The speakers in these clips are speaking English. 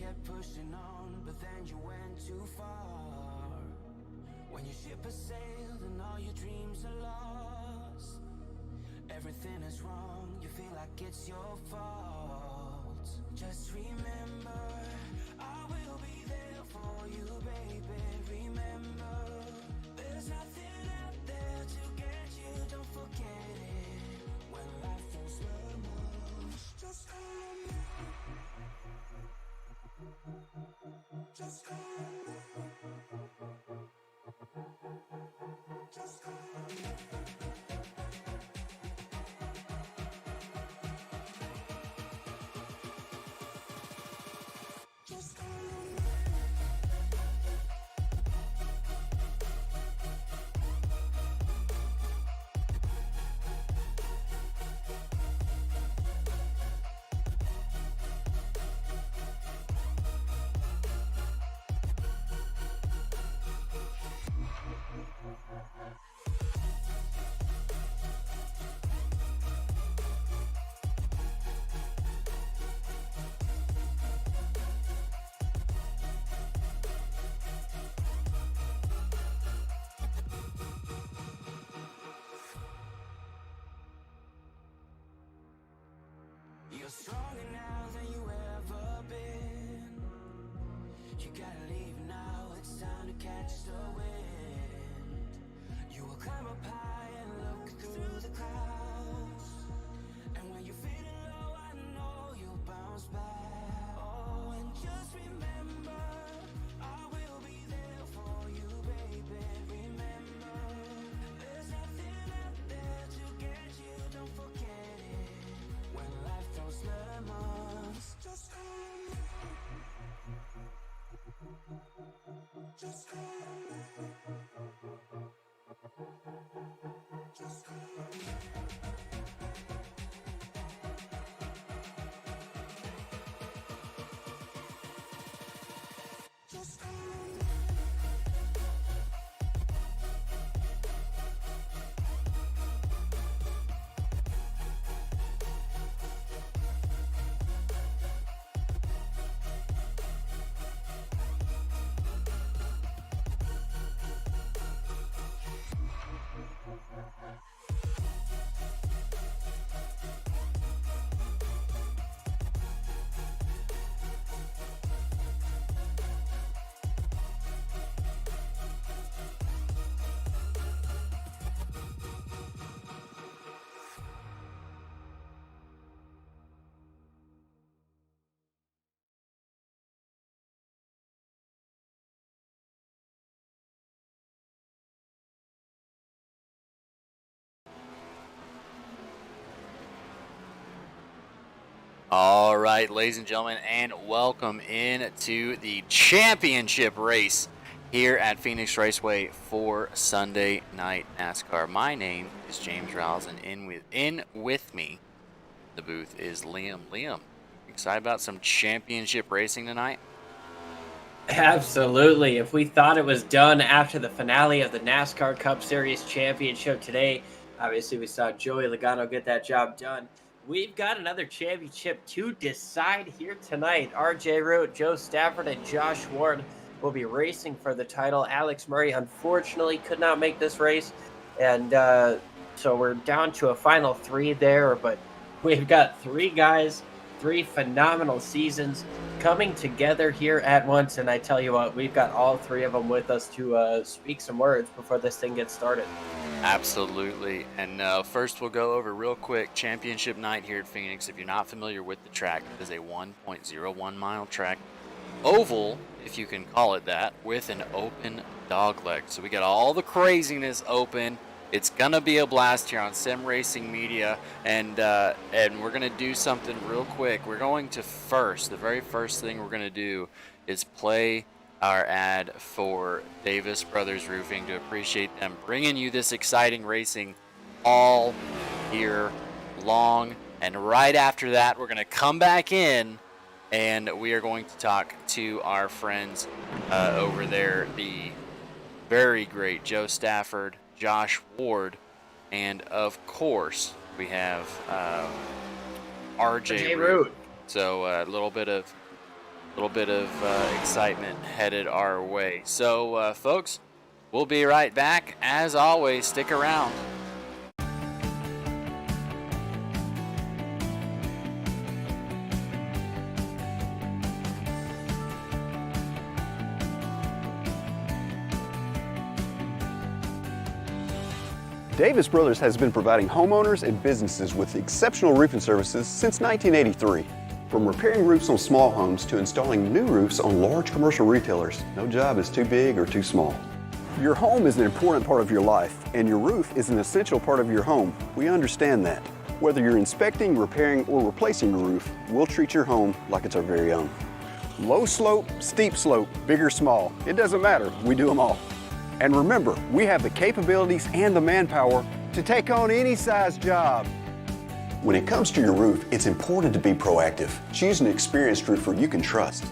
kept pushing on, but then you went too far. When your ship has sailed and all your dreams are lost, everything is wrong, you feel like it's your fault. Just remember, I will be there for you, baby. Remember, there's nothing out there to get you, don't forget it. When life throws lemons, just call me. Just call me. Just call me. Just call me. You're stronger now than you ever been. You gotta leave now, it's time to catch the wind. You will climb up high and look through the clouds, and when you're feeling low, I know you'll bounce back. Oh, and just remember, I will be there for you, baby. Remember, there's nothing out there to get you, don't forget it. When life throws lemons, just call me. Just call me. Just call me. Just call me. All right, ladies and gentlemen, and welcome in to the championship race here at Phoenix Raceway for Sunday Night NASCAR. My name is James Rouse, and in with me, the booth is Liam. Liam, excited about some championship racing tonight? Absolutely. If we thought it was done after the finale of the NASCAR Cup Series Championship today, obviously we saw Joey Logano get that job done. We've got another championship to decide here tonight. RJ Root, Joe Stafford, and Josh Ward will be racing for the title. Alex Murray, unfortunately, could not make this race. And so we're down to a final three there. But we've got three guys, three phenomenal seasons coming together here at once. And I tell you what, we've got all three of them with us to speak some words before this thing gets started. Absolutely. And first we'll go over real quick championship night here at Phoenix. If you're not familiar with the track, it is a 1.01 mile track, oval, if you can call it that, with an open dogleg. So we got all the craziness open. It's gonna be a blast here on Sim Racing Media, and we're gonna do something real quick. We're going to the very first thing we're gonna do is play our ad for Davis Brothers Roofing to appreciate them bringing you this exciting racing all year long. And right after that, we're going to come back in and we are going to talk to our friends over there, the very great Joe Stafford, Josh Ward, and of course we have RJ Root. So a little bit of little bit of excitement headed our way. So, folks, we'll be right back. As always, stick around. Davis Brothers has been providing homeowners and businesses with exceptional roofing services since 1983. From repairing roofs on small homes to installing new roofs on large commercial retailers, no job is too big or too small. Your home is an important part of your life, and your roof is an essential part of your home. We understand that. Whether you're inspecting, repairing, or replacing your roof, we'll treat your home like it's our very own. Low slope, steep slope, big or small, it doesn't matter, we do them all. And remember, we have the capabilities and the manpower to take on any size job. When it comes to your roof, it's important to be proactive. Choose an experienced roofer you can trust.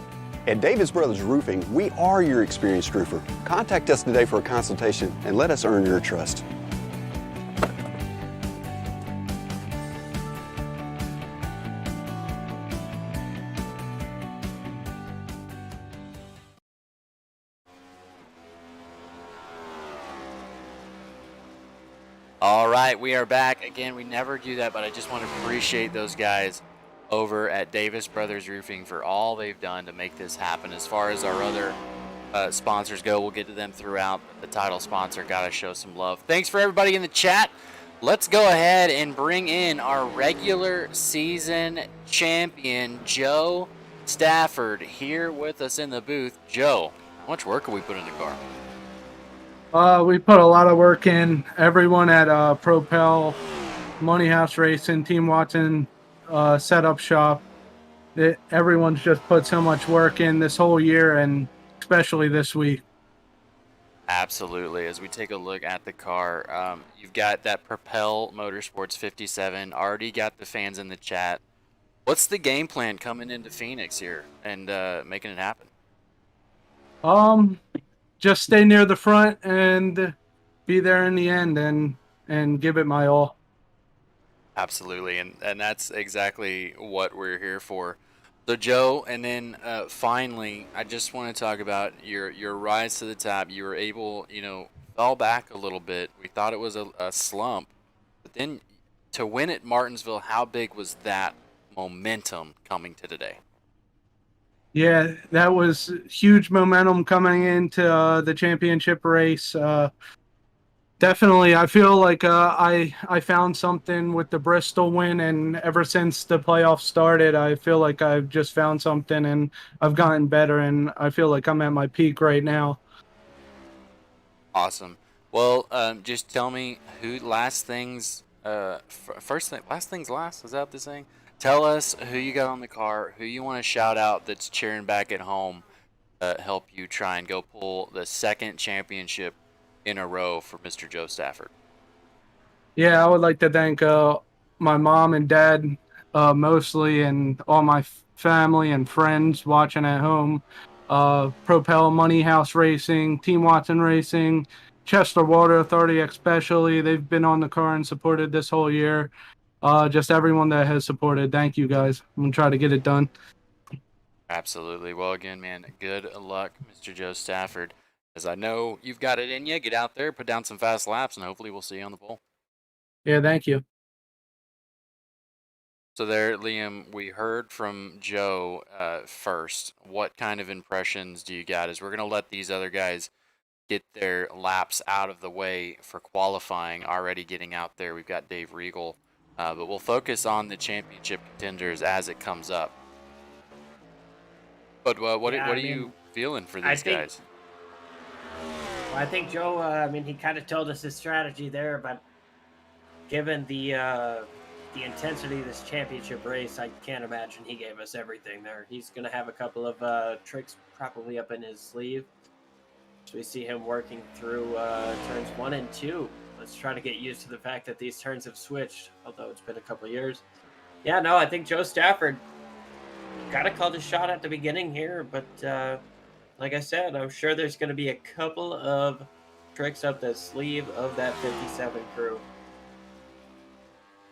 At Davis Brothers Roofing, we are your experienced roofer. Contact us today for a consultation and let us earn your trust. All right, we are back. Again, we never do that, but I just want to appreciate those guys over at Davis Brothers Roofing for all they've done to make this happen. As far as our other sponsors go, we'll get to them throughout. The title sponsor, gotta show some love. Thanks for everybody in the chat. Let's go ahead and bring in our regular season champion, Joe Stafford, here with us in the booth. Joe, how much work have we put in the car? We put a lot of work in. Everyone at Propel, Money House Racing, Team Watson, Setup Shop. Everyone's just put so much work in this whole year, and especially this week. Absolutely. As we take a look at the car, you've got that Propel Motorsports 57. Already got the fans in the chat. What's the game plan coming into Phoenix here and making it happen? Just stay near the front and be there in the end and give it my all. Absolutely, and that's exactly what we're here for. So Joe, and then finally, I just want to talk about your rise to the top. You were able, fell back a little bit. We thought it was a slump, but then to win at Martinsville, how big was that momentum coming to today? Yeah, that was huge momentum coming into the championship race. Definitely, I feel like I found something with the Bristol win, and ever since the playoffs started, I feel like I've just found something, and I've gotten better, and I feel like I'm at my peak right now. Awesome. Well, just tell me who last things last things last. Is that what this saying? Tell us who you got on the car, who you want to shout out that's cheering back at home, help you try and go pull the second championship in a row for Mr. Joe Stafford. Yeah, I would like to thank my mom and dad mostly, and all my family and friends watching at home. Propel, Money House Racing, Team Watson Racing, Chester Water Authority especially. They've been on the car and supported this whole year. Just everyone that has supported. Thank you, guys. I'm going to try to get it done. Absolutely. Well, again, man, good luck, Mr. Joe Stafford. As I know you've got it in you, get out there, put down some fast laps, and hopefully we'll see you on the pole. Yeah, thank you. So there, Liam, we heard from Joe first. What kind of impressions do you got? As we're going to let these other guys get their laps out of the way for qualifying, already getting out there. We've got Dave Regal, but we'll focus on the championship contenders as it comes up. But what are you feeling for these guys? Well, I think Joe, he kind of told us his strategy there, but given the intensity of this championship race, I can't imagine he gave us everything there. He's going to have a couple of tricks probably up in his sleeve. So we see him working through turns 1 and 2. Let's try to get used to the fact that these turns have switched, although it's been a couple of years. Yeah, no, I think Joe Stafford got to call the shot at the beginning here, but like I said, I'm sure there's going to be a couple of tricks up the sleeve of that 57 crew.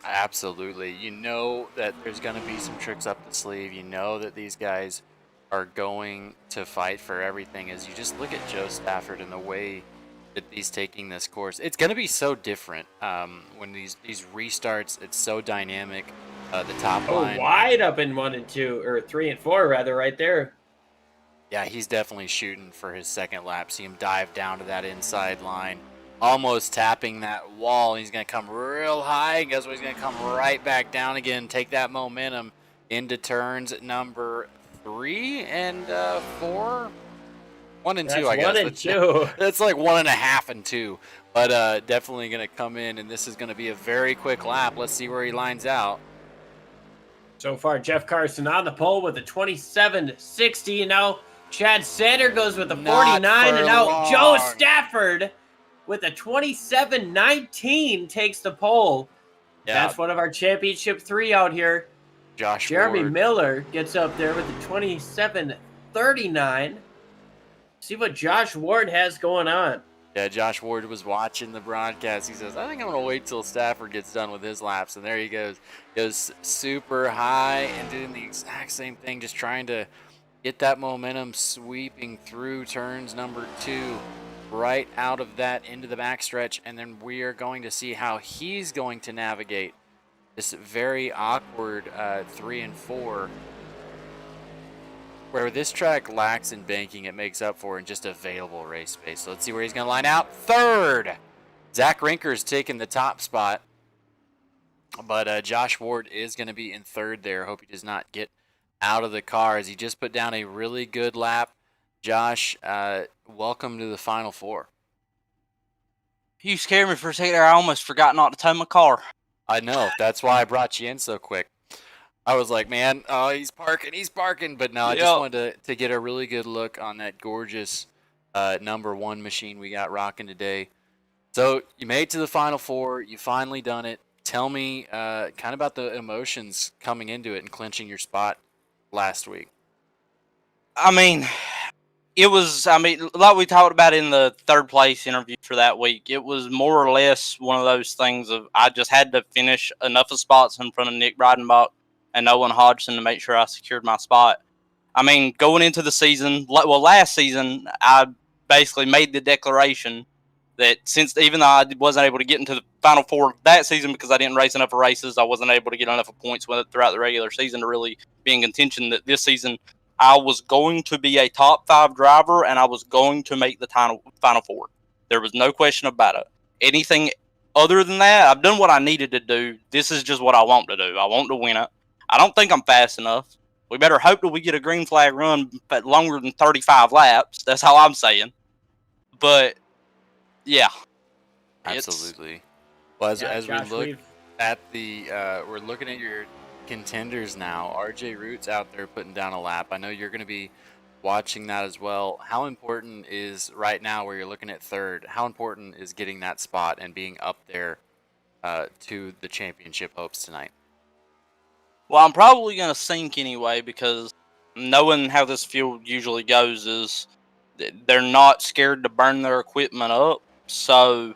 Absolutely. You know that there's going to be some tricks up the sleeve. You know that these guys are going to fight for everything. As you just look at Joe Stafford and the way that he's taking this course, it's going to be so different when these restarts. It's so dynamic. The top line. Wide up in 1 and 2, or 3 and 4 rather, right there. Yeah, he's definitely shooting for his second lap. See him dive down to that inside line, almost tapping that wall. He's going to come real high, and guess what? He's going to come right back down again, take that momentum into turns number 3 and 4. 1 and 2, I guess. 1 and 2. That's like 1.5 and 2. But definitely going to come in, and this is going to be a very quick lap. Let's see where he lines out. So far, Jeff Carson on the pole with a 27.60. You know, Chad Sander goes with a 49, and now Joe Stafford with a 27.19 takes the pole. Yeah. That's one of our championship 3 out here. Jeremy Miller gets up there with a 27.39. See what Josh Ward has going on. Yeah, Josh Ward was watching the broadcast. He says, I think I'm going to wait till Stafford gets done with his laps. And there he goes. Goes super high and doing the exact same thing, just trying to get that momentum sweeping through turns number 2, right out of that into the backstretch. And then we are going to see how he's going to navigate this very awkward 3 and 4. Where this track lacks in banking, it makes up for in just available race space. So let's see where he's going to line out. 3rd. Zach Rinker's taking the top spot. But Josh Ward is going to be in 3rd there. Hope he does not get out of the car as he just put down a really good lap. Josh, welcome to the Final 4. You scared me for a second there. I almost forgot not to tow my car. I know. That's why I brought you in so quick. I was like, man, oh, he's parking. But no, I just wanted to get a really good look on that gorgeous number 1 machine we got rocking today. So you made it to the Final 4. You finally done it. Tell me kind of about the emotions coming into it and clinching your spot last week. I mean, like we talked about in the 3rd place interview for that week, it was more or less one of those things of I just had to finish enough of spots in front of Nick Breidenbach and Owen Hodgson to make sure I secured my spot. I mean, going into the season, last season, I basically made the declaration that even though I wasn't able to get into the Final 4 that season because I didn't race enough races, I wasn't able to get enough points throughout the regular season to really be in contention, that this season I was going to be a top 5 driver and I was going to make the Final 4. There was no question about it. Anything other than that, I've done what I needed to do. This is just what I want to do. I want to win it. I don't think I'm fast enough. We better hope that we get a green flag run but longer than 35 laps. That's how I'm saying. But, yeah. Absolutely. Well, as we look at we're looking at your contenders now. RJ Root's out there putting down a lap. I know you're going to be watching that as well. How important is right now where you're looking at 3rd, how important is getting that spot and being up there to the championship hopes tonight? Well, I'm probably going to sink anyway because knowing how this field usually goes is they're not scared to burn their equipment up. So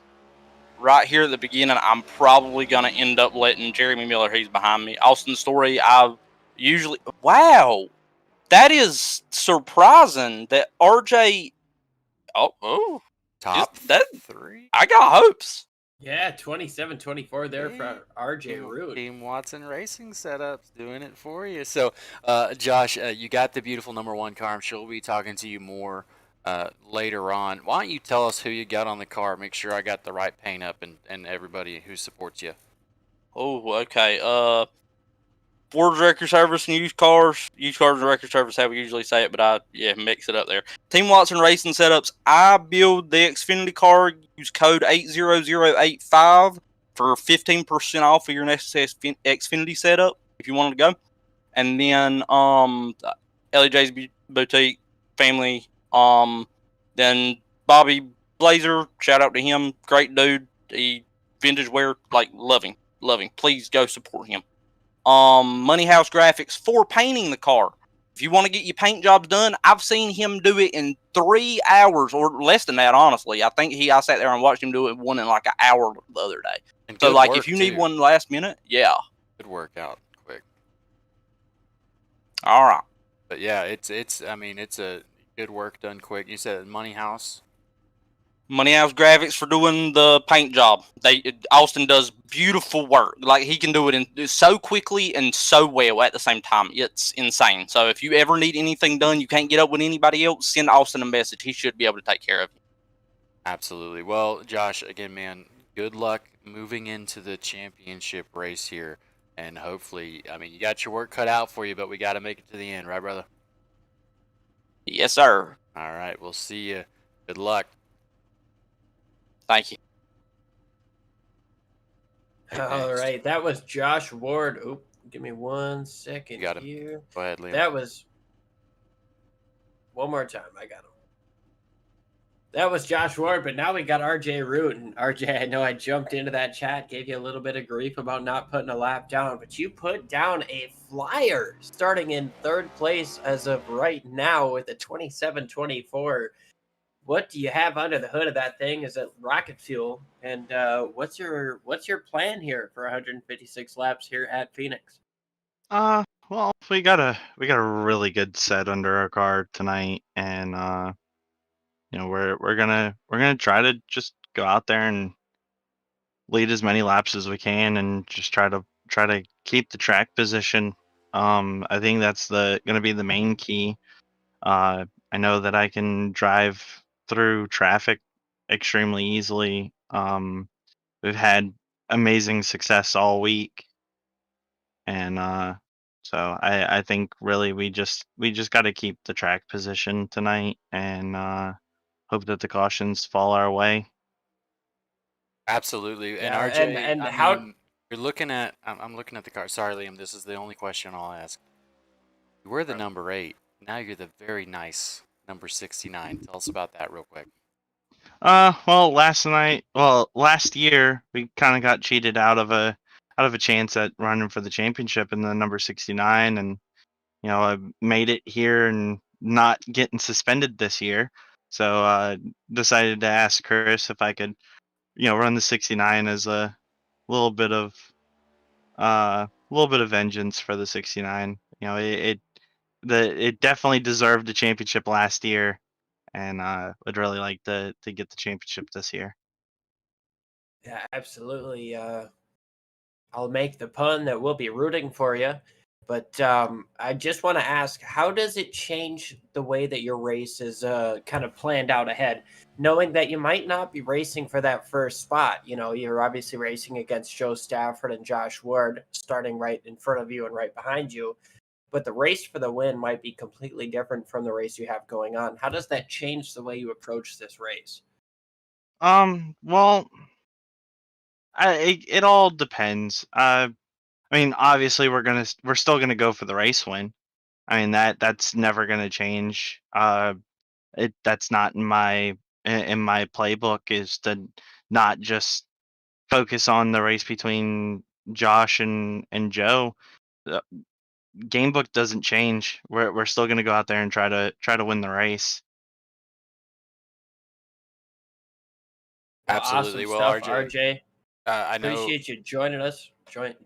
right here at the beginning, I'm probably going to end up letting Jeremy Miller, he's behind me. Austin Story, wow, that is surprising that RJ, top 3. I got hopes. Yeah, 27-24 there for RJ Root. Team Watson Racing setups doing it for you. So, Josh, you got the beautiful number 1 car. I'm sure we'll be talking to you more later on. Why don't you tell us who you got on the car? Make sure I got the right paint up and everybody who supports you. Oh, okay. Ford's Record Service and used cars and record service, how we usually say it, but mix it up there. Team Watson Racing Setups. I build the Xfinity car. Use code 80085 for 15% off of your next Xfinity setup if you wanted to go. And then LEJ's Boutique Family. Then Bobby Blazer, shout out to him, great dude. He vintage wear, love him. Please go support him. Money House Graphics for painting the car. If you want to get your paint jobs done, I've seen him do it in 3 hours or less than that, honestly. I think I sat there and watched him do it one in an hour the other day. And so, if you need one last minute, yeah. Good workout quick. All right. But yeah, I mean, it's a good work done quick. You said Money House. Money House Graphics for doing the paint job. Austin does beautiful work. Like, he can do it in so quickly and so well at the same time. It's insane. So if you ever need anything done, you can't get up with anybody else, send Austin a message. He should be able to take care of you. Absolutely. Well, Josh, again, man, good luck moving into the championship race here. And hopefully, I mean, you got your work cut out for you, but we got to make it to the end, right, brother? Yes, sir. All right. We'll see you. Good luck. Thank you. All right, that was Josh Ward. Oop, give me 1 second You got him. here. Go ahead, Liam. That was one more time. I got him. That was Josh Ward, but now we got RJ Root. And RJ, I know I jumped into that chat, gave you a little bit of grief about not putting a lap down, but you put down a flyer starting in third place as of right now with a 27-24. What do you have under the hood of that thing? Is it rocket fuel? And what's your plan here for 156 laps here at Phoenix? Well, we got a really good set under our car tonight, and we're gonna try to just go out there and lead as many laps as we can, and just try to keep the track position. I think that's gonna be the main key. I know that I can drive through traffic extremely easily. We've had amazing success all week, and so I think really we just got to keep the track position tonight, and hope that the cautions fall our way. Absolutely. And Yeah, RJ, and I how? mean, you're looking at, I'm looking at the car. Sorry, Liam, this is the only question I'll ask. You were the number 8. Now you're the very nice number 69. Tell us about that real quick. Well, last year we kind of got cheated out of a chance at running for the championship in the number 69, and I made it here and not getting suspended this year. So decided to ask Chris if I could, run the 69 as a little bit of vengeance for the 69. It definitely deserved the championship last year, and would really like to get the championship this year. Yeah, absolutely. I'll make the pun that we'll be rooting for you. But I just want to ask, how does it change the way that your race is kind of planned out ahead, knowing that you might not be racing for that first spot? You're obviously racing against Joe Stafford and Josh Ward, starting right in front of you and right behind you. But the race for the win might be completely different from the race you have going on. How does that change the way you approach this race? Well, it all depends. I mean, obviously we're still gonna go for the race win. I mean, that's never gonna change. That's not in my playbook, is to not just focus on the race between Josh and Joe. The game book doesn't change. We're still gonna go out there and try to win the race. Absolutely. Awesome Well, stuff, RJ, RJ. I know, Appreciate you joining us.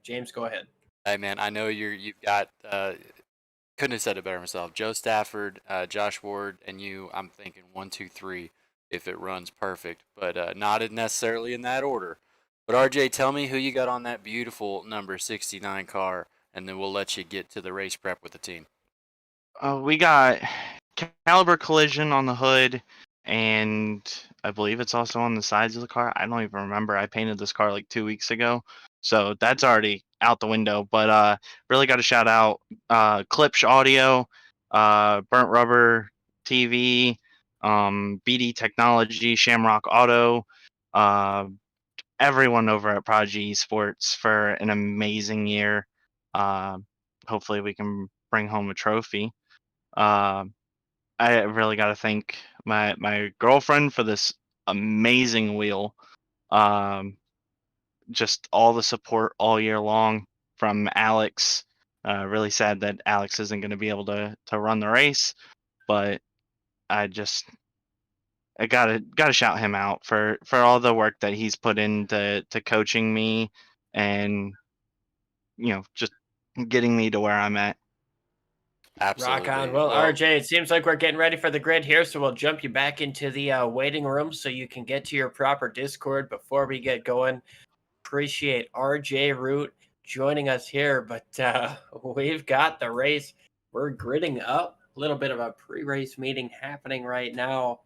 James, go ahead. hey man, I know you've got, couldn't have said it better myself. Joe Stafford, Josh Ward, and you. I'm thinking 1, 2, 3 if it runs perfect, but not necessarily in that order. But RJ, tell me who you got on that beautiful number 69 car, and then we'll let you get to the race prep with the team. We got Caliber Collision on the hood, and I believe it's also on the sides of the car. I don't even remember. I painted this car like 2 weeks ago, so that's already out the window. But really got to shout out Klipsch Audio, Burnt Rubber TV, BD Technology, Shamrock Auto, uh, everyone over at Prodigy Sports for an amazing year. Uh, Hopefully we can bring home a trophy. Uh, I really got to thank my girlfriend for this amazing wheel. Um, just all the support all year long from Alex. Really sad that Alex isn't going to be able to run the race, but I just I gotta shout him out for all the work that he's put into coaching me, and just getting me to where I'm at. Absolutely. Rock on. Well, RJ, it seems like we're getting ready for the grid here, so we'll jump you back into the waiting room so you can get to your proper Discord before we get going. Appreciate RJ Root joining us here, but we've got the race. We're gridding up. A little bit of a pre-race meeting happening right now.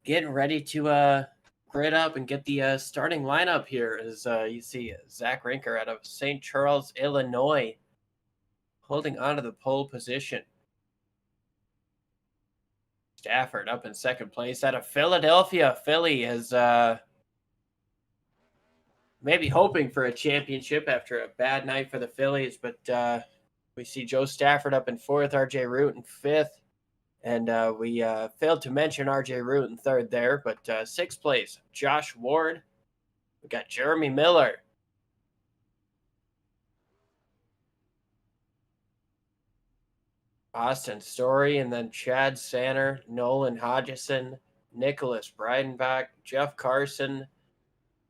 Getting ready to grid up and get the starting lineup here. As you see Zach Rinker out of St. Charles, Illinois, holding on to the pole position. Stafford up in second place out of Philadelphia. Philly is maybe hoping for a championship after a bad night for the Phillies, but we see Joe Stafford up in fourth, RJ Root in fifth, and we failed to mention RJ Root in third there, but sixth place, Josh Ward. We got Jeremy Miller. Austin Story, and then Chad Sanner, Nolan Hodgson, Nicholas Breidenbach, Jeff Carson,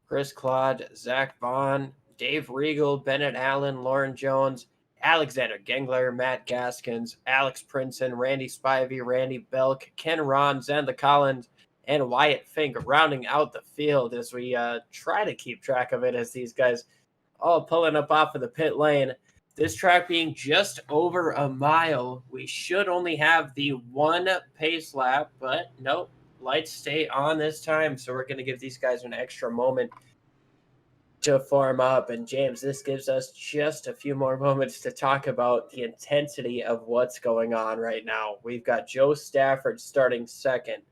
Chris Claude, Zach Vaughn, Dave Regal, Bennett Allen, Lauren Jones, Alexander Gengler, Matt Gaskins, Alex Princeton, Randy Spivey, Randy Belk, Ken Ron, Zenda Collins, and Wyatt Fink rounding out the field as we try to keep track of it as these guys all pulling up off of the pit lane. This track being just over a mile, we should only have the one pace lap, but nope, lights stay on this time, so we're going to give these guys an extra moment to form up. And James, this gives us just a few more moments to talk about the intensity of what's going on right now. We've got Joe Stafford starting second,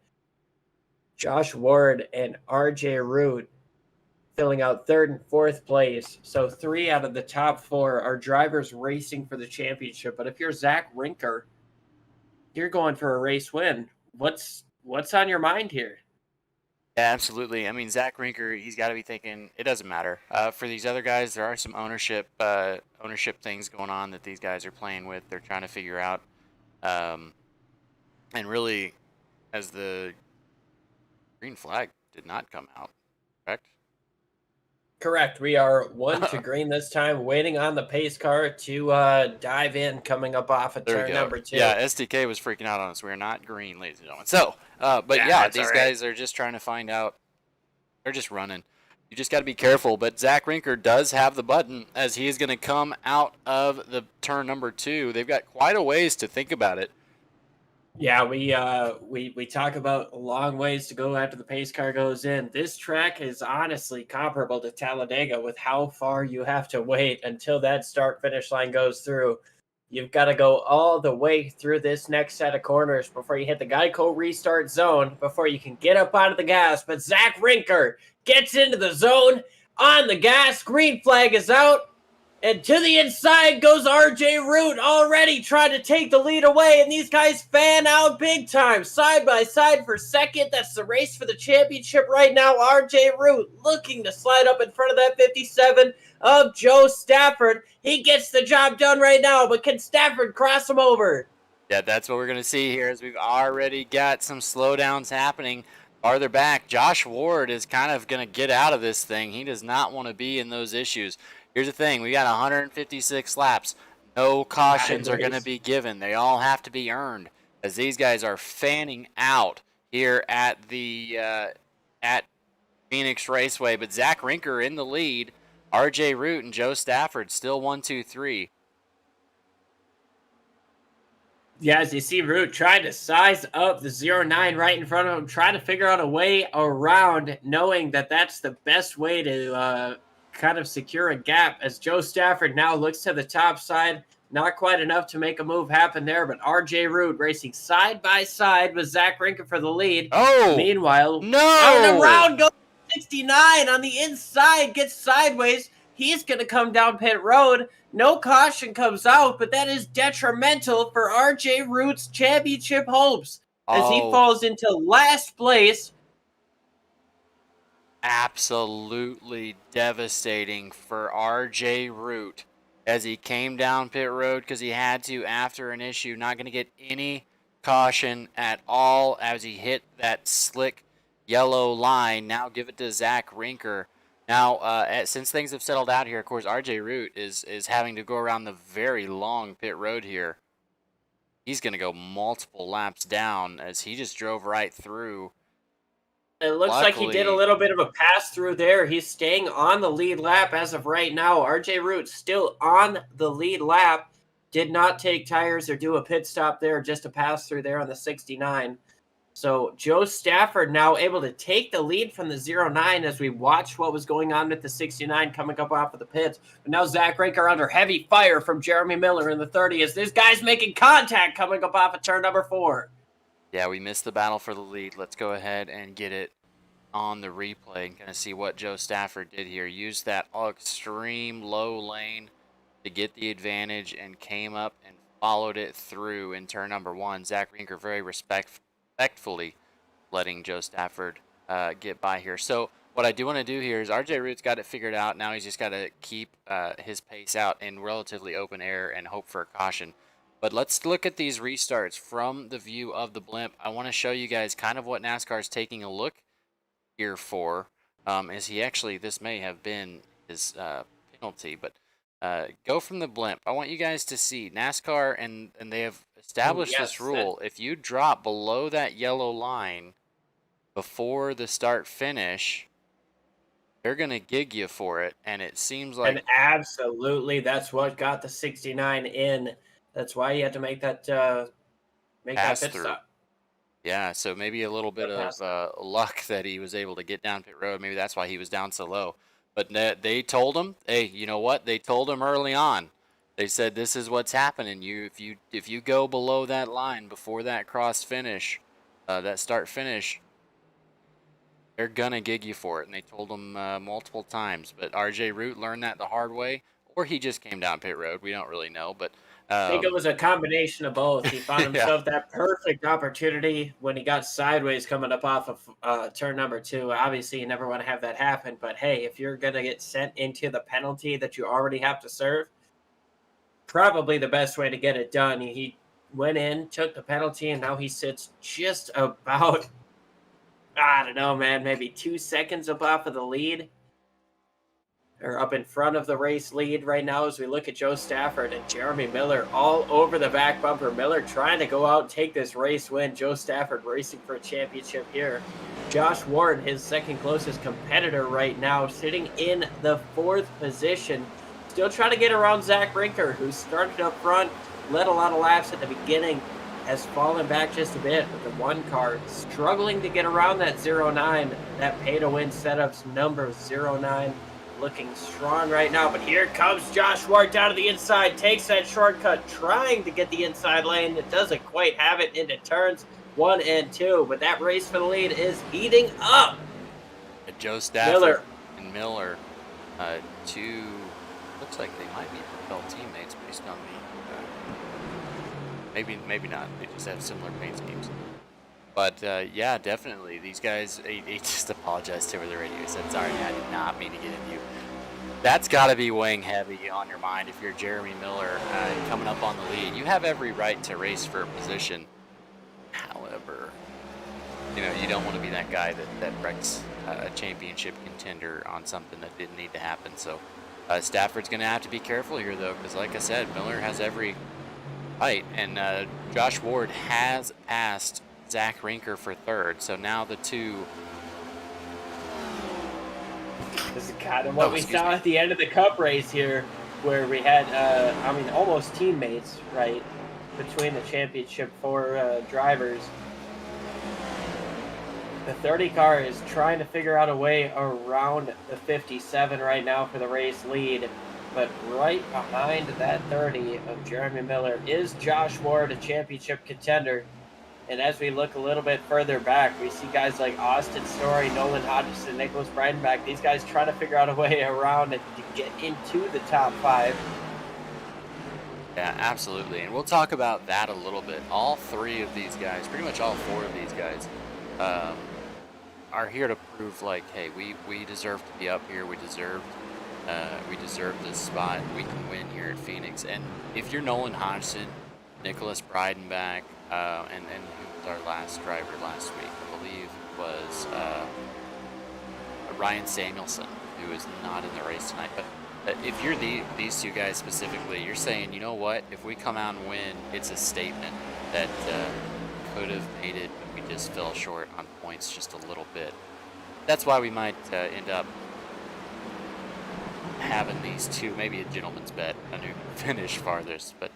Josh Ward and RJ Root filling out third and fourth place. So 3 out of the top 4 are drivers racing for the championship. But if you're Zach Rinker, you're going for a race win. What's on your mind here? Yeah, absolutely. I mean, Zach Rinker, he's got to be thinking it doesn't matter. For these other guys, there are some ownership things going on that these guys are playing with. They're trying to figure out, and really, as the green flag did not come out, correct? Correct. We are 1 to green this time, waiting on the pace car to dive in, coming up off of turn number 2. Yeah, SDK was freaking out on us. We're not green, ladies and gentlemen. So, but yeah, these guys are just trying to find out. They're just running. You just got to be careful. But Zach Rinker does have the button as he is going to come out of the turn number 2. They've got quite a ways to think about it. Yeah, we talk about a long ways to go after the pace car goes in. This track is honestly comparable to Talladega with how far you have to wait until that start-finish line goes through. You've got to go all the way through this next set of corners before you hit the Geico restart zone, before you can get up out of the gas. But Zach Rinker gets into the zone on the gas. Green flag is out. And to the inside goes RJ Root, already trying to take the lead away. And these guys fan out big time, side by side for second. That's the race for the championship right now. RJ Root looking to slide up in front of that 57 of Joe Stafford. He gets the job done right now, but can Stafford cross him over? Yeah, that's what we're going to see here as we've already got some slowdowns happening farther back. Josh Ward is kind of going to get out of this thing. He does not want to be in those issues. Here's the thing. We got 156 laps. No cautions are going to be given. They all have to be earned as these guys are fanning out here at the at Phoenix Raceway. But Zach Rinker in the lead. RJ Root and Joe Stafford still 1, 2, 3. Yeah, as you see Root trying to size up the 09 right in front of him, trying to figure out a way around, knowing that that's the best way to kind of secure a gap as Joe Stafford now looks to the top side. Not quite enough to make a move happen there, but RJ Root racing side by side with Zach Rinker for the lead. Oh! Meanwhile, No! around goes 69 on the inside, gets sideways. He's going to come down pit road. No caution comes out, but that is detrimental for RJ Root's championship hopes as he falls into last place. Absolutely devastating for RJ Root as he came down pit road because he had to after an issue. Not going to get any caution at all as he hit that slick yellow line. Now give it to Zach Rinker. Now, since things have settled out here, of course, RJ Root is having to go around the very long pit road here. he's going to go multiple laps down as he just drove right through. It looks like he did a little bit of a pass through there. He's staying on the lead lap as of right now. RJ Root still on the lead lap. Did not take tires or do a pit stop there, just a pass through there on the 69. So Joe Stafford now able to take the lead from the 09 as we watch what was going on with the 69 coming up off of the pits. But now Zach Rinker under heavy fire from Jeremy Miller in the 30 as this guy's making contact coming up off of turn number 4. Yeah, we missed the battle for the lead. Let's go ahead and get it on the replay and kind of see what Joe Stafford did here. Used that extreme low lane to get the advantage and came up and followed it through in turn number 1. Zach Rinker very respectfully letting Joe Stafford get by here. So what I do want to do here is RJ Root's got it figured out. Now he's just got to keep his pace out in relatively open air and hope for a caution. But let's look at these restarts from the view of the blimp. I want to show you guys kind of what NASCAR is taking a look here for. Is he actually, this may have been his penalty, but go from the blimp. I want you guys to see NASCAR, and they have established this rule. If you drop below that yellow line before the start finish, they're going to gig you for it. And it seems like... And absolutely, that's what got the 69 in. That's why you had to make that pass pit through. stop. Yeah, so maybe a little bit of luck that he was able to get down pit road. Maybe that's why he was down so low. But they told him, hey, you know what? They told him early on. They said, this is what's happening. If you go below that line before that cross finish, that start finish, they're going to gig you for it. And they told him multiple times. But RJ Root learned that the hard way, or he just came down pit road. We don't really know. But I think it was a combination of both. He found himself that perfect opportunity when he got sideways coming up off of turn number 2. Obviously, you never want to have that happen. But, hey, if you're going to get sent into the penalty that you already have to serve, probably the best way to get it done. He went in, took the penalty, and now he sits just about, I don't know, man, maybe 2 seconds up off of the lead. Or up in front of the race lead right now as we look at Joe Stafford and Jeremy Miller all over the back bumper. Miller trying to go out and take this race win. Joe Stafford racing for a championship here. Josh Ward, his second closest competitor right now, sitting in the 4th position. Still trying to get around Zach Rinker, who started up front, led a lot of laps at the beginning, has fallen back just a bit with the 1 car, struggling to get around that 09, that pay-to-win setups number 09. Looking strong right now, but here comes Josh Ward down to the inside, takes that shortcut, trying to get the inside lane. It doesn't quite have it into turns 1 and 2, but that race for the lead is heating up. Joe Stafford and Miller, two, looks like they might be Propel teammates based on the, maybe not, they just have similar paint schemes. But, yeah, definitely. These guys, he just apologized over the radio. He said, sorry, I did not mean to get in you. That's got to be weighing heavy on your mind if you're Jeremy Miller coming up on the lead. You have every right to race for a position. However, you know, you don't want to be that guy that wrecks a championship contender on something that didn't need to happen. So Stafford's going to have to be careful here, though, because like I said, Miller has every right. And Josh Ward has passed Zach Rinker for 3rd, so now the 2. This is kind of what we saw at the end of the Cup race here, where we had, almost teammates, right, between the championship 4 drivers. The 30 car is trying to figure out a way around the 57 right now for the race lead, but right behind that 30 of Jeremy Miller is Josh Ward, a championship contender. And as we look a little bit further back, we see guys like Austin Story, Nolan Hodgson, Nicholas Breidenbach. These guys trying to figure out a way around it to get into the top 5. Yeah, absolutely. And we'll talk about that a little bit. All 3 of these guys, pretty much all 4 of these guys, are here to prove, like, hey, we deserve to be up here. We deserve this spot. We can win here at Phoenix. And if you're Nolan Hodgson, Nicholas Breidenbach, and who was our last driver last week? I believe was Ryan Samuelson, who is not in the race tonight. But if you're these two guys specifically, you're saying, you know what? If we come out and win, it's a statement that could have made it, but we just fell short on points just a little bit. That's why we might end up having these two, maybe a gentleman's bet on who can finish farthest, but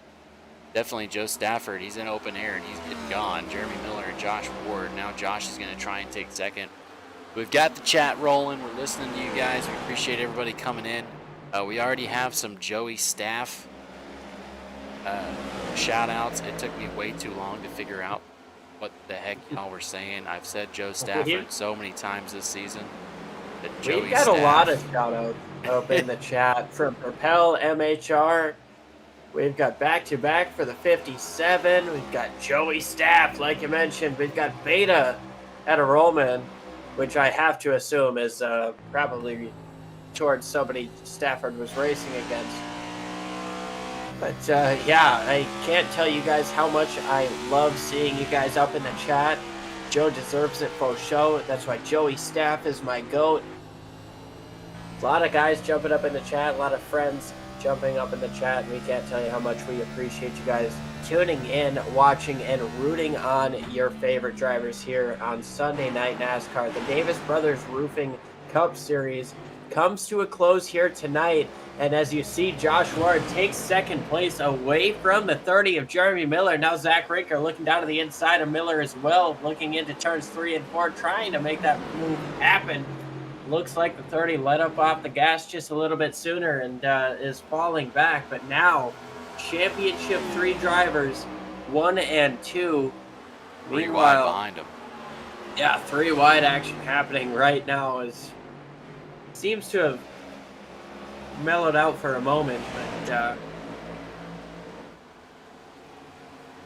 definitely Joe Stafford. He's in open air and he's getting gone. Jeremy Miller and Josh Ward. Now Josh is going to try and take second. We've got the chat rolling. We're listening to you guys. We appreciate everybody coming in. We already have some Joey Staff shout outs. It took me way too long to figure out what the heck y'all were saying. I've said Joe Stafford so many times this season. We've got a lot of shout outs up in the chat from Propel MHR. We've got back-to-back for the 57. We've got Joey Staff, like you mentioned. We've got Beta at a Rollman, which I have to assume is probably towards somebody Stafford was racing against. But yeah, I can't tell you guys how much I love seeing you guys up in the chat. Joe deserves it for show. That's why Joey Staff is my GOAT. A lot of guys jumping up in the chat, a lot of friends jumping up in the chat. We can't tell you how much we appreciate you guys tuning in, watching, and rooting on your favorite drivers here on Sunday Night NASCAR. The Davis Brothers Roofing Cup Series comes to a close here tonight. And as you see, Josh Ward takes second place away from the 30 of Jeremy Miller. Now Zach Rinker looking down to the inside of Miller as well, looking into turns 3 and 4, trying to make that move happen. Looks like the 30 let up off the gas just a little bit sooner and is falling back. But now, championship 3 drivers, 1 and 2. 3 wide behind them. Yeah, 3 wide action happening right now. Seems to have mellowed out for a moment, but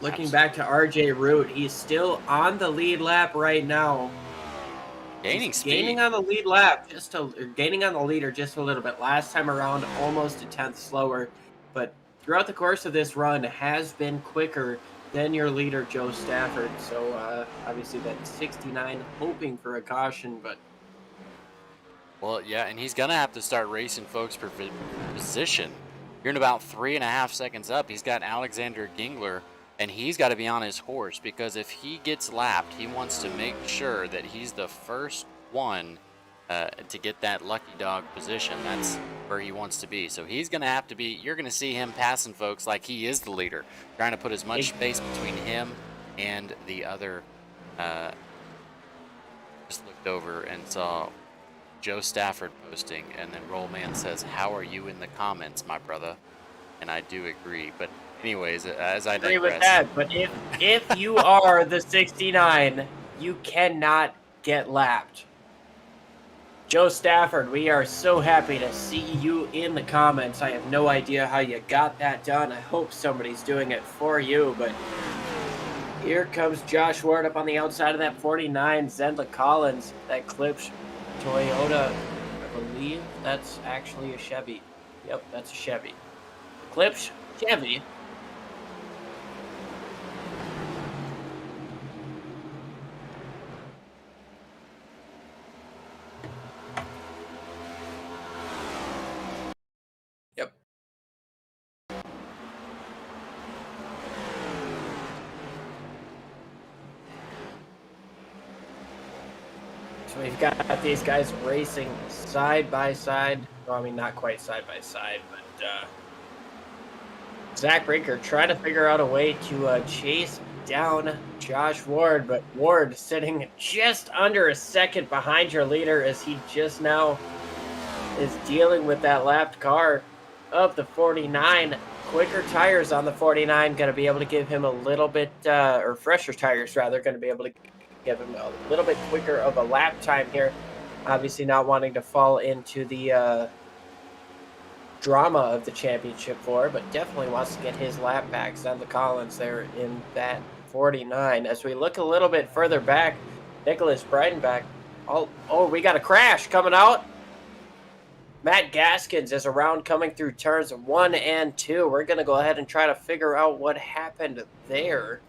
looking back to RJ Root, he's still on the lead lap right now. Gaining speed. Gaining on the lead lap, gaining on the leader just a little bit. Last time around, almost a tenth slower, but throughout the course of this run has been quicker than your leader, Joe Stafford. So obviously that 69, hoping for a caution, but. Well, yeah, and he's going to have to start racing folks for position. You're in about 3.5 seconds up. He's got Alexander Gingler, and he's got to be on his horse because if he gets lapped, he wants to make sure that he's the first one to get that lucky dog position. That's where he wants to be. So he's going to have to be, you're going to see him passing folks like he is the leader, trying to put as much space between him and the other. Just looked over and saw Joe Stafford posting, and then Rollman says, "How are you in the comments, my brother?" And I do agree. But anyways, as I agree digress. with that. But if you are the 69, you cannot get lapped. Joe Stafford, we are so happy to see you in the comments. I have no idea how you got that done. I hope somebody's doing it for you. But here comes Josh Ward up on the outside of that 49. Zendla Collins, that clips Toyota, I believe that's actually a Chevy. Yep, that's a Chevy. Eclipse Chevy. Yep. So we've got these guys racing side by side. Well, I mean, not quite side by side, but Zach Rinker trying to figure out a way to chase down Josh Ward, but Ward sitting just under a second behind your leader as he just now is dealing with that lapped car of the 49. Quicker tires on the 49 going to be able to give him a little bit, or fresher tires rather, going to be able to give him a little bit quicker of a lap time here. Obviously not wanting to fall into the drama of the championship 4, but definitely wants to get his lap back. Zendla Collins there in that 49. As we look a little bit further back, Nicholas Breidenbach. Oh, we got a crash coming out. Matt Gaskins is around coming through turns 1 and 2. We're going to go ahead and try to figure out what happened there.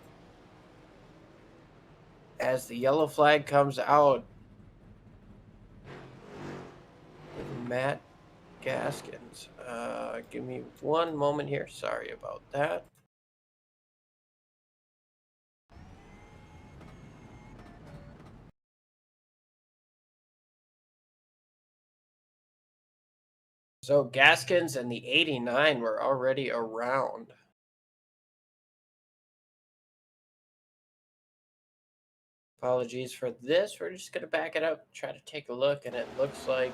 As the yellow flag comes out, Matt Gaskins. right. Give me one moment here. Sorry about that. So Gaskins and the 89 were already around. Apologies for this. We're just going to back it up, try to take a look, and it looks like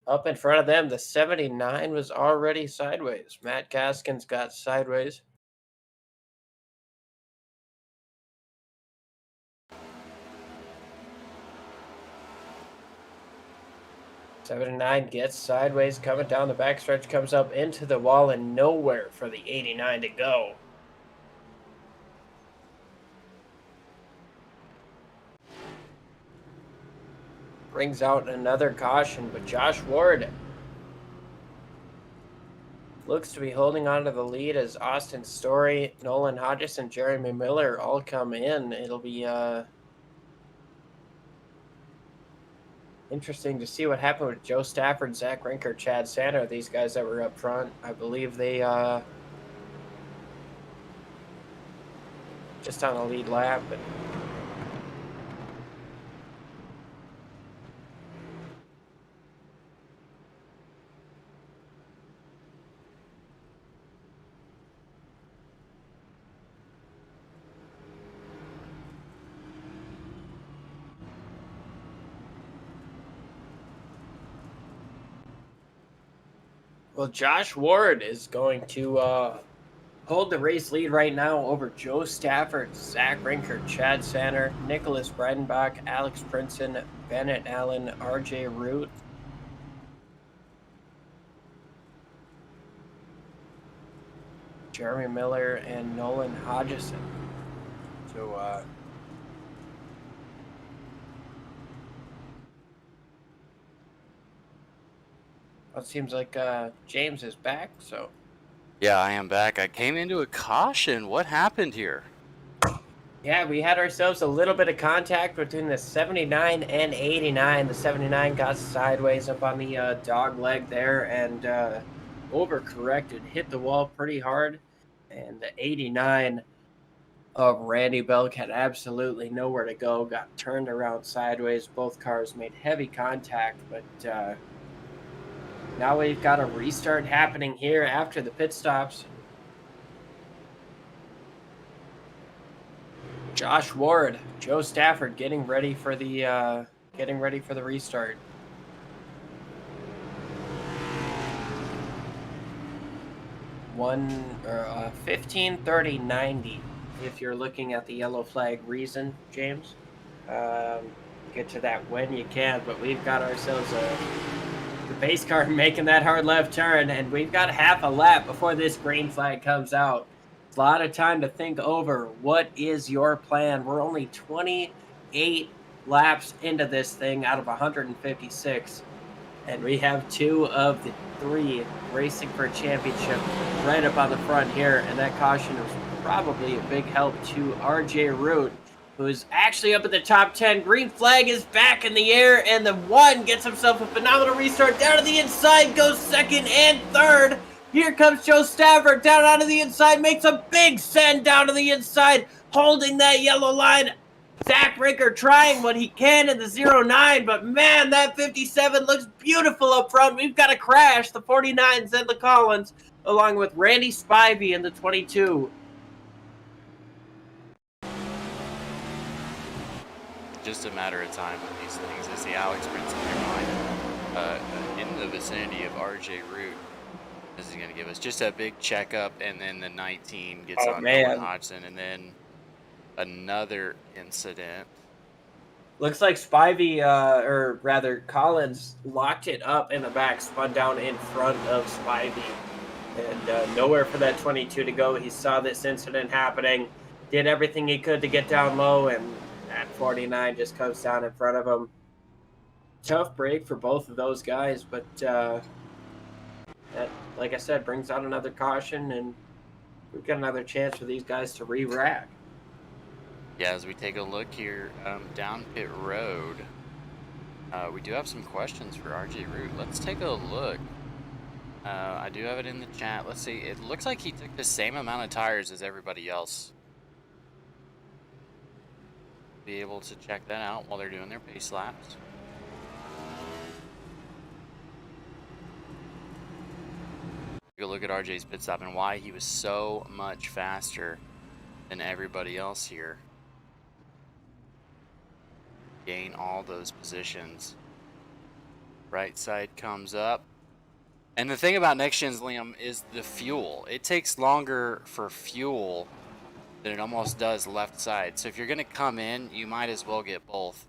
up in front of them, the 79 was already sideways. Matt Gaskins got sideways. 79 gets sideways, coming down the backstretch, comes up into the wall, and nowhere for the 89 to go. Brings out another caution, but Josh Ward looks to be holding on to the lead as Austin Story, Nolan Hodges, and Jeremy Miller all come in. It'll be interesting to see what happened with Joe Stafford, Zach Rinker, Chad Sander, these guys that were up front. I believe they just on a lead lap. But well, Josh Ward is going to hold the race lead right now over Joe Stafford, Zach Rinker, Chad Sander, Nicholas Breidenbach, Alex Princeton, Bennett Allen, RJ Root. Jeremy Miller and Nolan Hodgson. So it seems like James is back, so Yeah, I am back. I came into a caution. What happened here? yeah, we had ourselves a little bit of contact between the 79 and 89. The 79 got sideways up on the dog leg there and overcorrected, hit the wall pretty hard. And the 89 of Randy Belk had absolutely nowhere to go, got turned around sideways. Both cars made heavy contact, but now we've got a restart happening here after the pit stops. Josh Ward, Joe Stafford getting ready for the restart. One 15:30:90. If you're looking at the yellow flag reason, James, get to that when you can. But we've got ourselves the base car making that hard left turn, and we've got half a lap before this green flag comes out. It's a lot of time to think over what is your plan. We're only 28 laps into this thing out of 156, and we have two of the three racing for a championship right up on the front here, and that caution was probably a big help to RJ Root, who's actually up at the top 10. Green flag is back in the air, and the one gets himself a phenomenal restart. Down to the inside, goes second and third. Here comes Joe Stafford down onto the inside, makes a big send down to the inside, holding that yellow line. Zach Rinker trying what he can in the 09, but man, that 57 looks beautiful up front. We've got a crash, the 49 Zedla Collins, along with Randy Spivey in the 22. Just a matter of time with these things. I see Alex Prince in the vicinity of RJ Root. This is going to give us just a big checkup, and then the 19 gets on Nolan Hodgson, and then another incident. Looks like Spivey, or rather Collins, locked it up in the back, spun down in front of Spivey, and nowhere for that 22 to go. He saw this incident happening, did everything he could to get down low, and that 49 just comes down in front of him. Tough break for both of those guys, but that, like I said, brings out another caution, and we've got another chance for these guys to re-rack. Yeah, as we take a look here down pit road, We do have some questions for RJ Root. Let's take a look. I do have it in the chat. Let's see. It looks like he took the same amount of tires as everybody else. Be able to check that out while they're doing their pace laps. Take a look at RJ's pit stop and why he was so much faster than everybody else here. Gain all those positions. Right side comes up. And the thing about next gens, Liam, is the fuel. It takes longer for fuel than it almost does left side. So if you're going to come in, you might as well get both.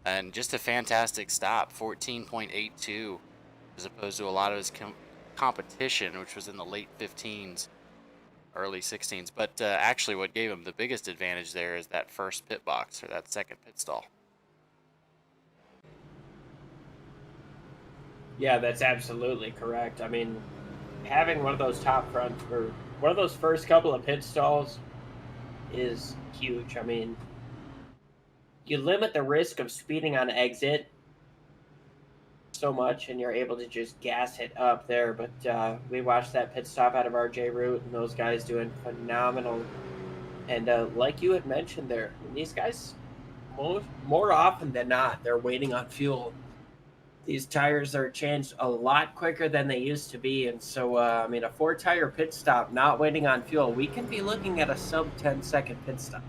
And just a fantastic stop, 14.82, as opposed to a lot of his competition, which was in the late 15s, early 16s. But actually what gave him the biggest advantage there is that first pit box, or that second pit stall. Yeah, that's absolutely correct. I mean, having one of those top front, or one of those first couple of pit stalls is huge. I mean, you limit the risk of speeding on exit so much, and you're able to just gas it up there. But we watched that pit stop out of RJ Root, and those guys doing phenomenal. And like you had mentioned there, these guys, more often than not, they're waiting on fuel. These tires are changed a lot quicker than they used to be. And so, I mean, a 4-tire pit stop, not waiting on fuel, we can be looking at a sub 10-second pit stop.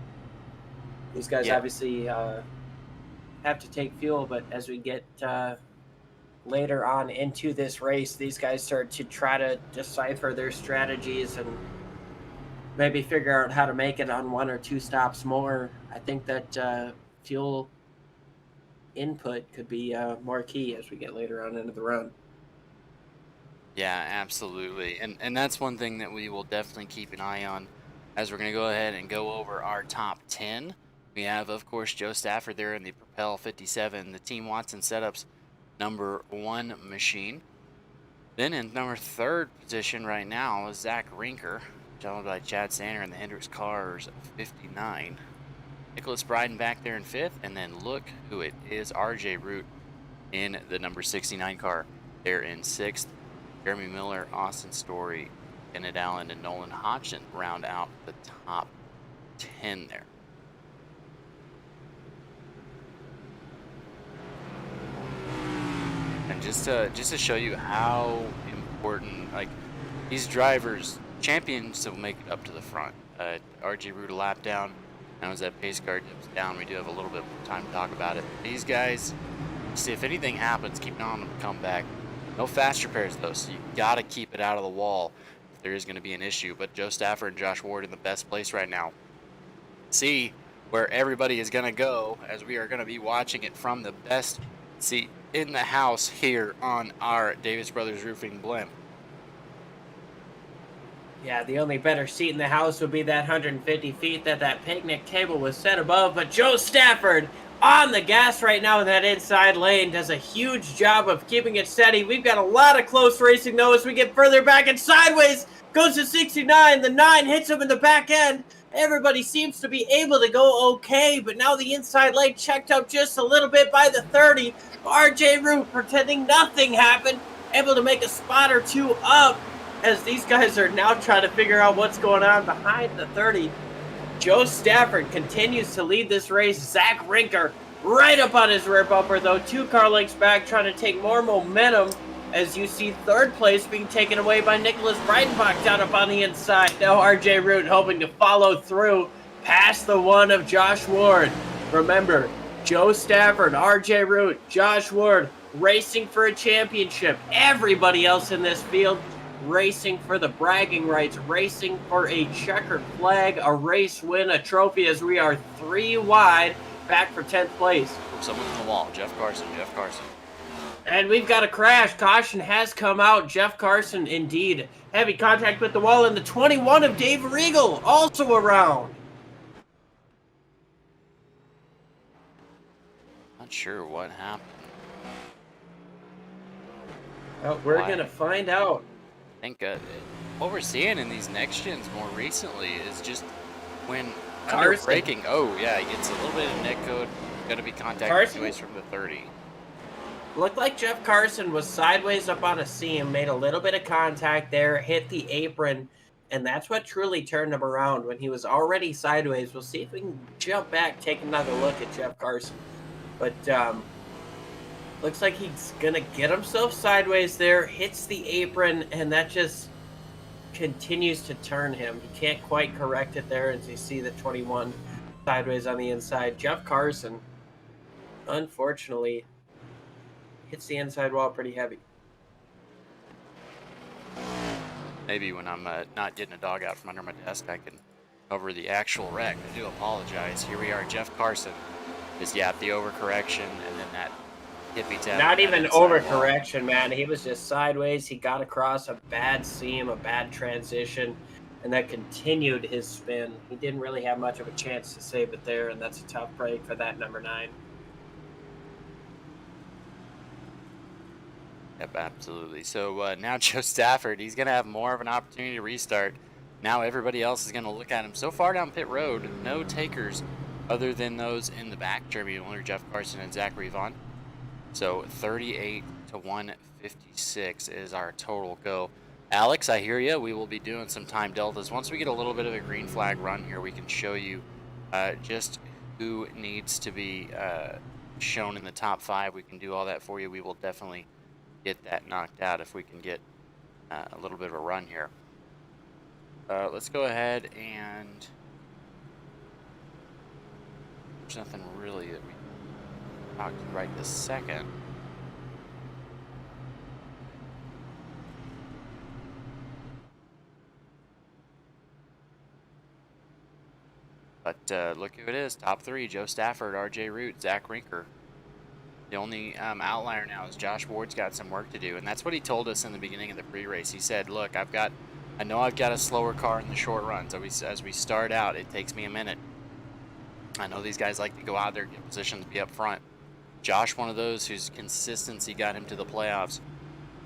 These guys obviously have to take fuel, but as we get later on into this race, these guys start to try to decipher their strategies and maybe figure out how to make it on 1 or 2 stops more. I think that fuel input could be more key as we get later on into the run. Yeah, absolutely. And that's one thing that we will definitely keep an eye on as we're going to go ahead and go over our top 10. We have, of course, Joe Stafford there in the Propel 57, the Team Watson Setups #1 machine. Then in number 3rd position right now is Zach Rinker, followed by Chad Sander in the Hendricks Cars 59. Nicholas Bryden back there in 5th, and then look who it is, RJ Root in the number 69 car there in 6th. Jeremy Miller, Austin Story, Kenneth Allen, and Nolan Hodgson round out the top 10 there. And just to show you how important, like, these drivers, champions will make it up to the front. RJ Root a lap down. Now as that pace car dips down, we do have a little bit more time to talk about it. These guys, see, if anything happens, keep on them to come back. No fast repairs though, so you gotta keep it out of the wall if there is going to be an issue. But Joe Stafford and Josh Ward in the best place right now. See where everybody is going to go, as we are going to be watching it from the best seat in the house here on our Davis Brothers Roofing blimp. Yeah, the only better seat in the house would be that 150 feet that picnic table was set above. But Joe Stafford on the gas right now in that inside lane does a huge job of keeping it steady. We've got a lot of close racing though as we get further back and sideways. Goes to 69. The 9 hits him in the back end. Everybody seems to be able to go okay, but now the inside lane checked up just a little bit by the 30. RJ Root pretending nothing happened, able to make a spot or two up as these guys are now trying to figure out what's going on behind the 30. Joe Stafford continues to lead this race. Zach Rinker right up on his rear bumper, though. 2 car lengths back, trying to take more momentum as you see 3rd place being taken away by Nicholas Breitenbach down up on the inside. Now RJ Root hoping to follow through past the 1 of Josh Ward. Remember, Joe Stafford, RJ Root, Josh Ward racing for a championship. Everybody else in this field racing for the bragging rights, racing for a checkered flag, a race win, a trophy, as we are 3 wide back for 10th place. Someone's on the wall. Jeff Carson. And we've got a crash. Caution has come out. Jeff Carson, indeed. Heavy contact with the wall, and the 21 of Dave Regal also around. Not sure what happened. Well, we're going to find out. I think what we're seeing in these next gens more recently is just when under braking. Oh yeah, he gets a little bit of net code. Got to be contact anyways from the 30. looked like Jeff Carson was sideways up on a seam, made a little bit of contact there, hit the apron, and that's what truly turned him around when he was already sideways. We'll see if we can jump back, take another look at Jeff Carson. But looks like he's going to get himself sideways there, hits the apron, and that just continues to turn him. He can't quite correct it there as you see the 21 sideways on the inside. Jeff Carson, unfortunately, hits the inside wall pretty heavy. Maybe when I'm not getting a dog out from under my desk, I can cover the actual wreck. I do apologize. Here we are. Jeff Carson is, the overcorrection, and then that hippie tap. Not even overcorrection, man. He was just sideways. He got across a bad seam, a bad transition, and that continued his spin. He didn't really have much of a chance to save it there, and that's a tough break for that number 9. Yep, absolutely. So now Joe Stafford, he's going to have more of an opportunity to restart. Now everybody else is going to look at him. So far down pit road, no takers other than those in the back. Jeremy Miller, Jeff Carson, and Zachary Vaughn. So 38 to 156 is our total go. Alex, I hear you. We will be doing some time deltas. Once we get a little bit of a green flag run here, we can show you just who needs to be shown in the top 5. We can do all that for you. We will definitely get that knocked out if we can get a little bit of a run here. Let's go ahead and there's nothing really that we can talk to right this second. But look who it is. Top 3, Joe Stafford, RJ Root, Zach Rinker. The only outlier now is Josh Ward's got some work to do, and that's what he told us in the beginning of the pre-race. He said, look, I know I've got a slower car in the short run, so as we start out, it takes me a minute. I know these guys like to go out there, get positions, be up front. Josh, one of those whose consistency got him to the playoffs,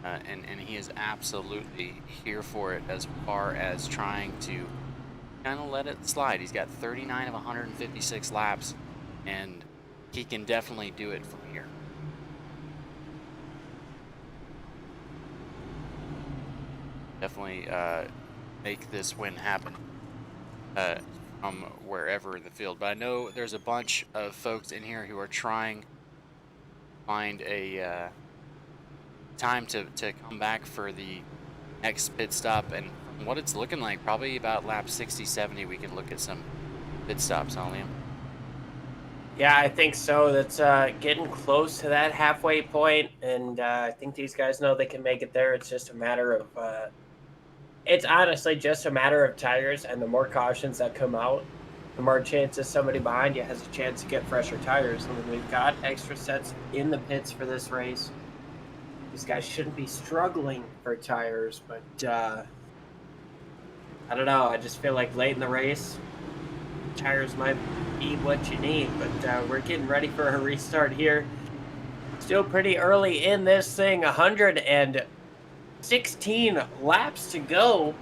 and he is absolutely here for it as far as trying to kind of let it slide. He's got 39 of 156 laps, and he can definitely do it from here. Definitely make this win happen from wherever in the field. But I know there's a bunch of folks in here who are trying to find a time to come back for the next pit stop. And from what it's looking like, probably about lap 60, 70, we can look at some pit stops, huh, Liam? Yeah, I think so. That's getting close to that halfway point, and I think these guys know they can make it there. It's just a matter of it's honestly just a matter of tires, and the more cautions that come out, the more chances somebody behind you has a chance to get fresher tires. I mean, we've got extra sets in the pits for this race. These guys shouldn't be struggling for tires, but I don't know. I just feel like late in the race, tires might be what you need, but we're getting ready for a restart here. Still pretty early in this thing. 116 laps to go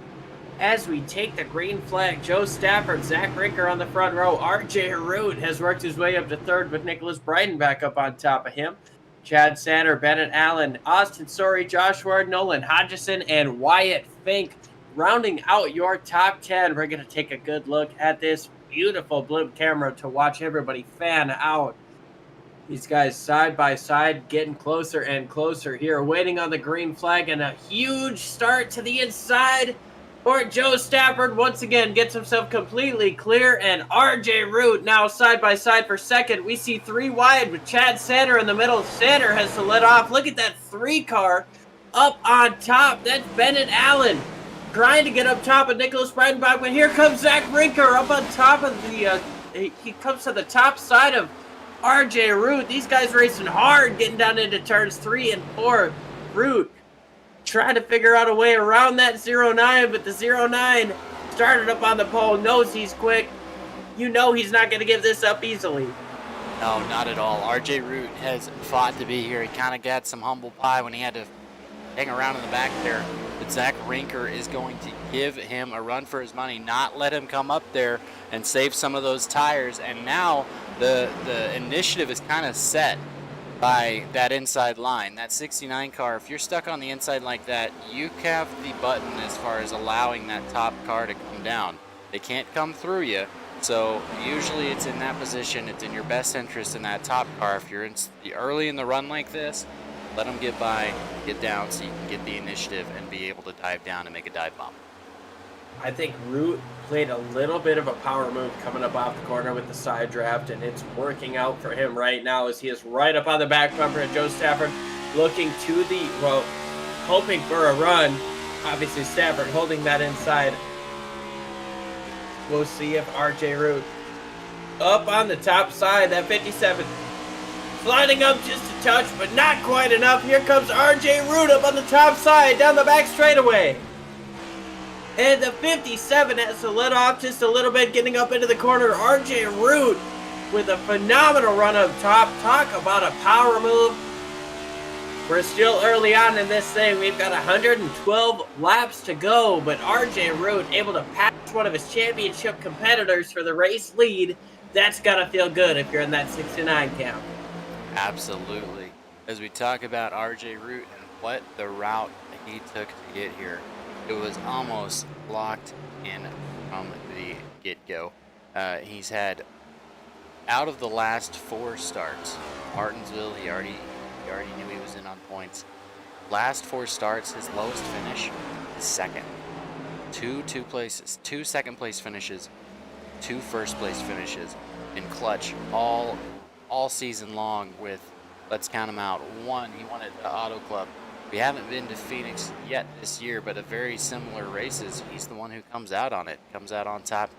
as we take the green flag. Joe Stafford, Zach Rinker on the front row. RJ Root has worked his way up to 3rd with Nicholas Bryden back up on top of him. Chad Sander, Bennett Allen, Austin Sorey, Josh Ward, Nolan Hodgson, and Wyatt Fink rounding out your top 10. We're going to take a good look at this beautiful blimp camera to watch everybody fan out. These guys side by side, getting closer and closer here, waiting on the green flag, and a huge start to the inside for Joe Stafford. Once again, gets himself completely clear, and RJ Root now side by side for 2nd. We see 3 wide with Chad Sander in the middle. Sander has to let off. Look at that 3 car up on top. That's Bennett Allen trying to get up top of Nicholas Breidenbach, but here comes Zach Rinker up on top of the, he comes to the top side of RJ Root. These guys racing hard, getting down into turns 3 and 4. Root trying to figure out a way around that 09, but the 09 started up on the pole, knows he's quick. You know he's not going to give this up easily. No, not at all. RJ Root has fought to be here. He kind of got some humble pie when he had to hang around in the back there. But Zach Rinker is going to give him a run for his money, not let him come up there and save some of those tires. And now the initiative is kind of set by that inside line. That 69 car, if you're stuck on the inside like that, you have the button as far as allowing that top car to come down. They can't come through you, so usually it's in that position. It's in your best interest in that top car. If you're early in the run like this, let them get by, get down, so you can get the initiative and be able to dive down and make a dive bomb. I think Root played a little bit of a power move coming up off the corner with the side draft, and it's working out for him right now as he is right up on the back bumper of Joe Stafford, looking to the, well, hoping for a run. Obviously, Stafford holding that inside. We'll see if RJ Root up on the top side, that 57. Sliding up just a touch, but not quite enough. Here comes RJ Root up on the top side, down the back straightaway. And the 57 has to let off just a little bit, getting up into the corner. RJ Root with a phenomenal run up top. Talk about a power move. We're still early on in this thing. We've got 112 laps to go, but RJ Root able to pass one of his championship competitors for the race lead. That's got to feel good if you're in that 69 count. Absolutely. As we talk about RJ Root and what the route he took to get here, it was almost locked in from the get-go. He's had, out of the last 4 starts, Martinsville, he already knew he was in on points. Last 4 starts, his lowest finish is second. 2 second place finishes, 2 first place finishes in clutch all season long with, let's count them out, 1 he won at the Auto Club. We haven't been to Phoenix yet this year, but a very similar races. He's the one who comes out on it, comes out on top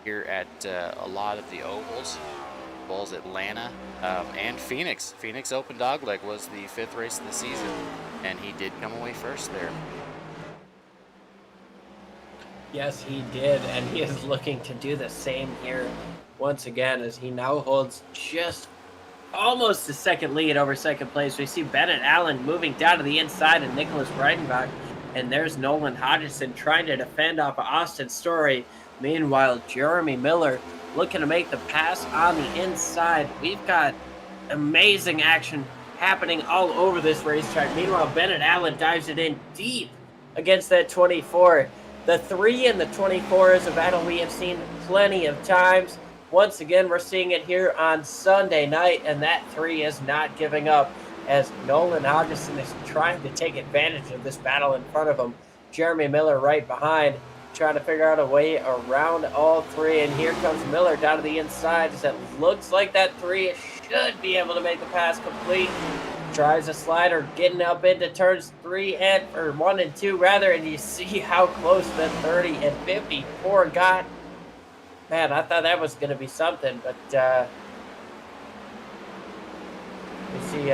here at a lot of the ovals, as well as Atlanta and Phoenix. Phoenix Open Dogleg was the 5th race of the season, and he did come away first there. Yes, he did, and he is looking to do the same here once again as he now holds just almost the second lead over second place. We see Bennett Allen moving down to the inside and Nicholas Breidenbach, and there's Nolan Hodgson trying to defend off of Austin Story. Meanwhile, Jeremy Miller looking to make the pass on the inside. We've got amazing action happening all over this racetrack. Meanwhile, Bennett Allen dives it in deep against that 24. The 3 and the 24 is a battle we have seen plenty of times. Once again, we're seeing it here on Sunday night, and that 3 is not giving up as Nolan Hodgson is trying to take advantage of this battle in front of him. Jeremy Miller right behind, trying to figure out a way around all 3, and here comes Miller down to the inside as it looks like that 3 should be able to make the pass complete. Tries a slider, getting up into turns 1 and 2 rather, and you see how close the 30 and 54 got. Man, I thought that was going to be something, but you see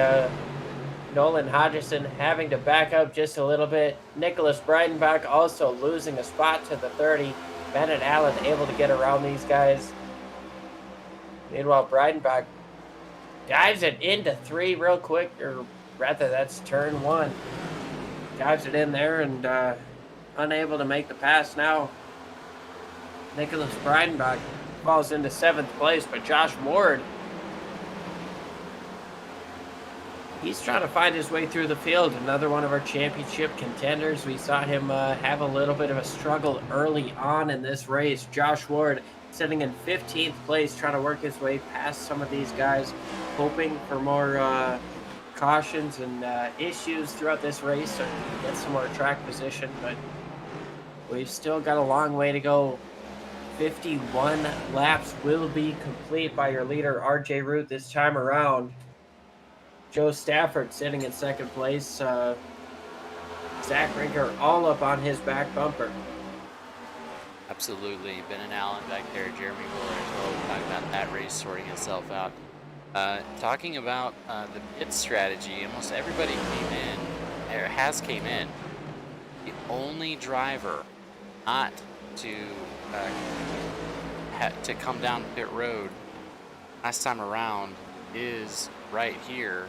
Nolan Hodgson having to back up just a little bit. Nicholas Breidenbach also losing a spot to the 30. Bennett Allen able to get around these guys. Meanwhile, Breidenbach dives it into 3 real quick, or rather that's turn 1. Dives it in there and unable to make the pass now. Nicholas Breidenbach falls into 7th place, but Josh Ward, he's trying to find his way through the field. Another one of our championship contenders. We saw him have a little bit of a struggle early on in this race. Josh Ward sitting in 15th place, trying to work his way past some of these guys, hoping for more cautions and issues throughout this race so he can get some more track position, but we've still got a long way to go. 51 laps will be complete by your leader, RJ Root, this time around. Joe Stafford sitting in 2nd place. Zach Rinker all up on his back bumper. Absolutely. Bennett Allen back there, Jeremy Miller as well. We'll talk about that race sorting itself out. Talking about the pit strategy, almost everybody came in. The only driver not to come down pit road last time around is right here.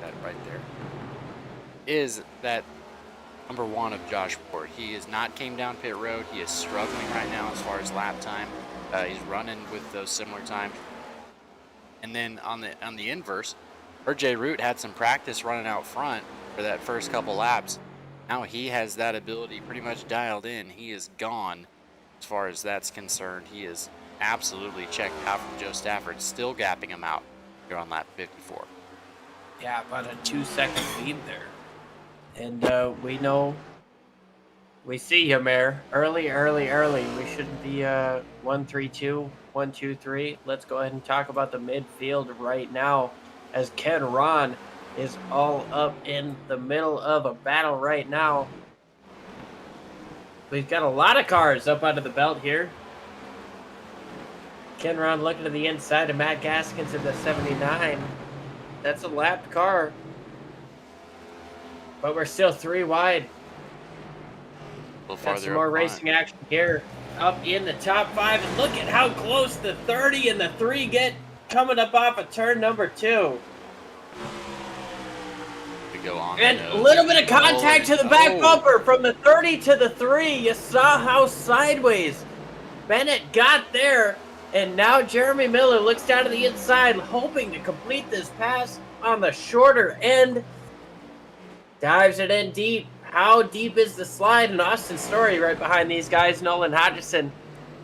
That right there is that number 1 of Josh Ward. He has not came down pit road. He is struggling right now as far as lap time. He's running with those similar times. And then on the inverse, RJ Root had some practice running out front for that first couple laps. Now he has that ability pretty much dialed in. He is gone as far as that's concerned. He is absolutely checked out from Joe Stafford, still gapping him out here on lap 54. Yeah, about a 2-second lead there. And we see you, Mayor. Early. We shouldn't be 1-3-2, 1-2-3. Let's go ahead and talk about the midfield right now, as Ken Ron is all up in the middle of a battle right now. We've got a lot of cars up under the belt here. Ken Ron looking to the inside of Matt Gaskins in the 79. That's a lapped car. But we're still 3 wide. Got some more racing action here. Up in the top 5. And look at how close the 30 and the 3 get coming up off of turn number 2. To go on. And a little bit of contact to the back bumper from the 30 to the 3. You saw how sideways Bennett got there. And now Jeremy Miller looks down to the inside, hoping to complete this pass on the shorter end. Dives it in deep. How deep is the slide? And Austin Story right behind these guys. Nolan Hodgson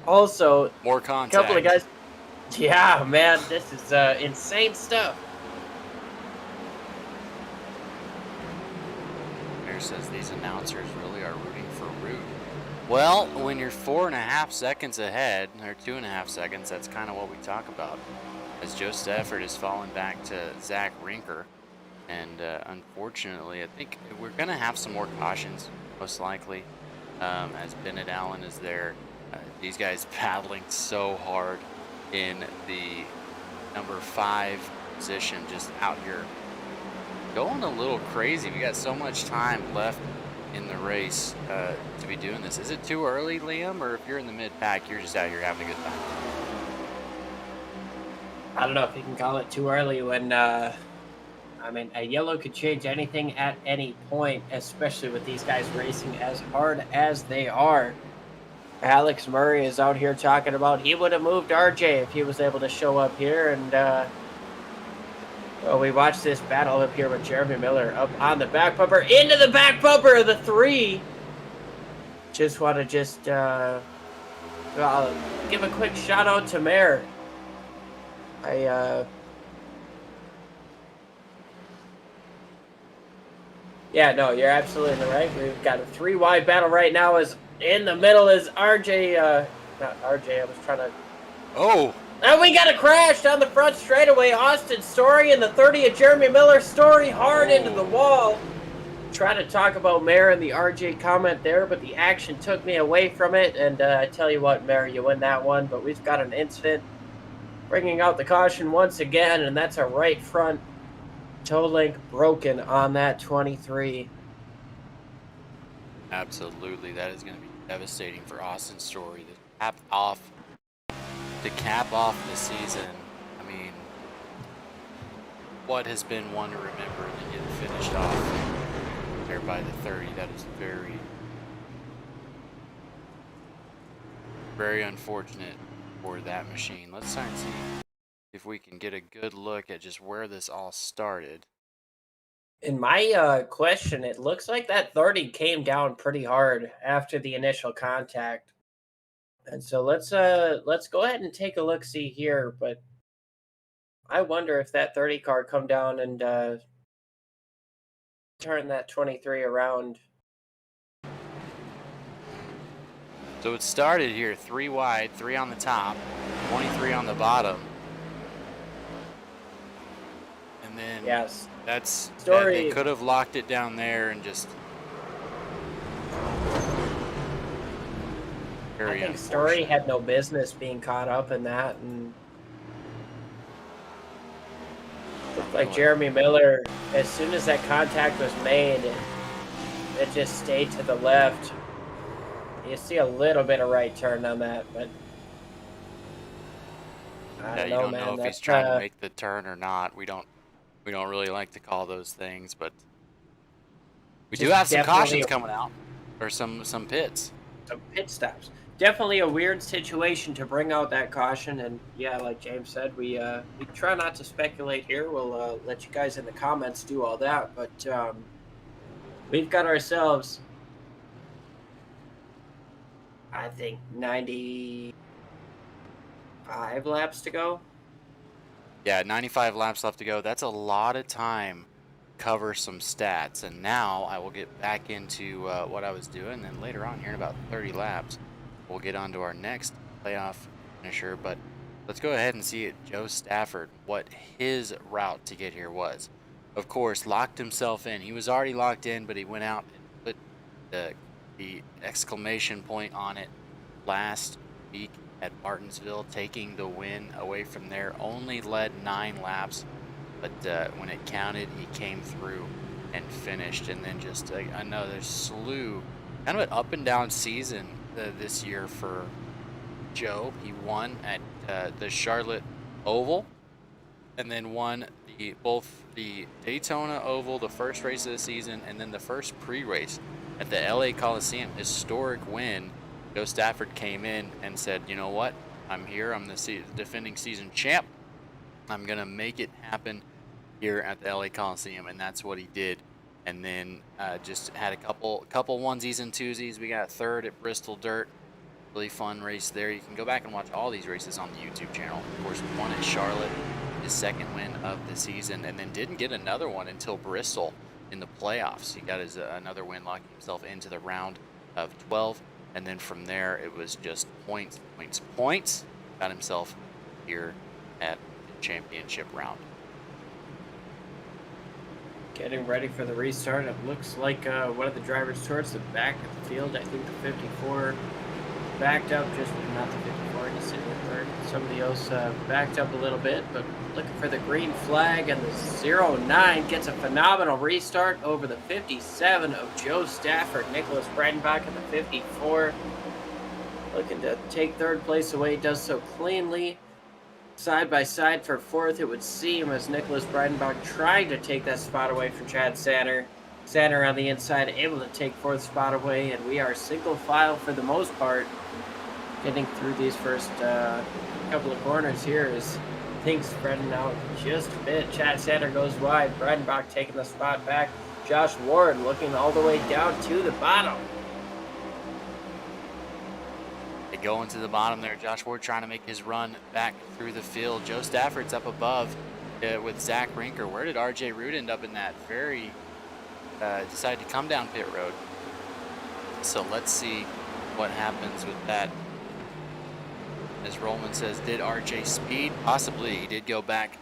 also. More contact. A couple of guys. Yeah, man, this is insane stuff. Mayor says these announcers really are rooting for Root. Well, when you're 4.5 seconds ahead, or 2.5 seconds, that's kind of what we talk about. As Joe Stafford is falling back to Zach Rinker. And unfortunately, I think we're going to have some more cautions, most likely, as Bennett Allen is there. These guys battling so hard in the number 5 position, just out here going a little crazy. We got so much time left in the race to be doing this. Is it too early, Liam, or if you're in the mid-pack, you're just out here having a good time? I don't know if you can call it too early when, I mean, a yellow could change anything at any point, especially with these guys racing as hard as they are. Alex Murray is out here talking about he would have moved RJ if he was able to show up here. And, well, we watched this battle up here with Jeremy Miller up on the back bumper, into the back bumper of the 3. Just want to give a quick shout out to Mayor. Yeah, no, you're absolutely right. We've got a 3 wide battle right now. Is in the middle is RJ. Not RJ. I was trying to. Oh. And we got a crash down the front straightaway. Austin Story and the 30 of Jeremy Miller. Story hard into the wall. Trying to talk about Mayor and the RJ comment there, but the action took me away from it. And I tell you what, Mayor, you win that one. But we've got an incident bringing out the caution once again, and that's a right front toe link broken on that 23. Absolutely, that is going to be devastating for Austin Story to cap off the season. I mean, what has been one to remember and then get finished off there by the 30? That is very, very unfortunate for that machine. Let's try and see if we can get a good look at just where this all started. In my question, it looks like that 30 came down pretty hard after the initial contact. And so let's go ahead and take a look see here, but I wonder if that 30 car come down and turn that 23 around. So it started here 3 wide, 3 on the top, 23 on the bottom. And then yes, they could have locked it down there and just. I think Story had no business being caught up in that, and looked like Jeremy Miller, as soon as that contact was made, it just stayed to the left. You see a little bit of right turn on that, but I don't know, you don't man. know if he's trying to make the turn or not. We don't really like to call those things, but we do have some cautions coming out, or some pits. Some pit stops. definitely a weird situation to bring out that caution. And yeah, like James said, we try not to speculate here. We'll let you guys in the comments do all that. But we've got ourselves, I think, 95 laps to go. Yeah, 95 laps left to go. That's a lot of time to cover some stats. And now I will get back into what I was doing. Then later on here in about 30 laps, we'll get on to our next playoff finisher. But let's go ahead and see Joe Stafford, what his route to get here was. Of course, locked himself in. He was already locked in, but he went out and put the exclamation point on it last week at Martinsville, taking the win away from there. Only led 9 laps, but when it counted, he came through and finished. And then just another slew, kind of an up and down season this year for Joe. He won at the Charlotte Oval, and then won both the Daytona Oval, the first race of the season, and then the first pre-race at the LA Coliseum. Historic win. Joe Stafford came in and said, you know what, I'm here, I'm the defending season champ, I'm gonna make it happen here at the LA Coliseum. And that's what he did. And then just had a couple onesies and twosies. We got third at Bristol Dirt, really fun race there. You can go back and watch all these races on the YouTube channel. Of course, won at Charlotte, his second win of the season, and then didn't get another one until Bristol in the playoffs. He got his another win, locking himself into the round of 12, and then from there it was just points. Got himself here at the championship round. Getting ready for the restart. It looks like one of the drivers towards the back of the field. I think the 54 backed up, just not the 54, he's sitting in third. Somebody else backed up a little bit, but looking for the green flag, and the 09 gets a phenomenal restart over the 57 of Joe Stafford. Nicholas Breidenbach in the 54, looking to take third place away, does so cleanly. Side by side for fourth, it would seem, as Nicholas Breidenbach trying to take that spot away from Chad Sander. Sander on the inside, able to take fourth spot away, and we are single file for the most part, getting through these first couple of corners here as things spreading out just a bit. Chad Sander goes wide, Breidenbach taking the spot back. Josh Ward looking all the way down to the bottom. They go into the bottom there. Josh Ward trying to make his run back through the field. Joe Stafford's up above with Zach Rinker. Where did RJ Root end up in that? Decided to come down pit road. So let's see what happens with that. As Rollman says, did RJ speed? Possibly. He did go back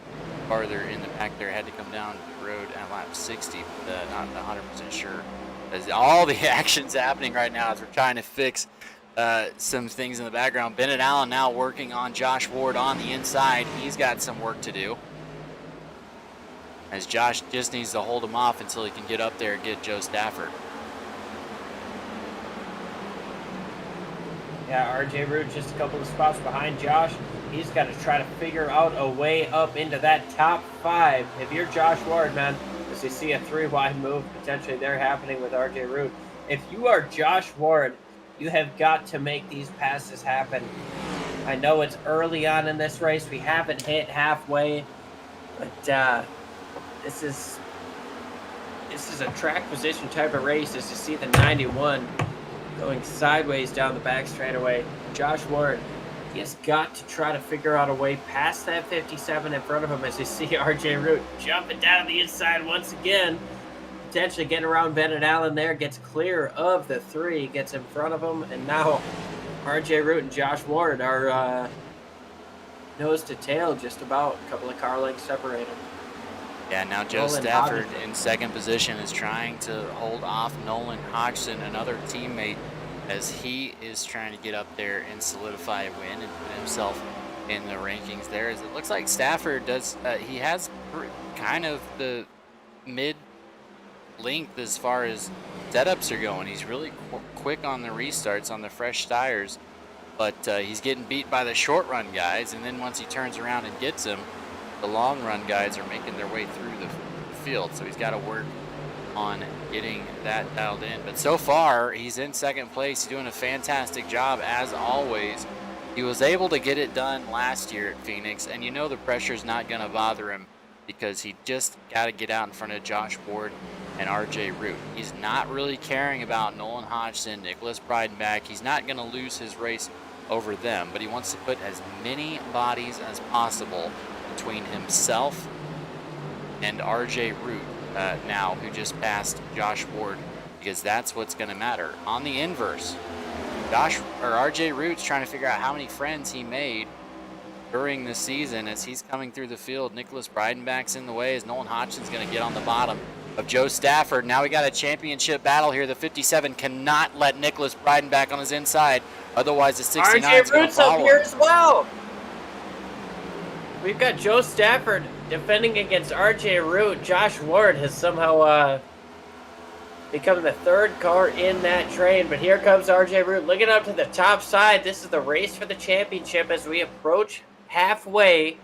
farther in the pack there. Had to come down the road at lap 60, but not 100% sure. As all the action's happening right now as we're trying to fix some things in the background. Bennett Allen now working on Josh Ward on the inside. He's got some work to do, as Josh just needs to hold him off until he can get up there and get Joe Stafford. Yeah, RJ Root just a couple of spots behind Josh. He's got to try to figure out a way up into that top 5. If you're Josh Ward, man, as you see a 3-wide move potentially there happening with RJ Root. If you are Josh Ward, you have got to make these passes happen. I know it's early on in this race. We haven't hit halfway, but this is a track position type of race. As you see the 91 going sideways down the back straightaway. Josh Ward, he has got to try to figure out a way past that 57 in front of him, as you see RJ Root jumping down the inside once again. Potentially getting around Bennett Allen there, gets clear of the 3, gets in front of him, and now RJ Root and Josh Ward are nose to tail, just about a couple of car lengths separated. Yeah, now Joe Stafford in second position is trying to hold off Nolan Hodgson, another teammate, as he is trying to get up there and solidify a win and put himself in the rankings there. As it looks like Stafford does, he has kind of the mid length as far as setups are going. He's really quick on the restarts on the fresh tires, but he's getting beat by the short run guys, and then once he turns around and gets him, the long run guys are making their way through the field. So he's got to work on getting that dialed in. But so far, he's in second place. He's doing a fantastic job, as always. He was able to get it done last year at Phoenix, and you know the pressure's not going to bother him because he just got to get out in front of Josh Ward and RJ Root. He's not really caring about Nolan Hodgson, Nicholas Breidenbach. He's not going to lose his race over them, but he wants to put as many bodies as possible between himself and RJ Root now, who just passed Josh Ward, because that's what's going to matter. On the inverse, RJ Root's trying to figure out how many friends he made during the season as he's coming through the field. Nicholas Breidenbach's in the way as Nolan Hodgson's going to get on the bottom of Joe Stafford. Now we got a championship battle here. The 57 cannot let Nicholas Breidenbach on his inside, otherwise the 69 is RJ going to Root's up follow here him. as well. We've got Joe Stafford defending against RJ Root. Josh Ward has somehow become the third car in that train, but here comes RJ Root looking up to the top side. This is the race for the championship as we approach halfway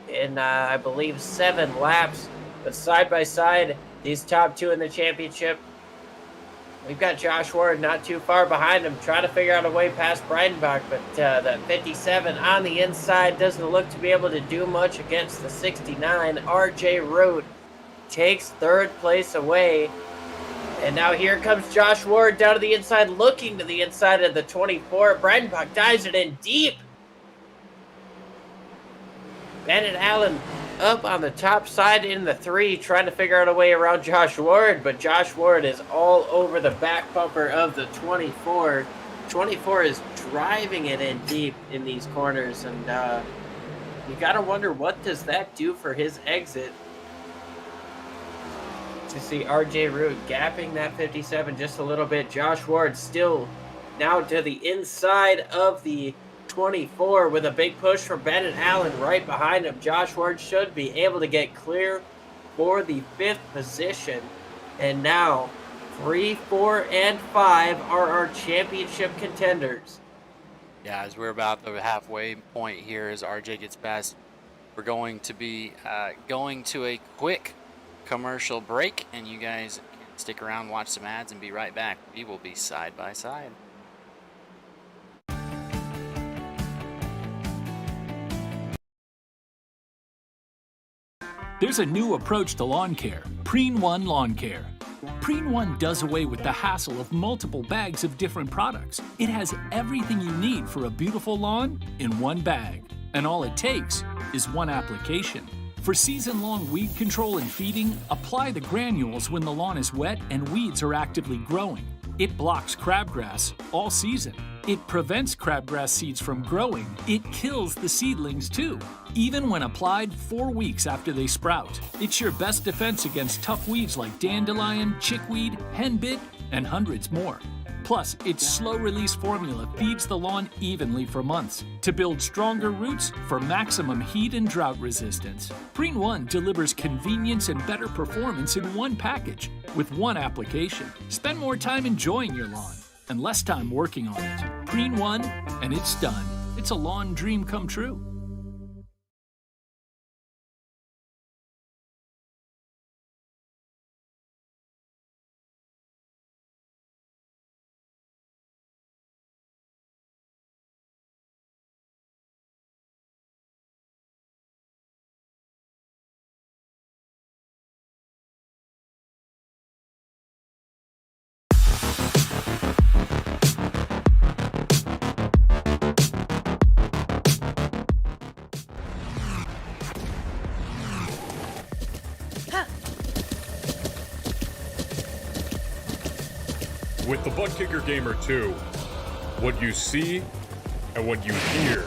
in, I believe, 7 laps. But side by side, these top two in the championship. We've got Josh Ward not too far behind him, trying to figure out a way past Breidenbach, but that 57 on the inside doesn't look to be able to do much against the 69. RJ Root takes third place away. And now here comes Josh Ward down to the inside, looking to the inside of the 24. Breidenbach dives it in deep. Bennett Allen up on the top side in the 3, trying to figure out a way around Josh Ward, but Josh Ward is all over the back bumper of the 24. 24 is driving it in deep in these corners, and you gotta wonder, what does that do for his exit? To see RJ Root gapping that 57 just a little bit. Josh Ward still now to the inside of the 24 with a big push for Bennett Allen right behind him. Josh Ward should be able to get clear for the 5th position. And now 3, 4, and 5 are our championship contenders. Yeah, as we're about the halfway point here, as RJ gets past, we're going to be going to a quick commercial break, and you guys can stick around, watch some ads, and be right back. We will be side by side. There's a new approach to lawn care, Preen One Lawn Care. Preen One does away with the hassle of multiple bags of different products. It has everything you need for a beautiful lawn in one bag, and all it takes is one application. For season-long weed control and feeding, apply the granules when the lawn is wet and weeds are actively growing. It blocks crabgrass all season. It prevents crabgrass seeds from growing. It kills the seedlings too, even when applied 4 weeks after they sprout. It's your best defense against tough weeds like dandelion, chickweed, henbit, and hundreds more. Plus, its slow-release formula feeds the lawn evenly for months to build stronger roots for maximum heat and drought resistance. Preen One delivers convenience and better performance in one package with one application. Spend more time enjoying your lawn and less time working on it. Preen One, and it's done. It's a lawn dream come true. With the Buttkicker Gamer 2, what you see and what you hear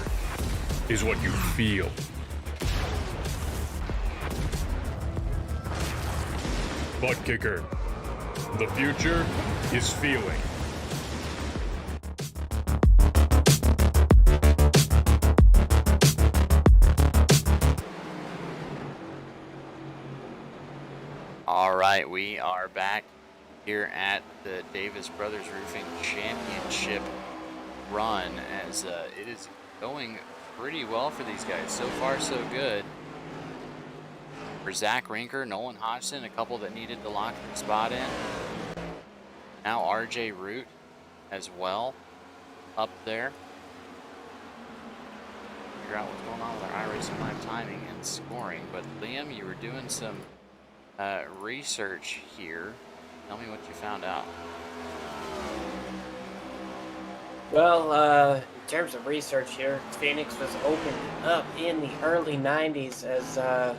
is what you feel. Buttkicker, the future is feeling. All right, we are back here at the Davis Brothers Roofing Championship run, as it is going pretty well for these guys. So far, so good. for Zach Rinker, Nolan Hodgson, a couple that needed to lock the spot in. Now RJ Root as well up there. Figure out what's going on with our iRacing live timing and scoring. But Liam, you were doing some research here. Tell me what you found out. Well, in terms of research here, Phoenix was opened up in the early 90s as a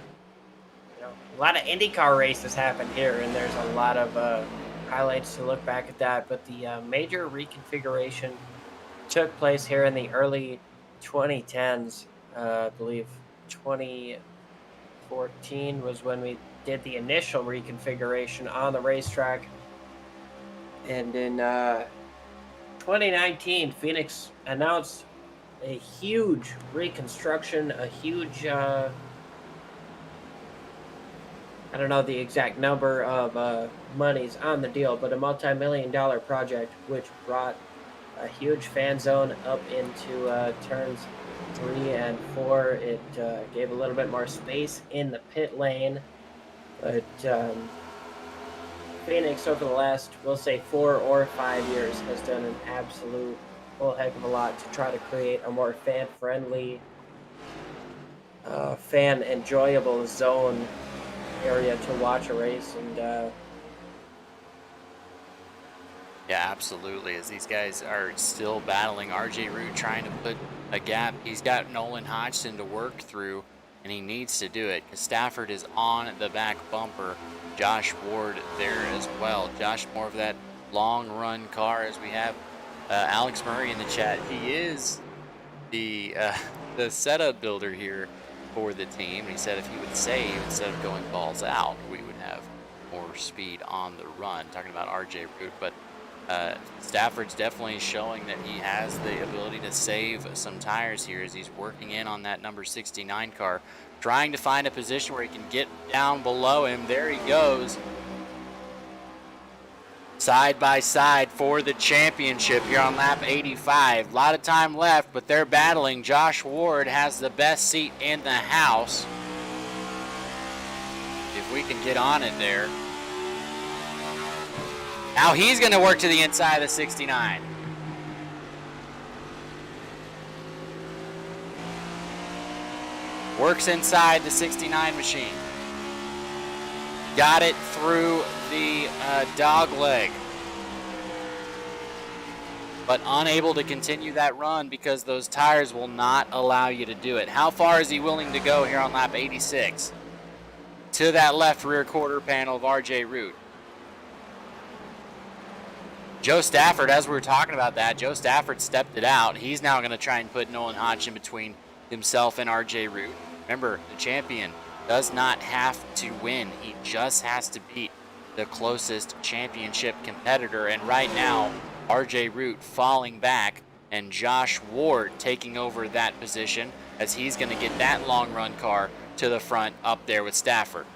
lot of IndyCar races happened here, and there's a lot of highlights to look back at that. But the major reconfiguration took place here in the early 2010s. I believe 2014 was when we did the initial reconfiguration on the racetrack. And in 2019, Phoenix announced a huge reconstruction, a huge, I don't know the exact number of monies on the deal, but a multi-million-dollar project which brought a huge fan zone up into turns 3 and 4. It gave a little bit more space in the pit lane, but Phoenix over the last, we'll say 4 or 5 years, has done an absolute whole heck of a lot to try to create a more fan-friendly, fan-enjoyable zone area to watch a race. And yeah, absolutely. As these guys are still battling, RJ Root trying to put a gap. He's got Nolan Hodgson to work through, and he needs to do it because Stafford is on the back bumper. Josh Ward there as well. Josh, more of that long run car, as we have Alex Murray in the chat. He is the setup builder here for the team. He said if he would save instead of going balls out, we would have more speed on the run. Talking about RJ Root, but Stafford's definitely showing that he has the ability to save some tires here as he's working in on that number 69 car, trying to find a position where he can get down below him. There he goes. Side by side for the championship here on lap 85. A lot of time left, but they're battling. Josh Ward has the best seat in the house. If we can get on it there. Now he's going to work to the inside of the 69. Works inside the 69 machine. Got it through the dog leg. But unable to continue that run because those tires will not allow you to do it. How far is he willing to go here on lap 86? To that left rear quarter panel of RJ Root. Joe Stafford, as we were talking about that, Joe Stafford stepped it out. He's now going to try and put Nolan Hodgson between himself and RJ Root. Remember, the champion does not have to win. He just has to beat the closest championship competitor. And right now, RJ Root falling back and Josh Ward taking over that position as he's going to get that long run car to the front up there with Stafford.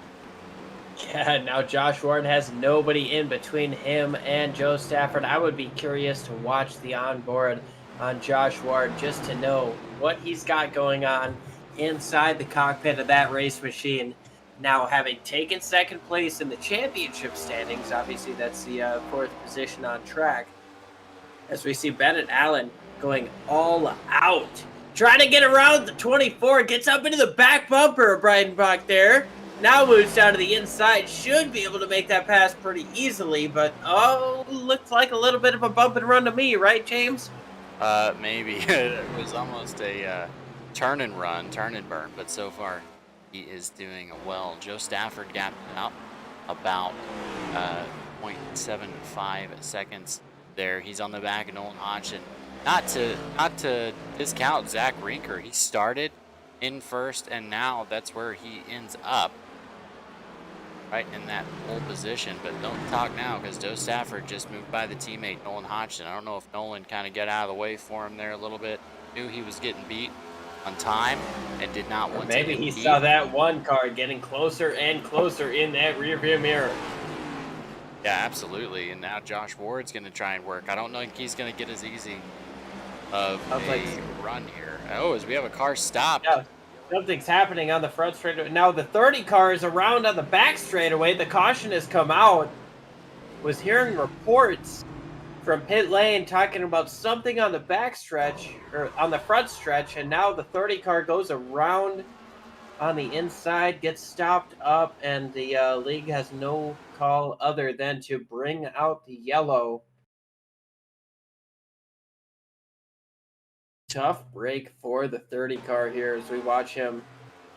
yeah, now Josh Ward has nobody in between him and Joe Stafford. I would be curious to watch the onboard on Josh Ward just to know what he's got going on inside the cockpit of that race machine. Now, having taken second place in the championship standings, obviously that's the fourth position on track, as we see Bennett Allen going all out, trying to get around the 24, gets up into the back bumper of Breidenbach there. Now moves down to the inside, should be able to make that pass pretty easily, but looks like a little bit of a bump and run to me, right, James? Maybe. It was almost a turn and run, turn and burn, but so far he is doing well. Joe Stafford gapped out about 0.75 seconds there. He's on the back of Nolan Hodgson. Not to discount Zach Rinker. He started in first, and now that's where he ends up, right in that pole position. But don't talk now because Joe Stafford just moved by the teammate Nolan Hodgson. I don't know if Nolan kind of got out of the way for him there a little bit. Knew he was getting beat on time and did not want to. Maybe he saw that one car getting closer and closer in that rear view mirror. Yeah, absolutely. And now Josh Ward's going to try and work. I don't think he's going to get as easy of a run here. Oh, as we have a car stopped. Yeah. Something's happening on the front straightaway. Now the 30 car is around on the back straightaway. The caution has come out. Was hearing reports from pit lane talking about something on the back stretch or on the front stretch, and now the 30 car goes around on the inside, gets stopped up, and the league has no call other than to bring out the yellow. Tough break for the 30 car here as we watch him.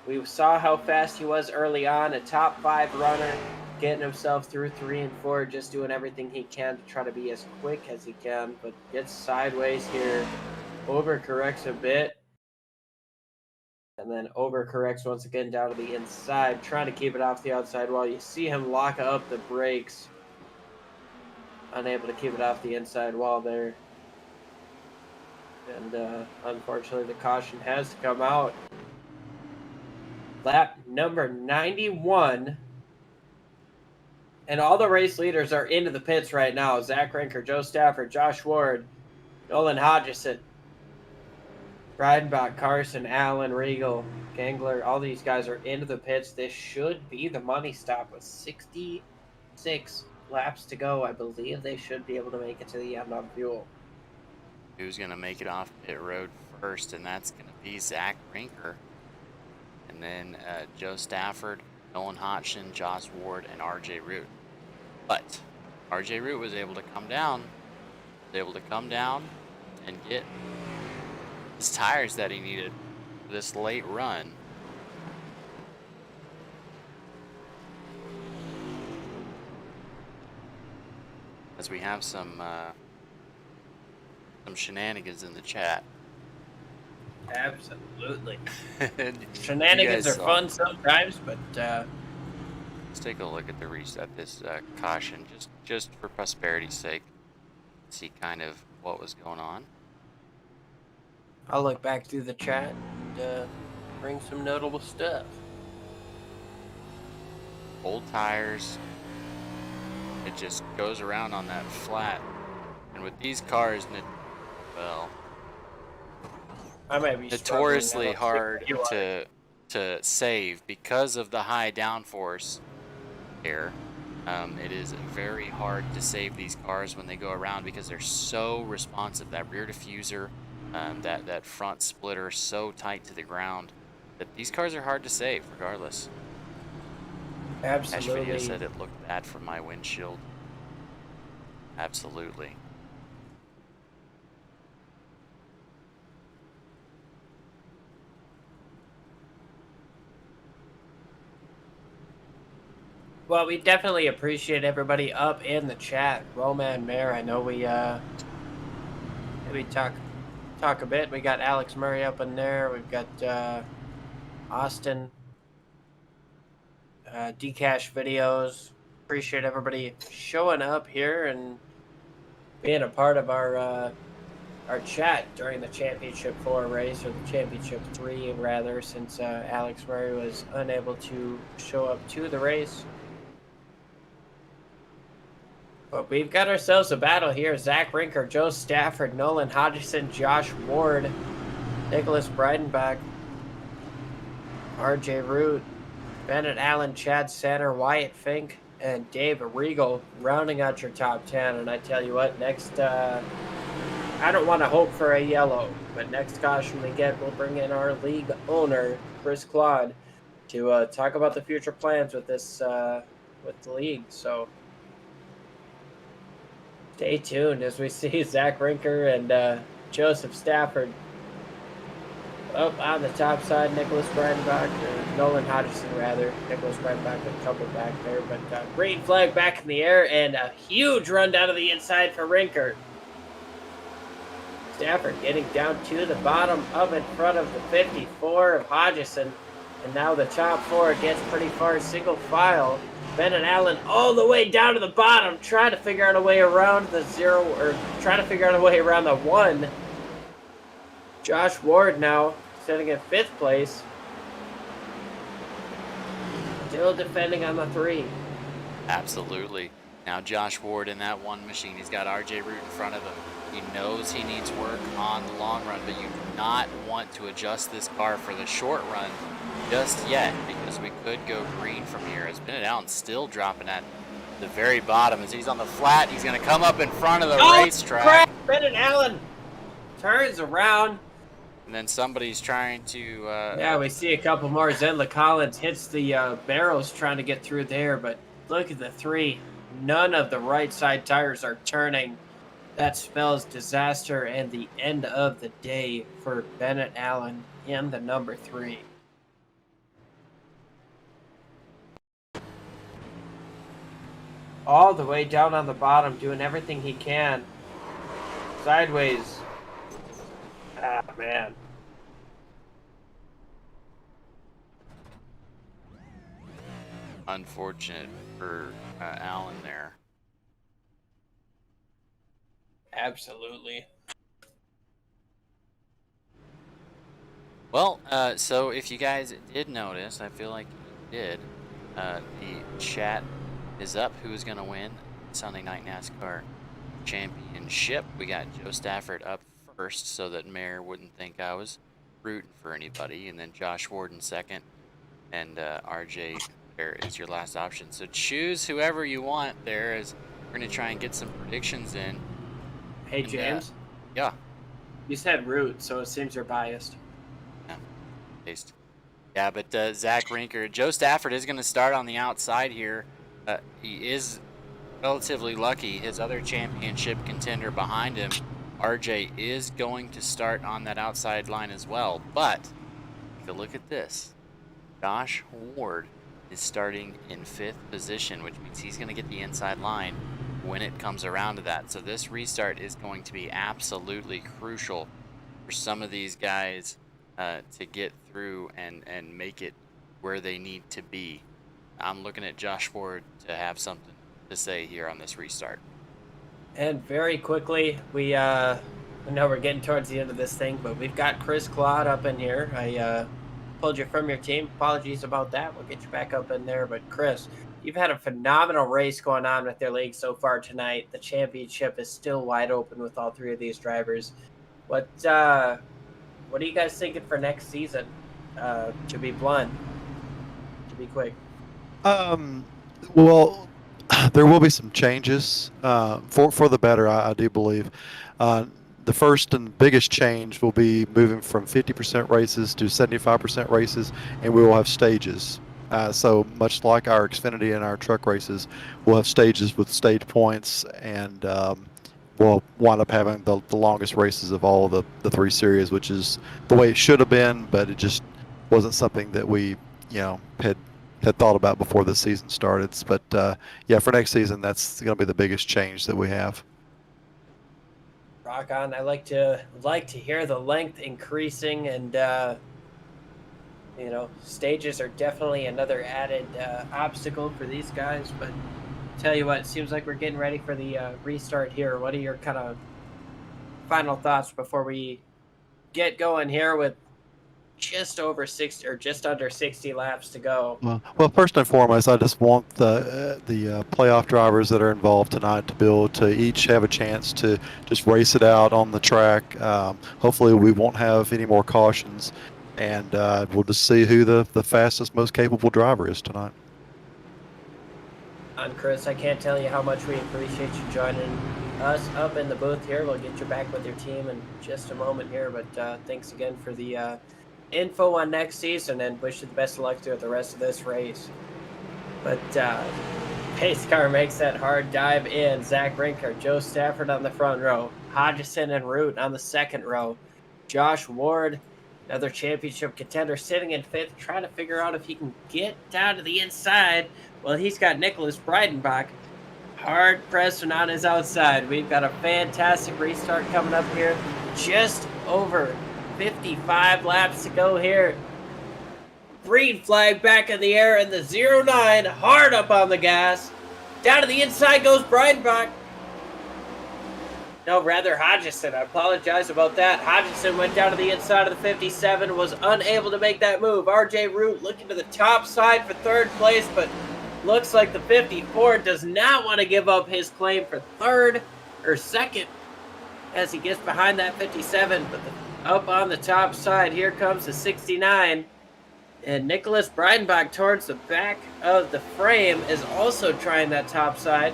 We saw how fast he was early on, a top 5 runner, getting himself through 3 and 4, just doing everything he can to try to be as quick as he can, but gets sideways here, overcorrects a bit, and then overcorrects once again down to the inside, trying to keep it off the outside wall. You see him lock up the brakes, unable to keep it off the inside wall there. And unfortunately, the caution has come out. Lap number 91. And all the race leaders are into the pits right now. Zach Rinker, Joe Stafford, Josh Ward, Nolan Hodgson, Breidenbach, Carson, Allen, Regal, Gangler. All these guys are into the pits. This should be the money stop with 66 laps to go. I believe they should be able to make it to the end on fuel. Who's going to make it off pit road first, and that's going to be Zach Rinker. And then Joe Stafford, Nolan Hodgson, Josh Ward, and RJ Root. But RJ Root was able to come down, and get his tires that he needed for this late run. As we have some shenanigans in the chat. Absolutely. Shenanigans are fun sometimes, but let's take a look at this caution, just for prosperity's sake. See kind of what was going on. I'll look back through the chat and bring some notable stuff. Old tires. It just goes around on that flat, and with these cars, well, I might be notoriously hard to save because of the high downforce here. It is very hard to save these cars when they go around because they're so responsive. That rear diffuser, that front splitter, so tight to the ground that these cars are hard to save regardless. Absolutely. Ash Video said it looked bad from my windshield. Absolutely. Well, we definitely appreciate everybody up in the chat. Roman Mayor, I know we talk a bit. We got Alex Murray up in there. We've got Austin, Dcash Videos. Appreciate everybody showing up here and being a part of our chat during the Championship 4 race, or the Championship 3 rather, since Alex Murray was unable to show up to the race. But we've got ourselves a battle here. Zach Rinker, Joe Stafford, Nolan Hodgson, Josh Ward, Nicholas Breidenbach, RJ Root, Bennett Allen, Chad Sander, Wyatt Fink, and Dave Regal rounding out your top 10. And I tell you what, next, I don't want to hope for a yellow, but next caution we get, we'll bring in our league owner, Chris Claude, to talk about the future plans with this, with the league. So stay tuned as we see Zach Rinker and Joseph Stafford up on the top side. Nicholas Breidenbach, or Nolan Hodgson rather. Nicholas Breidenbach with a couple back there, but green flag back in the air and a huge run down to the inside for Rinker. Stafford getting down to the bottom up in front of the 54 of Hodgson, and now the top 4 gets pretty far single file. Bennett Allen all the way down to the bottom, trying to figure out a way around the 0, or trying to figure out a way around the 1. Josh Ward now sitting in 5th place. Still defending on the 3. Absolutely. Now Josh Ward in that one machine. He's got RJ Root in front of him. He knows he needs work on the long run, but you do not want to adjust this car for the short run just yet, because we could go green from here. As Bennett Allen still dropping at the very bottom as he's on the flat. He's going to come up in front of the racetrack. Crap! Bennett Allen turns around. And then somebody's trying to... yeah, we see a couple more. Zendla Collins hits the barrels trying to get through there, but look at the three. None of the right side tires are turning. That spells disaster and the end of the day for Bennett Allen in the number 3. All the way down on the bottom, doing everything he can. Sideways. Ah, man. Unfortunate for Allen there. Absolutely. Well, so if you guys did notice, I feel like you did, the chat is up. Who's going to win Sunday Night NASCAR Championship? We got Joe Stafford up first so that Mayor wouldn't think I was rooting for anybody, and then Josh Ward in second, and RJ there is your last option. So choose whoever you want there, as we're going to try and get some predictions in. Hey, And, James. Yeah. You said root, so it seems you're biased. Yeah. Taste. Yeah, but Zach Rinker, Joe Stafford is going to start on the outside here. He is relatively lucky. His other championship contender behind him, RJ, is going to start on that outside line as well. But if you look at this, Josh Ward is starting in 5th position, which means he's going to get the inside line when it comes around to that. So this restart is going to be absolutely crucial for some of these guys to get through and make it where they need to be. I'm looking at Josh Ward to have something to say here on this restart. And very quickly, I know we're getting towards the end of this thing, but we've got Chris Claude up in here. I pulled you from your team. Apologies about that. We'll get you back up in there. But Chris, you've had a phenomenal race going on with their league so far tonight. The championship is still wide open with all 3 of these drivers. What are you guys thinking for next season? To be blunt, to be quick. Well, there will be some changes for the better, I do believe. The first and biggest change will be moving from 50% races to 75% races, and we will have stages. So much like our Xfinity and our truck races, we'll have stages with stage points, and we'll wind up having the longest races of all of the 3 series, which is the way it should have been, but it just wasn't something that we, had thought about before the season started. But yeah, for next season, that's going to be the biggest change that we have. Rock on. I like to hear the length increasing, and stages are definitely another added obstacle for these guys. But tell you what, it seems like we're getting ready for the restart here. What are your kind of final thoughts before we get going here with just over 60 or just under 60 laps to go? Well, first and foremost, I just want the playoff drivers that are involved tonight to be able to each have a chance to just race it out on the track. Hopefully we won't have any more cautions, and we'll just see who the fastest, most capable driver is tonight. And Chris, I can't tell you how much we appreciate you joining us up in the booth here. We'll get you back with your team in just a moment here, but thanks again for the info on next season, and wish you the best of luck throughout the rest of this race. But pace car makes that hard dive in. Zach Rinker, Joe Stafford on the front row, Hodgson and Root on the second row, Josh Ward, another championship contender, sitting in 5th, trying to figure out if he can get down to the inside. Well, he's got Nicholas Breidenbach hard pressing on his outside. We've got a fantastic restart coming up here. Just over 55 laps to go here. Green flag back in the air, and the 09 hard up on the gas. Down to the inside goes Breidenbach. No, rather Hodgson. I apologize about that. Hodgson went down to the inside of the 57, was unable to make that move. RJ Root looking to the top side for 3rd place, but Looks like the 54 does not want to give up his claim for third or second as he gets behind that 57. But up on the top side, here comes the 69. And Nicholas Breidenbach towards the back of the frame is also trying that top side.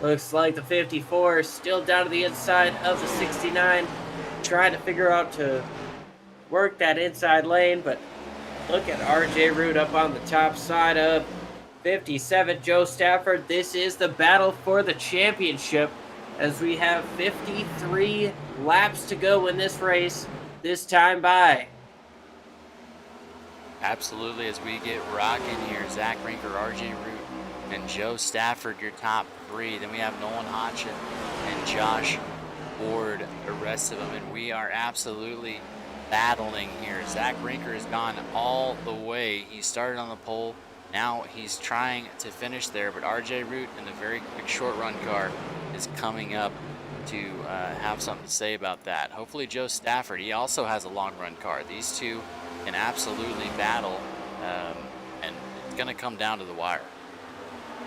Looks like the 54 is still down to the inside of the 69, trying to figure out to work that inside lane. But look at RJ Root up on the top side of 57. Joe Stafford, this is the battle for the championship as we have 53 laps to go in this race, this time by. Absolutely, as we get rocking here, Zach Rinker, RJ Root, and Joe Stafford, your top three. Then we have Nolan Hodgson and Josh Ward, the rest of them, and we are absolutely battling here. Zach Rinker has gone all the way. He started on the pole. Now he's trying to finish there, but RJ Root in the very quick short run car is coming up to have something to say about that. Hopefully Joe Stafford, he also has a long run car. These two can absolutely battle, and it's going to come down to the wire.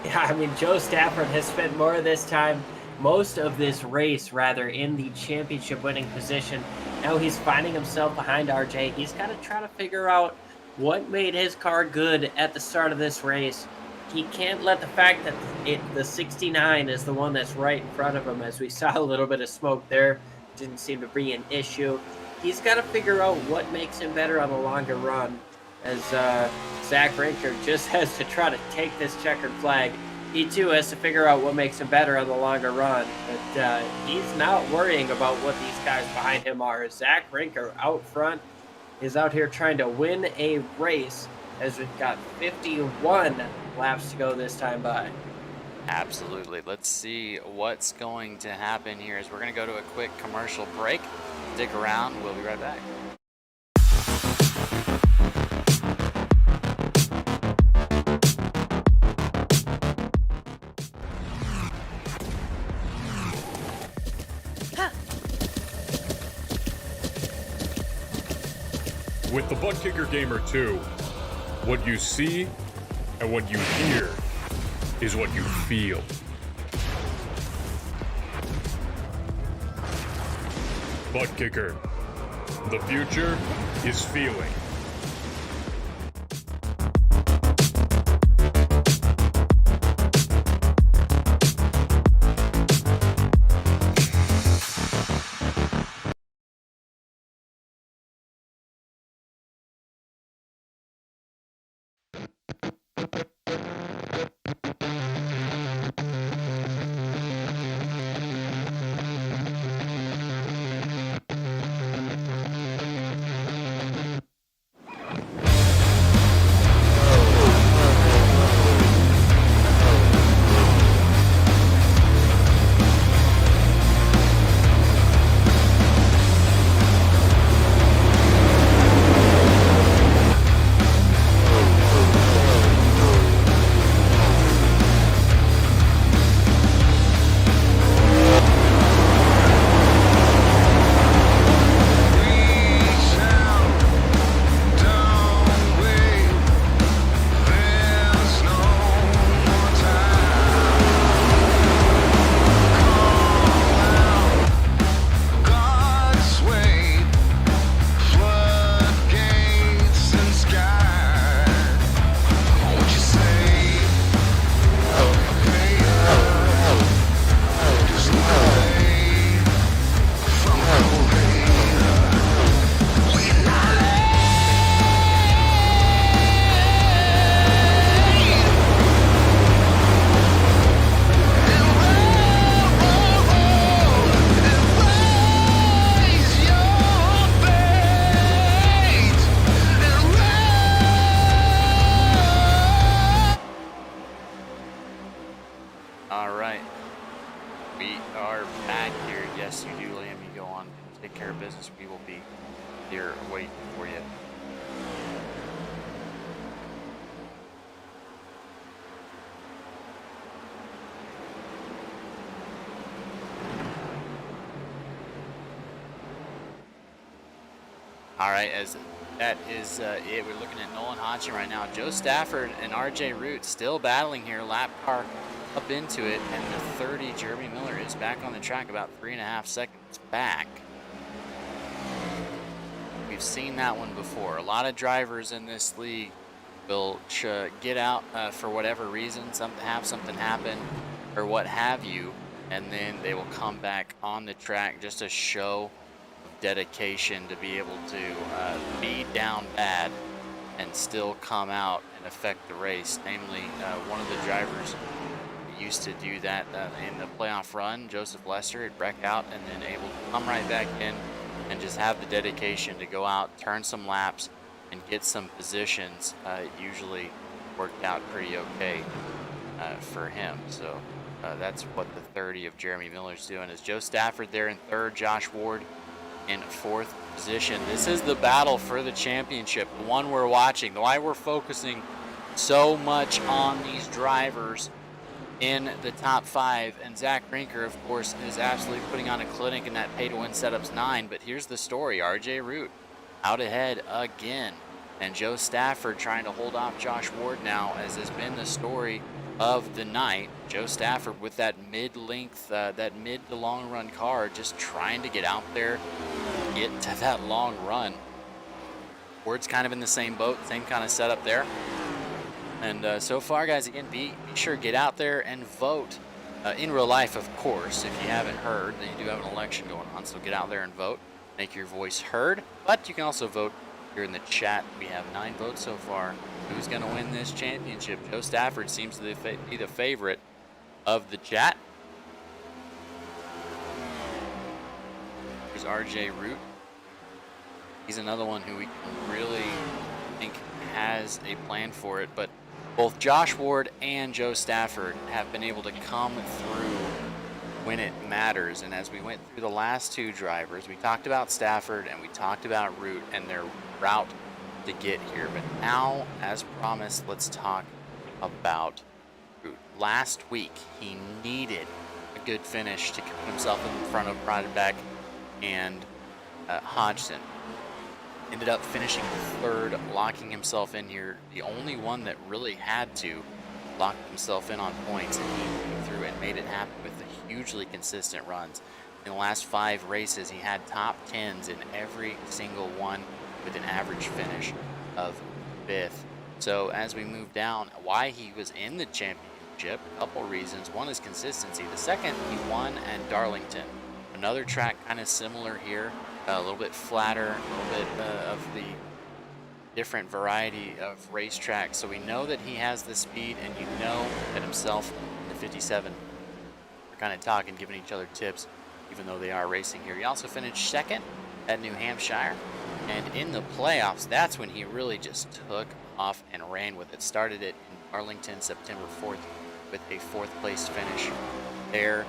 Yeah, I mean, Joe Stafford has spent most of this race, rather, in the championship winning position. Now he's finding himself behind RJ. He's got to try to figure out what made his car good at the start of this race. He can't let the fact that the 69 is the one that's right in front of him, as we saw a little bit of smoke there. Didn't seem to be an issue. He's got to figure out what makes him better on the longer run, as Zach Rinker just has to try to take this checkered flag. He too has to figure out what makes him better on the longer run, but he's not worrying about what these guys behind him are. Zach Rinker out front is out here trying to win a race, as we've got 51 laps to go this time by. Absolutely. Let's see what's going to happen here as we're going to go to a quick commercial break. Stick around. We'll be right back. With the Buttkicker Gamer 2, what you see and what you hear is what you feel. Buttkicker, the future is feeling. Here waiting for you. All right, as that is it. We're looking at Nolan Hodgson right now. Joe Stafford and RJ Root still battling here. Lap car up into it, and the 30 Jeremy Miller is back on the track, about 3.5 seconds back. We've seen that one before. A lot of drivers in this league will get out for whatever reason, have something happen or what have you, and then they will come back on the track. Just a show of dedication to be able to be down bad and still come out and affect the race. Namely, one of the drivers used to do that in the playoff run, Joseph Lester, had wreck out and then able to come right back in and just have the dedication to go out, turn some laps, and get some positions. It usually worked out pretty okay for him. So that's what the 30 of Jeremy Miller's doing. Is Joe Stafford there in third, Josh Ward in fourth position. This is the battle for the championship, the one we're watching, why we're focusing so much on these drivers in the top 5. And Zach Brinker, of course, is absolutely putting on a clinic in that pay-to-win setups 9. But here's the story. RJ Root out ahead again, and Joe Stafford trying to hold off Josh Ward now, as has been the story of the night. Joe Stafford with that mid-length, that mid to long run car, just trying to get out there, get to that long run. Ward's kind of in the same boat, same kind of setup there. And so far, guys, again, be sure get out there and vote. In real life, of course. If you haven't heard, then you do have an election going on, so get out there and vote. Make your voice heard, but you can also vote here in the chat. We have 9 votes so far. Who's going to win this championship? Joe Stafford seems to be the favorite of the chat. Here's RJ Root. He's another one who we can really think has a plan for it, but both Josh Ward and Joe Stafford have been able to come through when it matters. And as we went through the last 2 drivers, we talked about Stafford and we talked about Root and their route to get here. But now, as promised, let's talk about Root. Last week, he needed a good finish to keep himself in front of Brodbeck and Hodgson. Ended up finishing 3rd, locking himself in here. The only one that really had to lock himself in on points, and he came through and made it happen with the hugely consistent runs. In the last 5 races, he had top 10s in every single one with an average finish of 5th. So as we move down, why he was in the championship, a couple reasons. One is consistency. The second, he won at Darlington. Another track kind of similar here. A little bit flatter, a little bit of the different variety of racetracks. So we know that he has the speed, and you know that himself and the 57 are kind of talking, giving each other tips, even though they are racing here. He also finished 2nd at New Hampshire, and in the playoffs, that's when he really just took off and ran with it. Started it in Arlington, September 4th, with a 4th place finish there.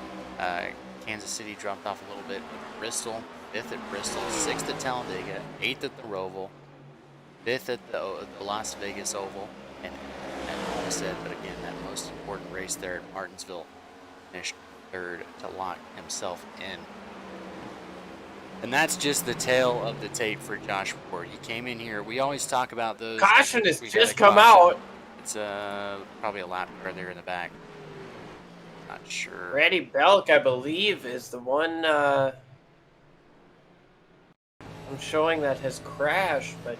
Kansas City dropped off a little bit with Bristol. 5th at Bristol, 6th at Talladega, 8th at the Roval, 5th at the Las Vegas Oval, and Homestead. But again, that most important race there at Martinsville, finished 3rd to lock himself in. And that's just the tail of the tape for Josh Ward. He came in here. We always talk about those. Caution has just come out. It's probably a lap car there in the back. Not sure. Randy Belk, I believe, is the one. I'm showing that has crashed, but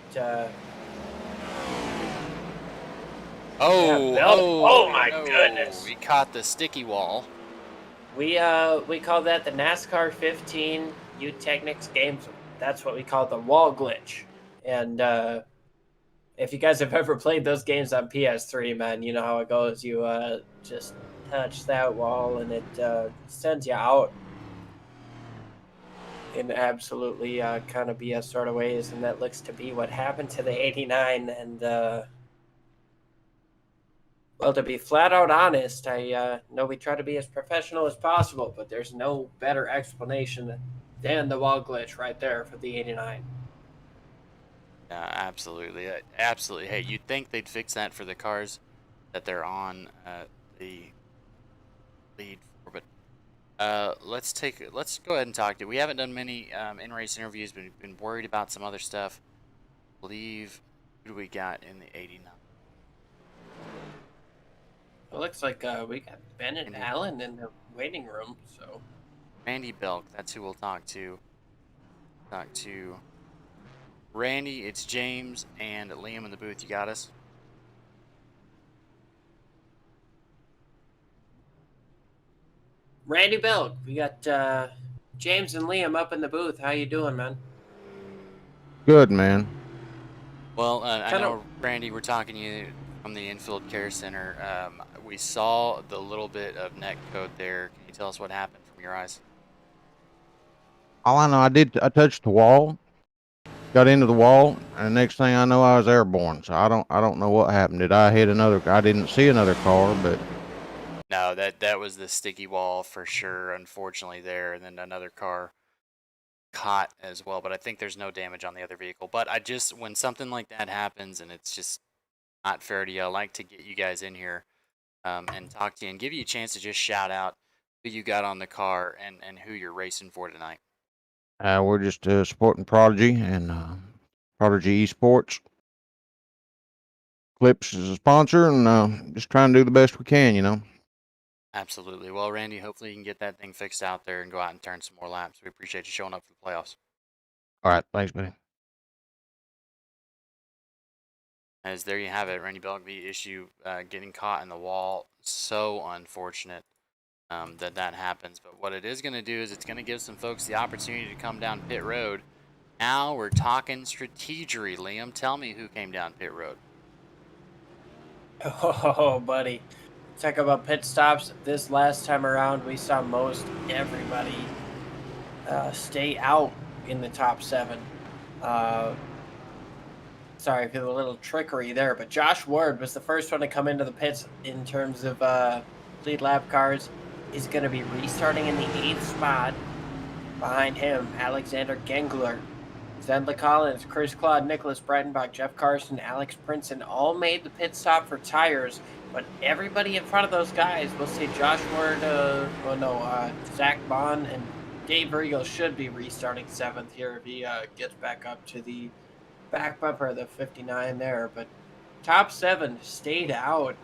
oh my goodness! We caught the sticky wall. We call that the NASCAR 15 U-Technics games. That's what we call the wall glitch. And if you guys have ever played those games on PS3, man, you know how it goes. You just touch that wall and it sends you out in absolutely kind of BS sort of ways, and that looks to be what happened to the 89. And well, to be flat out honest, I know we try to be as professional as possible, but there's no better explanation than the wall glitch right there for the 89. Absolutely, absolutely. Hey, you'd think they'd fix that for the cars that they're on the lead for, but let's go ahead and talk to. We haven't done many in-race interviews, but we've been worried about some other stuff believe, who do we got in the 89? It looks like we got Bennett Allen in the waiting room. So Randy Belk, that's who we'll talk to. Talk to Randy, it's James and Liam in the booth. You got us? Randy Belk, we got James and Liam up in the booth. How you doing, man? Good, man. Well, I know, Randy, we're talking to you from the Infield Care Center. We saw the little bit of neck code there. Can you tell us what happened from your eyes? All I know, I touched the wall, got into the wall, and the next thing I know, I was airborne. So I don't know what happened. Did I hit another? I didn't see another car, but No, that was the sticky wall for sure, unfortunately there, and then another car caught as well, but I think there's no damage on the other vehicle. But when something like that happens and it's just not fair to you, I like to get you guys in here and talk to you and give you a chance to just shout out who you got on the car and who you're racing for tonight. we're just supporting Prodigy and Prodigy Esports. Clips is a sponsor, and just trying to do the best we can, you know. Absolutely. Well, Randy, hopefully you can get that thing fixed out there and go out and turn some more laps. We appreciate you showing up for the playoffs. All right, thanks, buddy. As there you have it, Randy Belk, the issue getting caught in the wall. So unfortunate that happens. But what it is going to do is it's going to give some folks the opportunity to come down pit road. Now we're talking strategery. Liam, tell me who came down pit road. Oh, buddy. Talk about pit stops. This last time around, we saw most everybody stay out in the top 7. Sorry for the little trickery there, but Josh Ward was the first one to come into the pits in terms of lead lap cars. He's going to be restarting in the 8th spot. Behind him, Alexander Gengler, Zendla Collins, Chris Claude, Nicholas Breitenbach, Jeff Carson, Alex Princeton all made the pit stop for tires, but everybody in front of those guys, we'll say Josh Ward, Zach Bond and Dave Riegel should be restarting 7th here if he gets back up to the back bumper of the 59 there, but top 7 stayed out.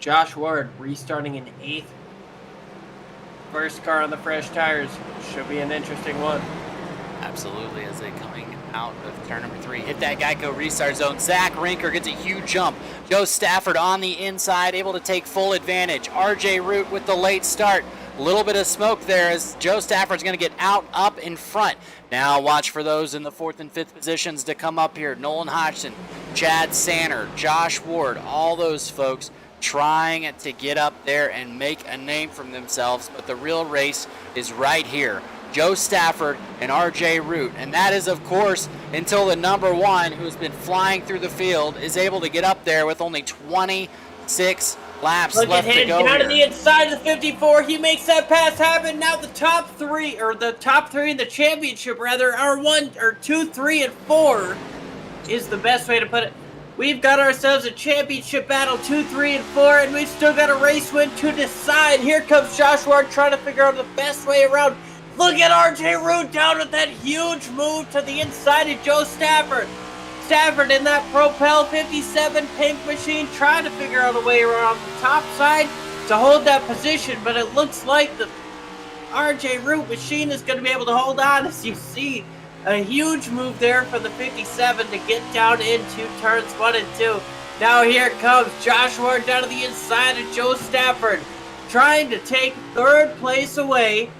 Josh Ward restarting in 8th. First car on the fresh tires. Should be an interesting one. Absolutely, as they coming out of turn number 3. Hit that Geico restart zone. Zach Rinker gets a huge jump. Joe Stafford on the inside, able to take full advantage. RJ Root with the late start. A little bit of smoke there as Joe Stafford's going to get out up in front. Now watch for those in the 4th and 5th positions to come up here. Nolan Hodgson, Chad Sanner, Josh Ward, all those folks trying to get up there and make a name for themselves. But the real race is right here. Joe Stafford and RJ Root. And that is, of course, until the number 1, who's been flying through the field, is able to get up there with only 26 laps Look left at him to go down here. to the inside of the 54. He makes that pass happen. Now the top 3 in the championship rather are 1 or 2, 3, and 4 is the best way to put it. We've got ourselves a championship battle, 2, 3, and 4, and we've still got a race win to decide. Here comes Josh Ward trying to figure out the best way around. Look at RJ Root down with that huge move to the inside of Joe Stafford. Stafford in that Propel 57 pink machine trying to figure out a way around the top side to hold that position, but it looks like the RJ Root machine is going to be able to hold on. As you see, a huge move there for the 57 to get down into turns 1 and 2. Now here comes Josh Ward down to the inside of Joe Stafford, trying to take 3rd place away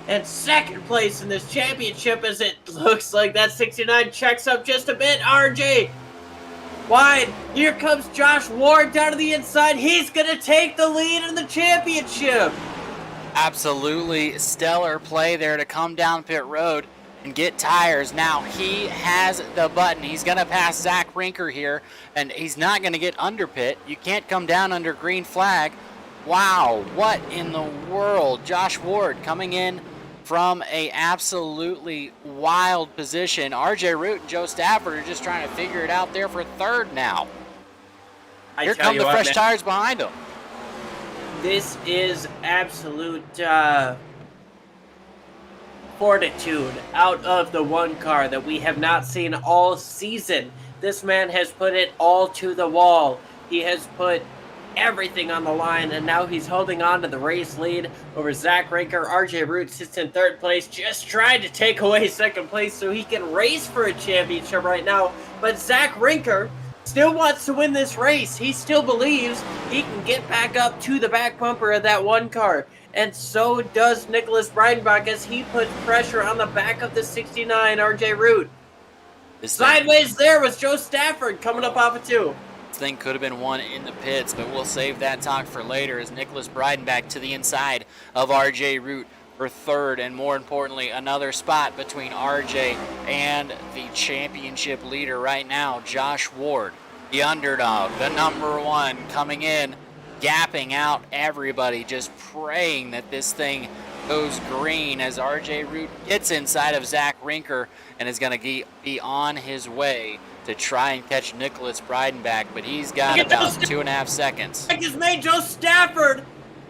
and 2nd place in this championship, as it looks like that 69 checks up just a bit. RJ wide. Here comes Josh Ward down to the inside. He's going to take the lead in the championship. Absolutely stellar play there to come down pit road and get tires. Now he has the button. He's going to pass Zach Rinker here, and he's not going to get under pit. You can't come down under green flag. Wow, what in the world? Josh Ward coming in from a absolutely wild position. RJ Root and Joe Stafford are just trying to figure it out there for 3rd now. Here come the fresh tires behind them. This is absolute fortitude out of the one car that we have not seen all season. This man has put it all to the wall. He has put everything on the line, and now he's holding on to the race lead over Zach Rinker. RJ Root sits in third place, just trying to take away second place so he can race for a championship right now. But Zach Rinker still wants to win this race. He still believes he can get back up to the back bumper of that one car. And so does Nicholas Breidenbach as he puts pressure on the back of the 69 RJ Root. Sideways there was Joe Stafford coming up off of 2. This thing could have been won in the pits, but we'll save that talk for later as Nicholas Breidenbach to the inside of RJ Root for third, and more importantly, another spot between RJ and the championship leader right now, Josh Ward, the underdog, the number one, coming in, gapping out everybody, just praying that this thing goes green as RJ Root gets inside of Zach Rinker and is going to be on his way to try and catch Nicholas Breidenbach, but he's got about 2.5 seconds. I just made Joe Stafford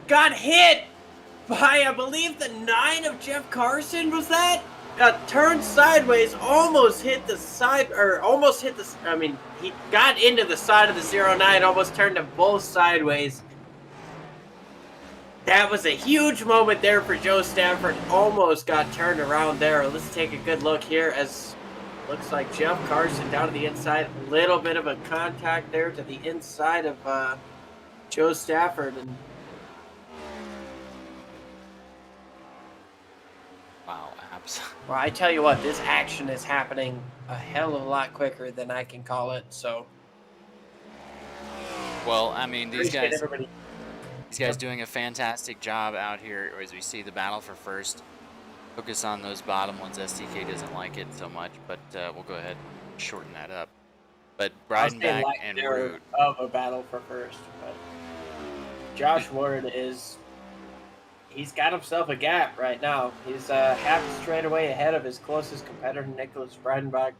got hit by, I believe, the 9 of Jeff Carson, was that? Turned sideways, almost hit the side, or almost hit the, I mean, he got into the side of the 09, almost turned them both sideways. That was a huge moment there for Joe Stafford, almost got turned around there. Let's take a good look here as looks like Jeff Carson down to the inside. A little bit of a contact there to the inside of Joe Stafford. And wow, absolutely. well, I tell you what, this action is happening a hell of a lot quicker than I can call it. So, well, I mean, these appreciate guys, everybody. these guys doing a fantastic job out here as we see the battle for first. Focus on those bottom ones. SDK doesn't like it so much, but we'll go ahead and shorten that up. But Breidenbach and Root of a battle for first. But Josh Ward he's got himself a gap right now. He's half a straightaway ahead of his closest competitor, Nicholas Breidenbach.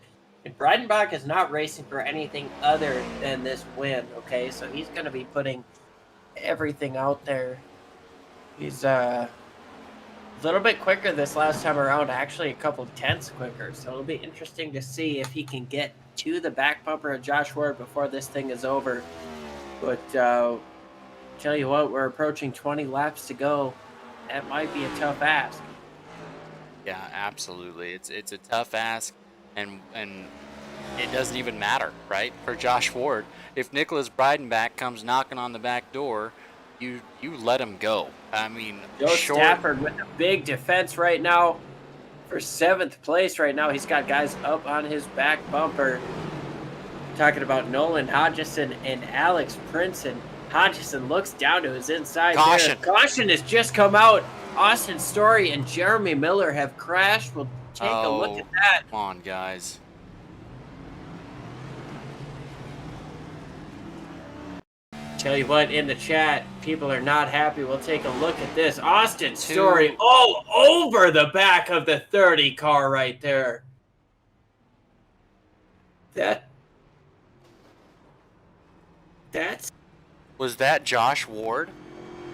And Breidenbach is not racing for anything other than this win, okay? So he's going to be putting everything out there. He's a little bit quicker this last time around, actually a couple of tenths quicker. So it'll be interesting to see if he can get to the back bumper of Josh Ward before this thing is over. But tell you what, we're approaching 20 laps to go. That might be a tough ask. Yeah, absolutely. It's a tough ask, and it doesn't even matter, right? For Josh Ward, if Nicholas Breidenbach comes knocking on the back door, you let him go. I mean, Joe Stafford with a big defense right now for 7th place right now. He's got guys up on his back bumper. Talking about Nolan Hodgson and Alex Princeton. Hodgson looks down to his inside. Caution. There. Caution has just come out. Austin Story and Jeremy Miller have crashed. We'll take a look at that. Come on, guys. Tell you what, in the chat, people are not happy. We'll take a look at this. Austin Story all over the back of the 30 car right there. That's... Was that Josh Ward?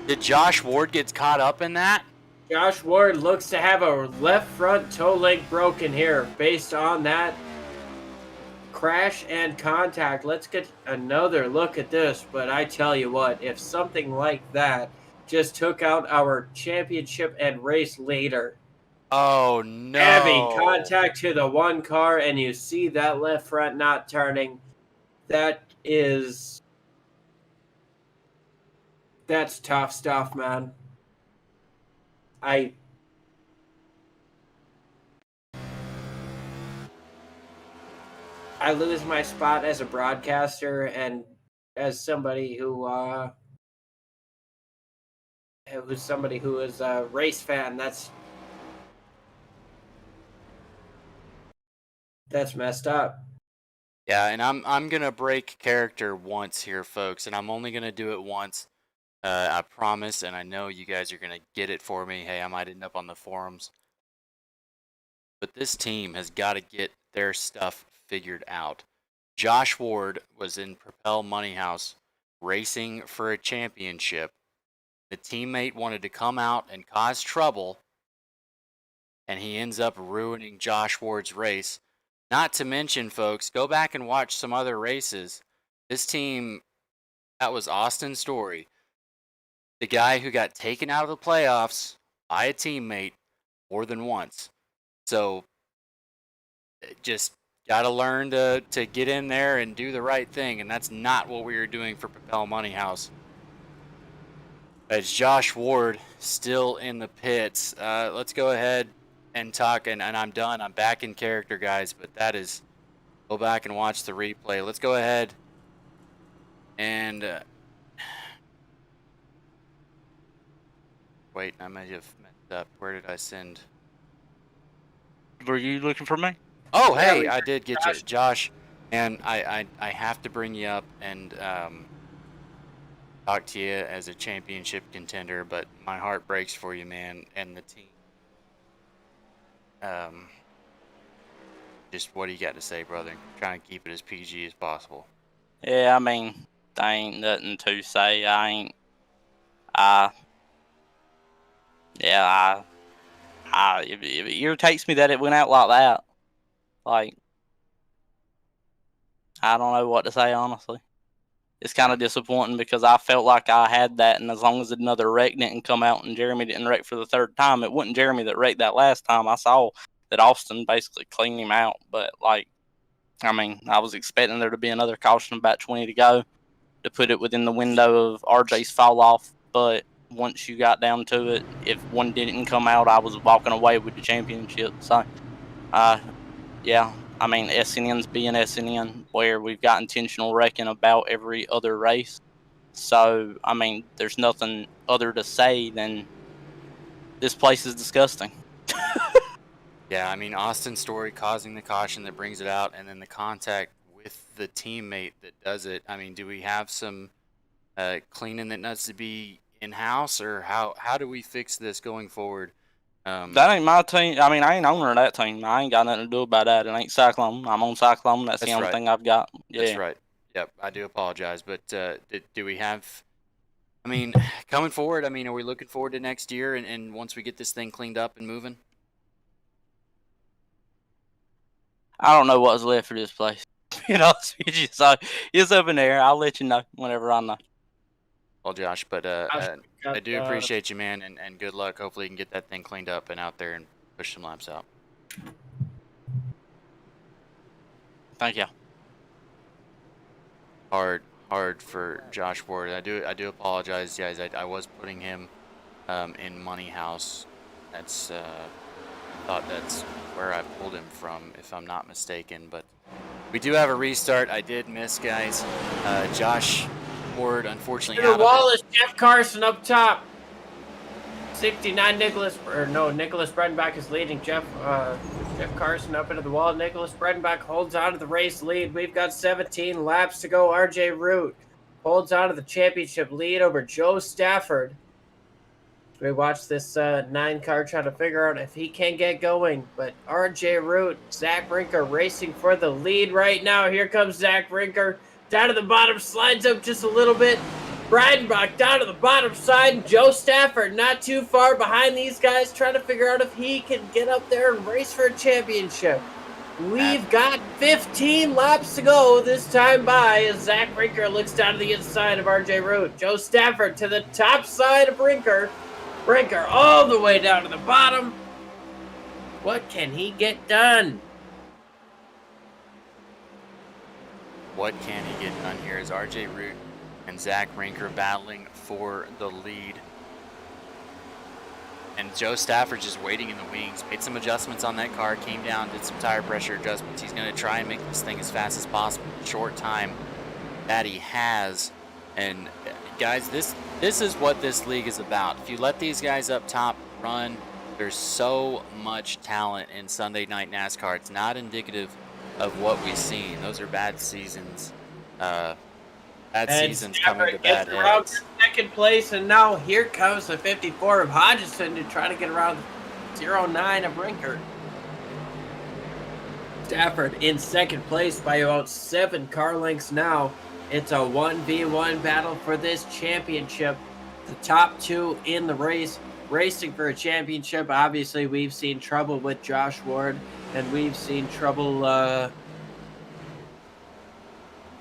Did Josh Ward get caught up in that? Josh Ward looks to have a left front toe link broken here based on that crash and contact. Let's get another look at this. But I tell you what, if something like that just took out our championship and race leader. Oh, no. Heavy contact to the one car, and you see that left front not turning. That's tough stuff, man. I lose my spot as a broadcaster and as somebody who is a race fan. That's messed up. Yeah, and I'm gonna break character once here, folks, and I'm only gonna do it once. I promise, and I know you guys are gonna get it for me. Hey, I might end up on the forums, but this team has got to get their stuff figured out. Josh Ward was in Propel Money House racing for a championship. The teammate wanted to come out and cause trouble, and he ends up ruining Josh Ward's race. Not to mention, folks, go back and watch some other races. This team, that was Austin Story, the guy who got taken out of the playoffs by a teammate more than once. So just got to learn to get in there and do the right thing, and that's not what we were doing for Propel Money House. As Josh Ward still in the pits. Let's go ahead and talk, and I'm done. I'm back in character, guys, but that is, go back and watch the replay. Let's go ahead and wait, I might have messed up. Where did I send? Were you looking for me? Oh, hey, I did get you, Josh, and I have to bring you up and talk to you as a championship contender, but my heart breaks for you, man, and the team. Just what do you got to say, brother? Trying to keep it as PG as possible. Yeah, I mean, there ain't nothing to say. It irritates me that it went out like that. Like, I don't know what to say, honestly. It's kind of disappointing because I felt like I had that, and as long as another wreck didn't come out and Jeremy didn't wreck for the third time, it wasn't Jeremy that wrecked that last time. I saw that Austin basically cleaned him out, but, like, I mean, I was expecting there to be another caution about 20 to go to put it within the window of RJ's fall off, but once you got down to it, if one didn't come out, I was walking away with the championship. So, yeah, I mean, SNN's being SNN, where we've got intentional wrecking about every other race. So, I mean, there's nothing other to say than this place is disgusting. Yeah, I mean, Austin Story causing the caution that brings it out, and then the contact with the teammate that does it. I mean, do we have some cleaning that needs to be in-house, or how do we fix this going forward? That ain't my team. I mean, I ain't owner of that team. I ain't got nothing to do about that. It ain't Cyclone. I'm on Cyclone. That's the only thing I've got. Yeah. That's right. Yep, I do apologize, but do we have, I mean, coming forward, I mean, are we looking forward to next year and once we get this thing cleaned up and moving? I don't know what's left for this place. You know, so it's up in there. I'll let you know whenever I know. Well, Josh, but I do appreciate you, man, and good luck. Hopefully you can get that thing cleaned up and out there and push some laps out. Thank you. Hard for Josh Ward. I do apologize, guys. I was putting him in Money House. That's I thought that's where I pulled him from, if I'm not mistaken. But we do have a restart. I did miss, guys. Josh Ward, unfortunately, the wall is Jeff Carson up top. 69 Nicholas Bredenbach is leading. Jeff Carson up into the wall. Nicholas Bredenbach holds on to the race lead. We've got 17 laps to go. RJ Root holds on to the championship lead over Joe Stafford. We watch this 9-car try to figure out if he can get going. But RJ Root, Zach Brinker racing for the lead right now. Here comes Zach Brinker. Down to the bottom, slides up just a little bit. Breidenbach down to the bottom side. Joe Stafford not too far behind these guys, trying to figure out if he can get up there and race for a championship. We've got 15 laps to go this time by as Zach Brinker looks down to the inside of RJ Root. Joe Stafford to the top side of Brinker. Brinker all the way down to the bottom. What can he get done? What can he get done here? Is RJ Root and Zach Brinker battling for the lead. And Joe Stafford just waiting in the wings. Made some adjustments on that car, came down, did some tire pressure adjustments. He's going to try and make this thing as fast as possible in the short time that he has. And guys, this is what this league is about. If you let these guys up top run, there's so much talent in Sunday Night NASCAR. It's not indicative of what we've seen. Those are bad seasons. Seasons coming to bad heads. Second place, and now here comes the 54 of Hodgson to try to get around 09 of Brinker. Stafford in second place by about 7 car lengths now. It's a 1v1 battle for this championship. The top 2 in the race racing for a championship. Obviously, we've seen trouble with Josh Ward, and we've seen trouble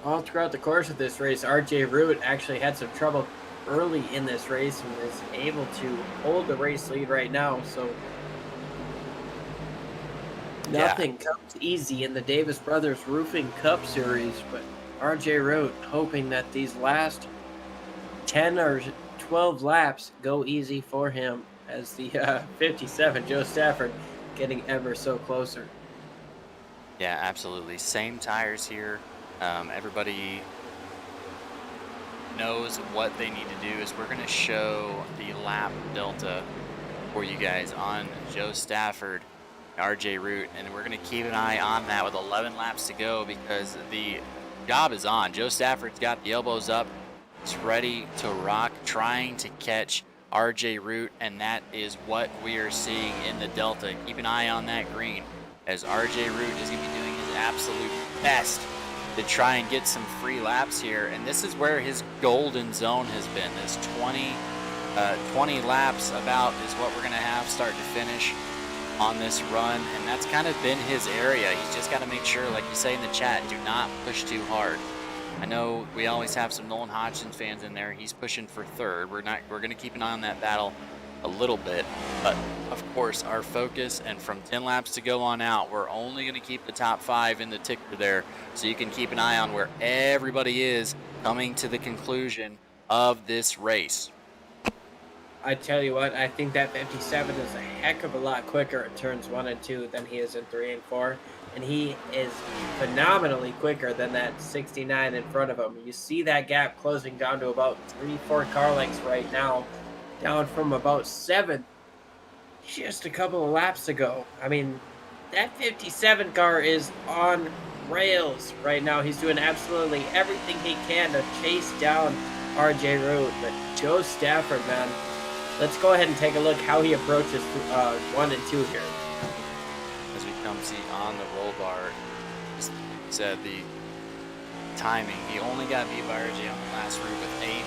all throughout the course of this race. RJ Root actually had some trouble early in this race and is able to hold the race lead right now. So nothing comes easy in the Davis Brothers Roofing Cup Series, but RJ Root hoping that these last 10 or 12 laps go easy for him, as the 57, Joe Stafford, getting ever so closer. Yeah, absolutely. Same tires here. Everybody knows what they need to do. Is we're going to show the lap delta for you guys on Joe Stafford, RJ Root, and we're going to keep an eye on that with 11 laps to go, because the job is on. Joe Stafford's got the elbows up. He's ready to rock, trying to catch RJ Root, and that is what we are seeing in the delta. Keep an eye on that green, as RJ Root is going to be doing his absolute best to try and get some free laps here. And this is where his golden zone has been. This 20 laps about is what we're going to have start to finish on this run. And that's kind of been his area. He's just got to make sure, like you say in the chat, do not push too hard. I know we always have some Nolan Hodgson fans in there. He's pushing for third. We're going to keep an eye on that battle a little bit, but of course our focus, and from 10 laps to go on out, we're only going to keep the top 5 in the ticker there, so you can keep an eye on where everybody is coming to the conclusion of this race. I tell you what, I think that 57 is a heck of a lot quicker in turns 1 and 2 than he is in 3 and 4, and he is phenomenally quicker than that 69 in front of him. You see that gap closing down to about 3-4 car lengths right now, down from about 7 just a couple of laps ago. I mean, that 57 car is on rails right now. He's doing absolutely everything he can to chase down RJ Root. But Joe Stafford, man, let's go ahead and take a look how he approaches 1 and 2 here. As we come see on the roll bar, just said the timing, he only got beat by RJ on the last route with 8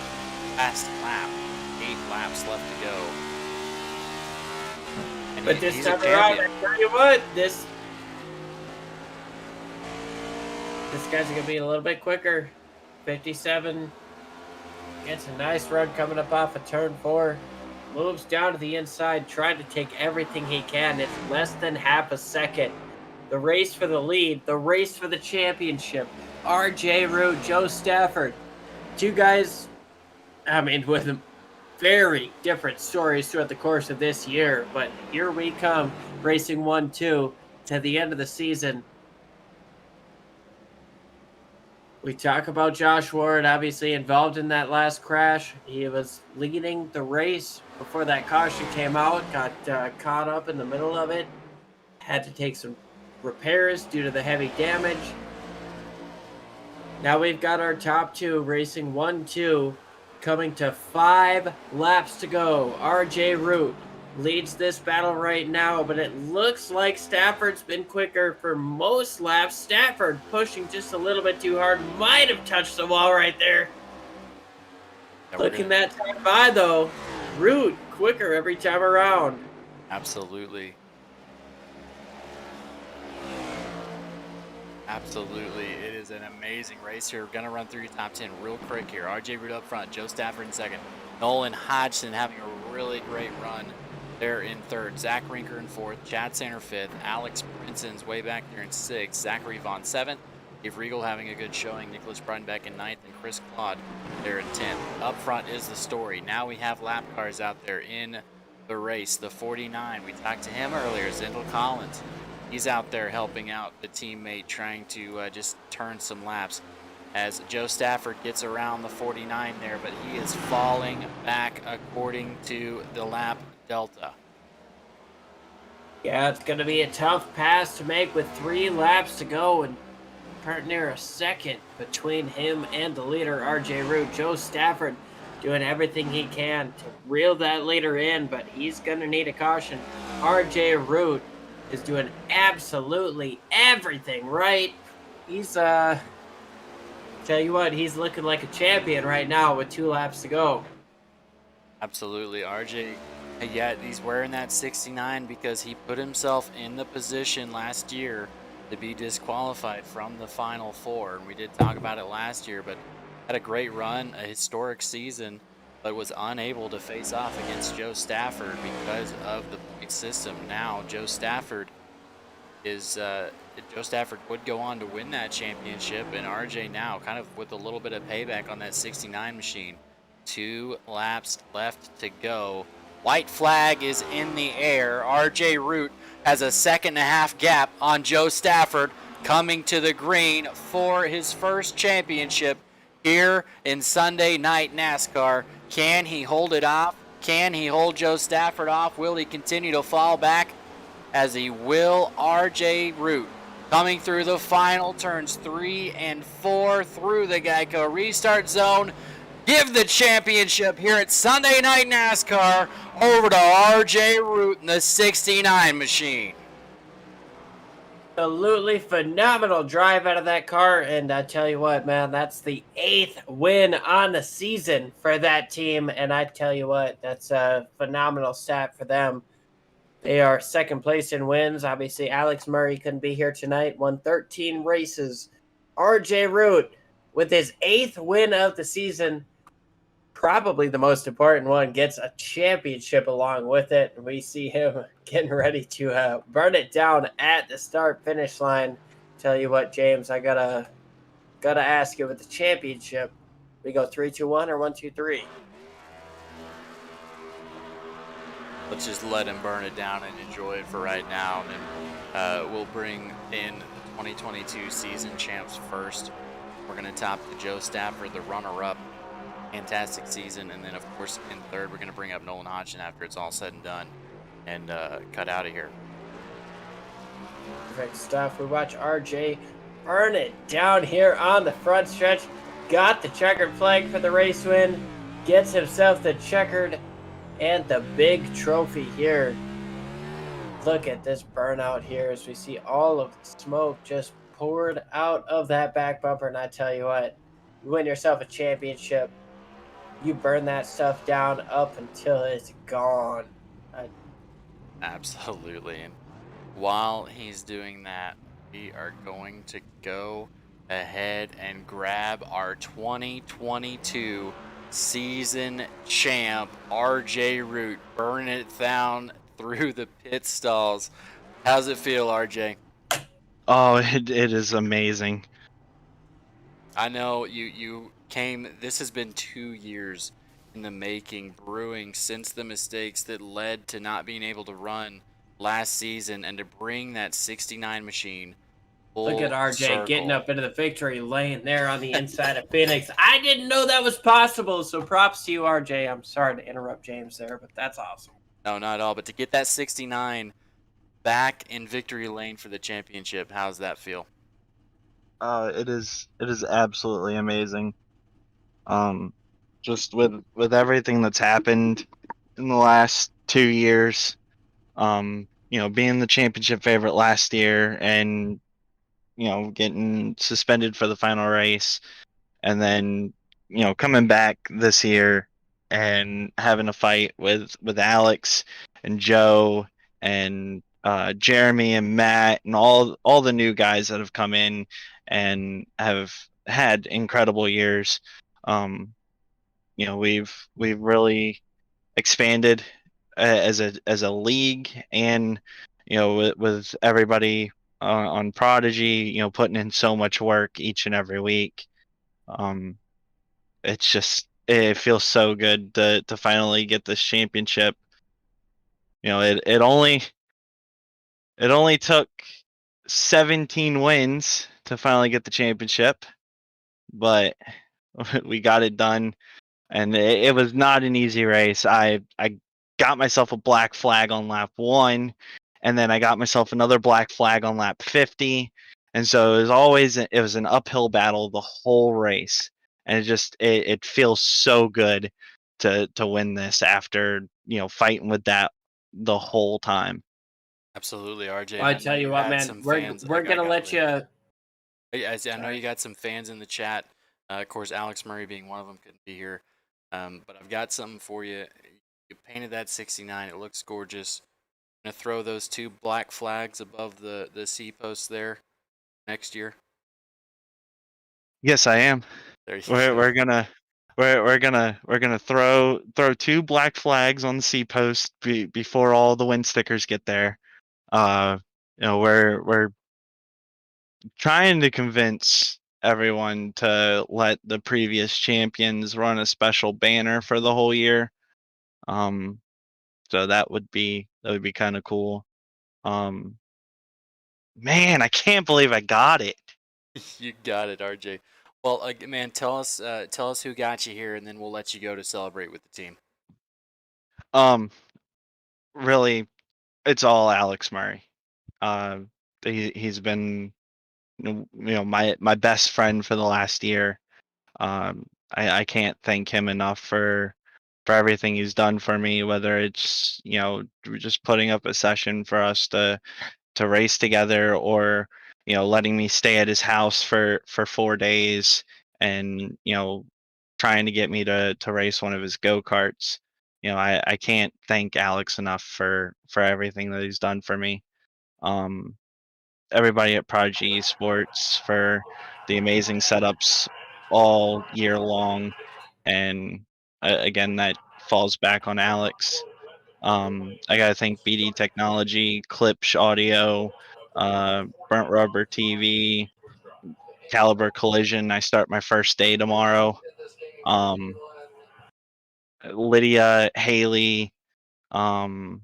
laps left to go. And But this time around, I tell you what, this guy's going to be a little bit quicker. 57 gets a nice run coming up off of turn 4. Moves down to the inside, trying to take everything he can. It's less than half a second. The race for the lead, the race for the championship. RJ Root, Joe Stafford. Two guys, I mean, with very different stories throughout the course of this year. But here we come, racing 1-2 to the end of the season. We talk about Josh Ward, obviously involved in that last crash. He was leading the race before that caution came out, got caught up in the middle of it, had to take some repairs due to the heavy damage. Now we've got our top 2 racing 1-2, coming to 5 laps to go. RJ Root leads this battle right now, but it looks like Stafford's been quicker for most laps. Stafford pushing just a little bit too hard, might have touched the wall right there. Looking that time by though, Root quicker every time around. Absolutely. Absolutely. It is an amazing race here. We're going to run through your top 10 real quick here. RJ Root up front, Joe Stafford in second, Nolan Hodgson having a really great run there in third, Zach Rinker in fourth, Chad Sander fifth, Alex Prinson's way back there in sixth, Zachary Vaughn seventh, Dave Regal having a good showing, Nicholas Breidenbeck in ninth, and Chris Claude there in 10th. Up front is the story. Now we have lap cars out there in the race. The 49, we talked to him earlier, Zindel Collins. He's out there helping out the teammate, trying to just turn some laps as Joe Stafford gets around the 49 there, but he is falling back according to the lap delta. Yeah, it's going to be a tough pass to make with 3 laps to go and part near a second between him and the leader, RJ Root. Joe Stafford doing everything he can to reel that leader in, but he's going to need a caution. RJ Root is doing absolutely everything right. He's, tell you what, he's looking like a champion right now with 2 laps to go. Absolutely. RJ And yet he's wearing that 69 because he put himself in the position last year to be disqualified from the Final Four. And we did talk about it last year, but had a great run, a historic season, but was unable to face off against Joe Stafford because of the point system. Now Joe Stafford would go on to win that championship, and RJ now kind of with a little bit of payback on that 69 machine. 2 laps left to go. White flag is in the air. RJ Root has a 2.5 gap on Joe Stafford, coming to the green for his first championship here in Sunday Night NASCAR. Can he hold it off? Can he hold Joe Stafford off? Will he continue to fall back? As he will, RJ Root coming through the final turns 3 and 4 through the Geico restart zone. Give the championship here at Sunday Night NASCAR over to RJ Root in the 69 machine. Absolutely phenomenal drive out of that car. And I tell you what, man, that's the 8th win on the season for that team. And I tell you what, that's a phenomenal stat for them. They are second place in wins. Obviously, Alex Murray couldn't be here tonight. Won 13 races. RJ Root with his 8th win of the season, probably the most important one, gets a championship along with it. We see him getting ready to burn it down at the start-finish line. Tell you what, James, I gotta ask you, with the championship, we go 3-2-1 or 1-2-3? Let's just let him burn it down and enjoy it for right now. And then we'll bring in the 2022 season champs first. We're going to top the Joe Stafford, the runner-up. Fantastic season. And then, of course, in third, we're going to bring up Nolan Hodgson after it's all said and done and cut out of here. Perfect stuff. We watch RJ burn it down here on the front stretch. Got the checkered flag for the race win. Gets himself the checkered and the big trophy here. Look at this burnout here as we see all of the smoke just poured out of that back bumper. And I tell you what, you win yourself a championship, you burn that stuff down up until it's gone. Absolutely. And while he's doing that, we are going to go ahead and grab our 2022 season champ, RJ Root, burning it down through the pit stalls. How's it feel, RJ? Oh, it is amazing. I know you came, this has been 2 years in the making, brewing since the mistakes that led to not being able to run last season, and to bring that 69 machine full Look at RJ circle. getting up into the victory lane there on the inside of Phoenix. I didn't know that was possible, so props to you, RJ. I'm sorry to interrupt James there, but that's awesome. No, not at all. But to get that 69 back in victory lane for the championship, how's that feel? It is absolutely amazing. Just with everything that's happened in the last 2 years, being the championship favorite last year and getting suspended for the final race, and then coming back this year and having a fight with Alex and Joe and Jeremy and Matt and all the new guys that have come in and have had incredible years. We've really expanded as a league, and with everybody on Prodigy, putting in so much work each and every week. It feels so good to finally get this championship. It only took 17 wins to finally get the championship, but we got it done, and it was not an easy race. I got myself a black flag on lap 1, and then I got myself another black flag on lap 50, and so it was an uphill battle the whole race, and it feels so good to win this after fighting with that the whole time. Absolutely, RJ. I tell you what, man, we're gonna let you. I know you got some fans in the chat. Of course, Alex Murray being one of them couldn't be here, but I've got something for you. You painted that 69. It looks gorgeous. Gonna throw those 2 black flags above the C posts there next year. Yes, I am. There you We're go. we're gonna we're gonna throw 2 black flags on the C post before all the wind stickers get there. We're trying to convince everyone to let the previous champions run a special banner for the whole year. So that would be kind of cool. Man, I can't believe I got it. You got it, RJ. Well, man, tell us who got you here, and then we'll let you go to celebrate with the team. Really, it's all Alex Murray. He's been my best friend for the last year. I can't thank him enough for everything he's done for me, whether it's just putting up a session for us to race together, or letting me stay at his house for 4 days, and trying to get me to race one of his go-karts. I can't thank Alex enough for everything that he's done for me. Everybody at Prodigy Esports for the amazing setups all year long, and again, that falls back on Alex. I gotta thank BD Technology, Klipsch Audio, Burnt Rubber TV, Caliber Collision. I start my first day tomorrow. Lydia, Haley. Um,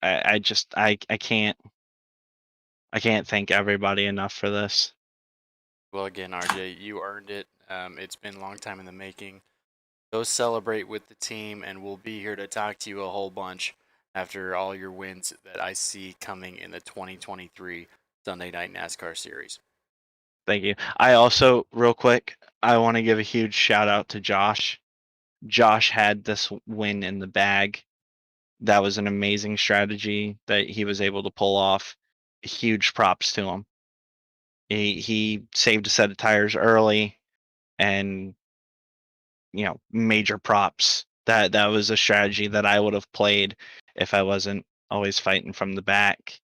I can't thank everybody enough for this. Well, again, RJ, you earned it. It's been a long time in the making. Go celebrate with the team, and we'll be here to talk to you a whole bunch after all your wins that I see coming in the 2023 Sunday Night NASCAR Series. Thank you. I also, real quick, I want to give a huge shout out to Josh. Josh had this win in the bag. That was an amazing strategy that he was able to pull off. Huge props to him. He saved a set of tires early, and major props. That was a strategy that I would have played if I wasn't always fighting from the back.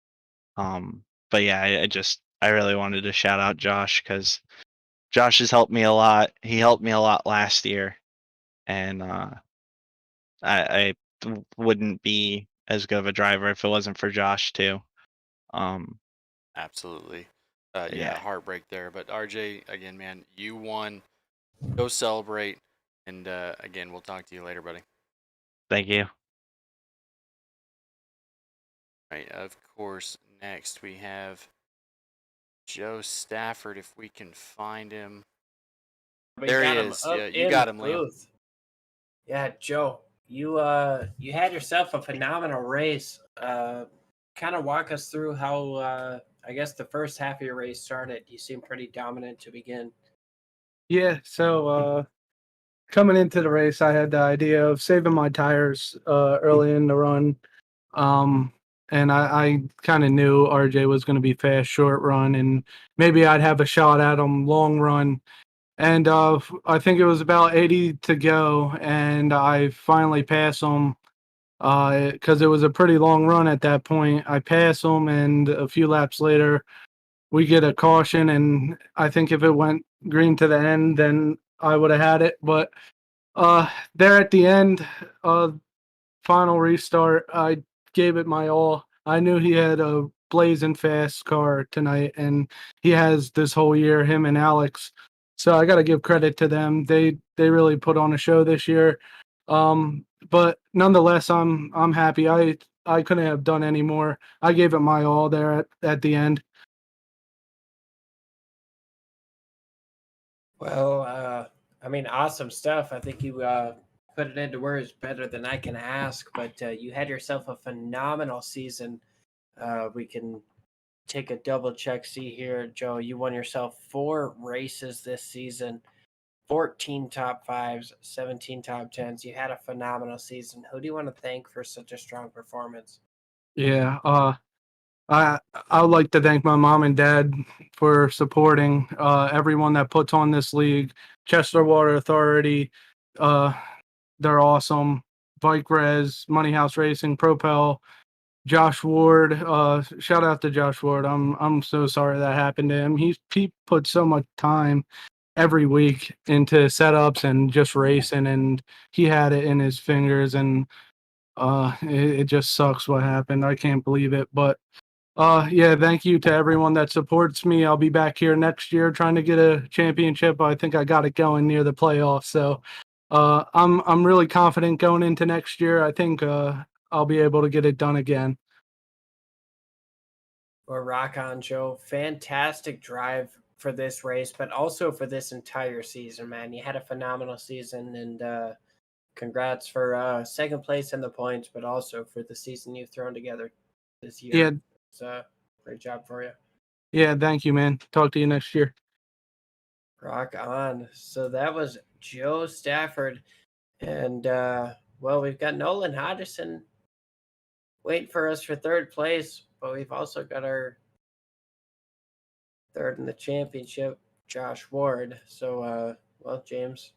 But yeah, I really wanted to shout out Josh, because Josh has helped me a lot. He helped me a lot last year, and I wouldn't be as good of a driver if it wasn't for Josh too. Absolutely. Yeah. Heartbreak there. But RJ, again, man, you won. Go celebrate. And again, we'll talk to you later, buddy. Thank you. Right. Of course, next we have Joe Stafford, if we can find him. There he is. Yeah, you got him, Liam. Yeah, Joe, you had yourself a phenomenal race. Kind of walk us through how I guess the first half of your race started. You seemed pretty dominant to begin. Yeah, so coming into the race, I had the idea of saving my tires early in the run. And I kind of knew RJ was going to be fast short run, and maybe I'd have a shot at him long run. And I think it was about 80 to go, and I finally passed him because it was a pretty long run at that point. I pass him, and a few laps later, we get a caution, and I think if it went green to the end, then I would have had it. But there at the end, final restart, I gave it my all. I knew he had a blazing fast car tonight, and he has this whole year, him and Alex. So I got to give credit to them. They really put on a show this year. But nonetheless, I'm happy. I couldn't have done any more. I gave it my all there at the end. Well, I mean, awesome stuff. I think you put it into words better than I can ask, but you had yourself a phenomenal season. We can take a double check. See here, Joe, you won yourself 4 races this season, 14 top 5s, 17 top 10s. You had a phenomenal season. Who do you want to thank for such a strong performance? Yeah, I would like to thank my mom and dad for supporting everyone that puts on this league. Chester Water Authority, they're awesome. Bike Res, Money House Racing, Propel, Josh Ward. Shout out to Josh Ward. I'm so sorry that happened to him. He put so much time every week into setups and just racing, and he had it in his fingers, and it just sucks what happened. I can't believe it, but yeah, thank you to everyone that supports me. I'll be back here next year trying to get a championship. I think I got it going near the playoffs, so I'm really confident going into next year. I think I'll be able to get it done again. Well, rock on, Joe. Fantastic drive for this race, but also for this entire season, man. You had a phenomenal season, and congrats for second place in the points, but also for the season you've thrown together this year. Yeah, It's a great job for you. yeah, thank you, man. Talk to you next year. Rock on. So that was Joe Stafford. And, well, we've got Nolan Hodgson waiting for us for third place, but we've also got our third in the championship, Josh Ward. So, well, James,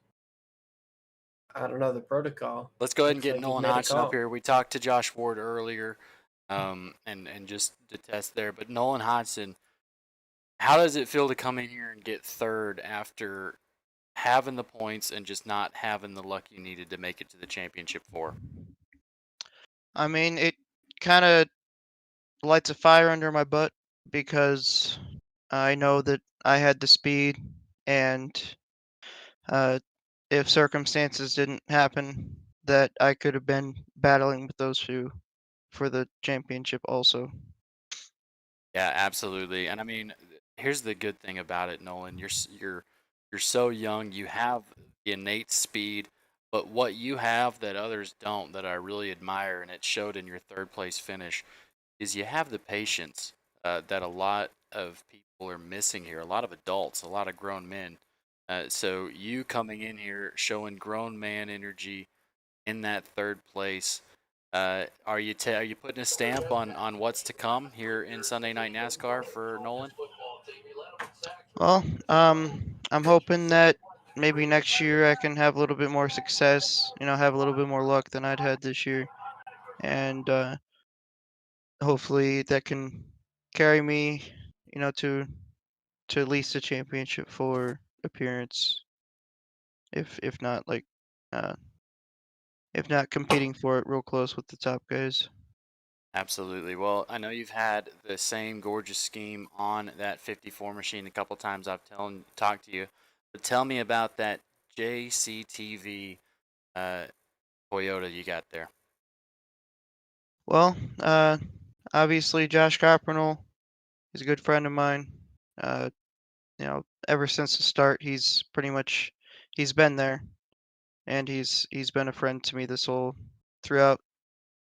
I don't know the protocol. Let's go ahead and Looks get like you've Nolan made a Hodgson up call. here. We talked to Josh Ward earlier, and just to test there. But Nolan Hodgson, how does it feel to come in here and get third after having the points and just not having the luck you needed to make it to the championship four? I mean, it kind of lights a fire under my butt because I know that I had the speed, and if circumstances didn't happen, that I could have been battling with those two for the championship also. Yeah, absolutely. And I mean, here's the good thing about it, Nolan. You're so young. You have the innate speed, but what you have that others don't, that I really admire, and it showed in your third place finish, is you have the patience that a lot of people are missing here. A lot of adults, a lot of grown men. So you coming in here showing grown man energy in that third place. Are you putting a stamp on what's to come here in Sunday Night NASCAR for Nolan? Well, I'm hoping that maybe next year I can have a little bit more success, have a little bit more luck than I'd had this year. And hopefully that can carry me, to at least a championship for appearance. If not uh if not competing for it real close with the top guys. Absolutely. Well, I know you've had the same gorgeous scheme on that 54 machine a couple times. I've talked to you, but tell me about that JCTV Toyota you got there. Well, obviously Josh Copernell is a good friend of mine. Ever since the start, he's been there, and he's been a friend to me throughout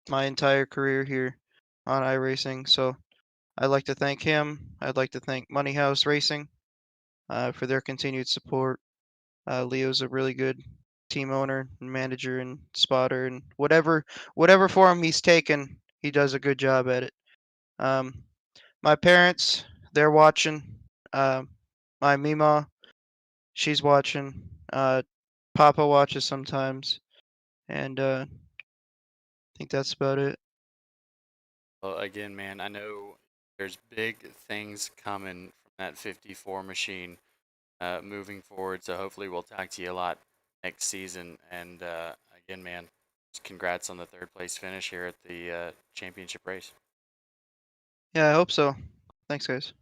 my entire career here on iRacing. So I'd like to thank him. I'd like to thank Money House Racing for their continued support. Leo's a really good team owner and manager and spotter, and whatever form he's taken, he does a good job at it. My parents, they're watching. My Mima, she's watching. Papa watches sometimes, and I think that's about it. Well, again, man, I know there's big things coming from that 54 machine moving forward. So hopefully we'll talk to you a lot next season. And again, man, just congrats on the third place finish here at the championship race. Yeah, I hope so. Thanks, guys.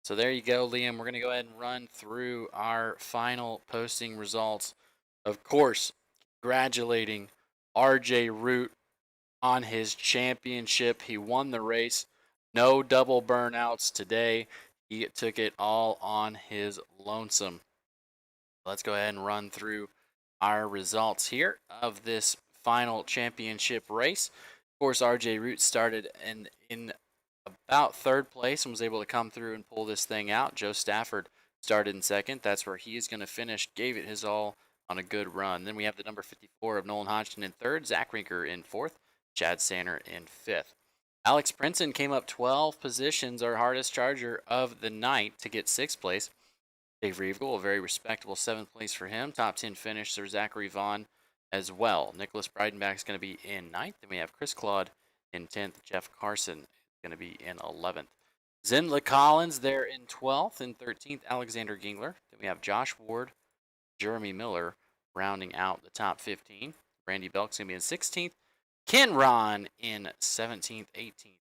So there you go, Liam. We're going to go ahead and run through our final posting results. Of course, congratulating RJ Root on his championship. He won the race. No double burnouts today. He took it all on his lonesome. Let's go ahead and run through our results here of this final championship race. Of course, RJ Root started in about third place and was able to come through and pull this thing out. Joe Stafford started in second. That's where he is going to finish. Gave it his all on a good run. Then we have the number 54 of Nolan Hodgson in third. Zach Rinker in fourth. Chad Sanner in fifth. Alex Princeton came up 12 positions, our hardest charger of the night, to get sixth place. Dave Reeville, a very respectable seventh place for him. Top 10 finish for Zachary Vaughn. as well. Nicholas Breidenbach is going to be in 9th. Then we have Chris Claude in 10th. Jeff Carson is going to be in 11th. Zinla Collins there in 12th. And 13th, Alexander Gingler. Then we have Josh Ward, Jeremy Miller rounding out the top 15. Randy Belk's going to be in 16th. Ken Ron in 17th. 18th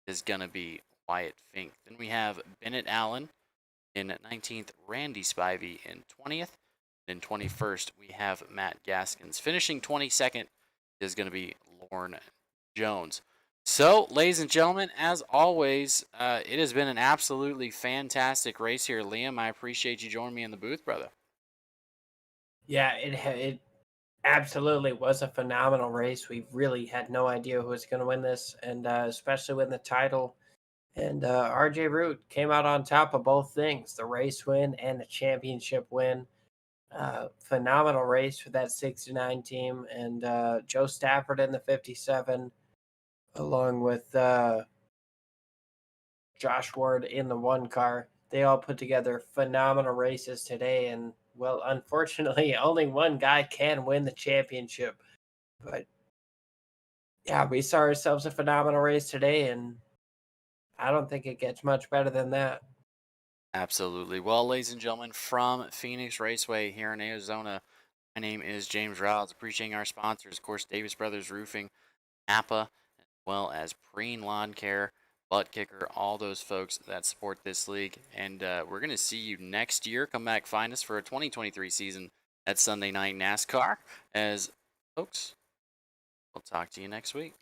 is going to be Wyatt Fink. Then we have Bennett Allen in 19th. Randy Spivey in 20th. In 21st, we have Matt Gaskins. Finishing 22nd is going to be Lorne Jones. So, ladies and gentlemen, as always, it has been an absolutely fantastic race here. Liam, I appreciate you joining me in the booth, brother. Yeah, it absolutely was a phenomenal race. We really had no idea who was going to win this, and especially win the title. And RJ Root came out on top of both things, the race win and the championship win. Phenomenal race for that 69 team. And Joe Stafford in the 57, along with Josh Ward in the 1 car. They all put together phenomenal races today. And, well, unfortunately, only one guy can win the championship. But, yeah, we saw ourselves a phenomenal race today, and I don't think it gets much better than that. Absolutely. Well, ladies and gentlemen, from Phoenix Raceway here in Arizona, my name is James Rouse. Appreciating our sponsors, of course, Davis Brothers Roofing, NAPA, as well as Preen Lawn Care, Buttkicker, all those folks that support this league. And we're going to see you next year. Come back, find us for a 2023 season at Sunday Night NASCAR. As folks, we'll talk to you next week.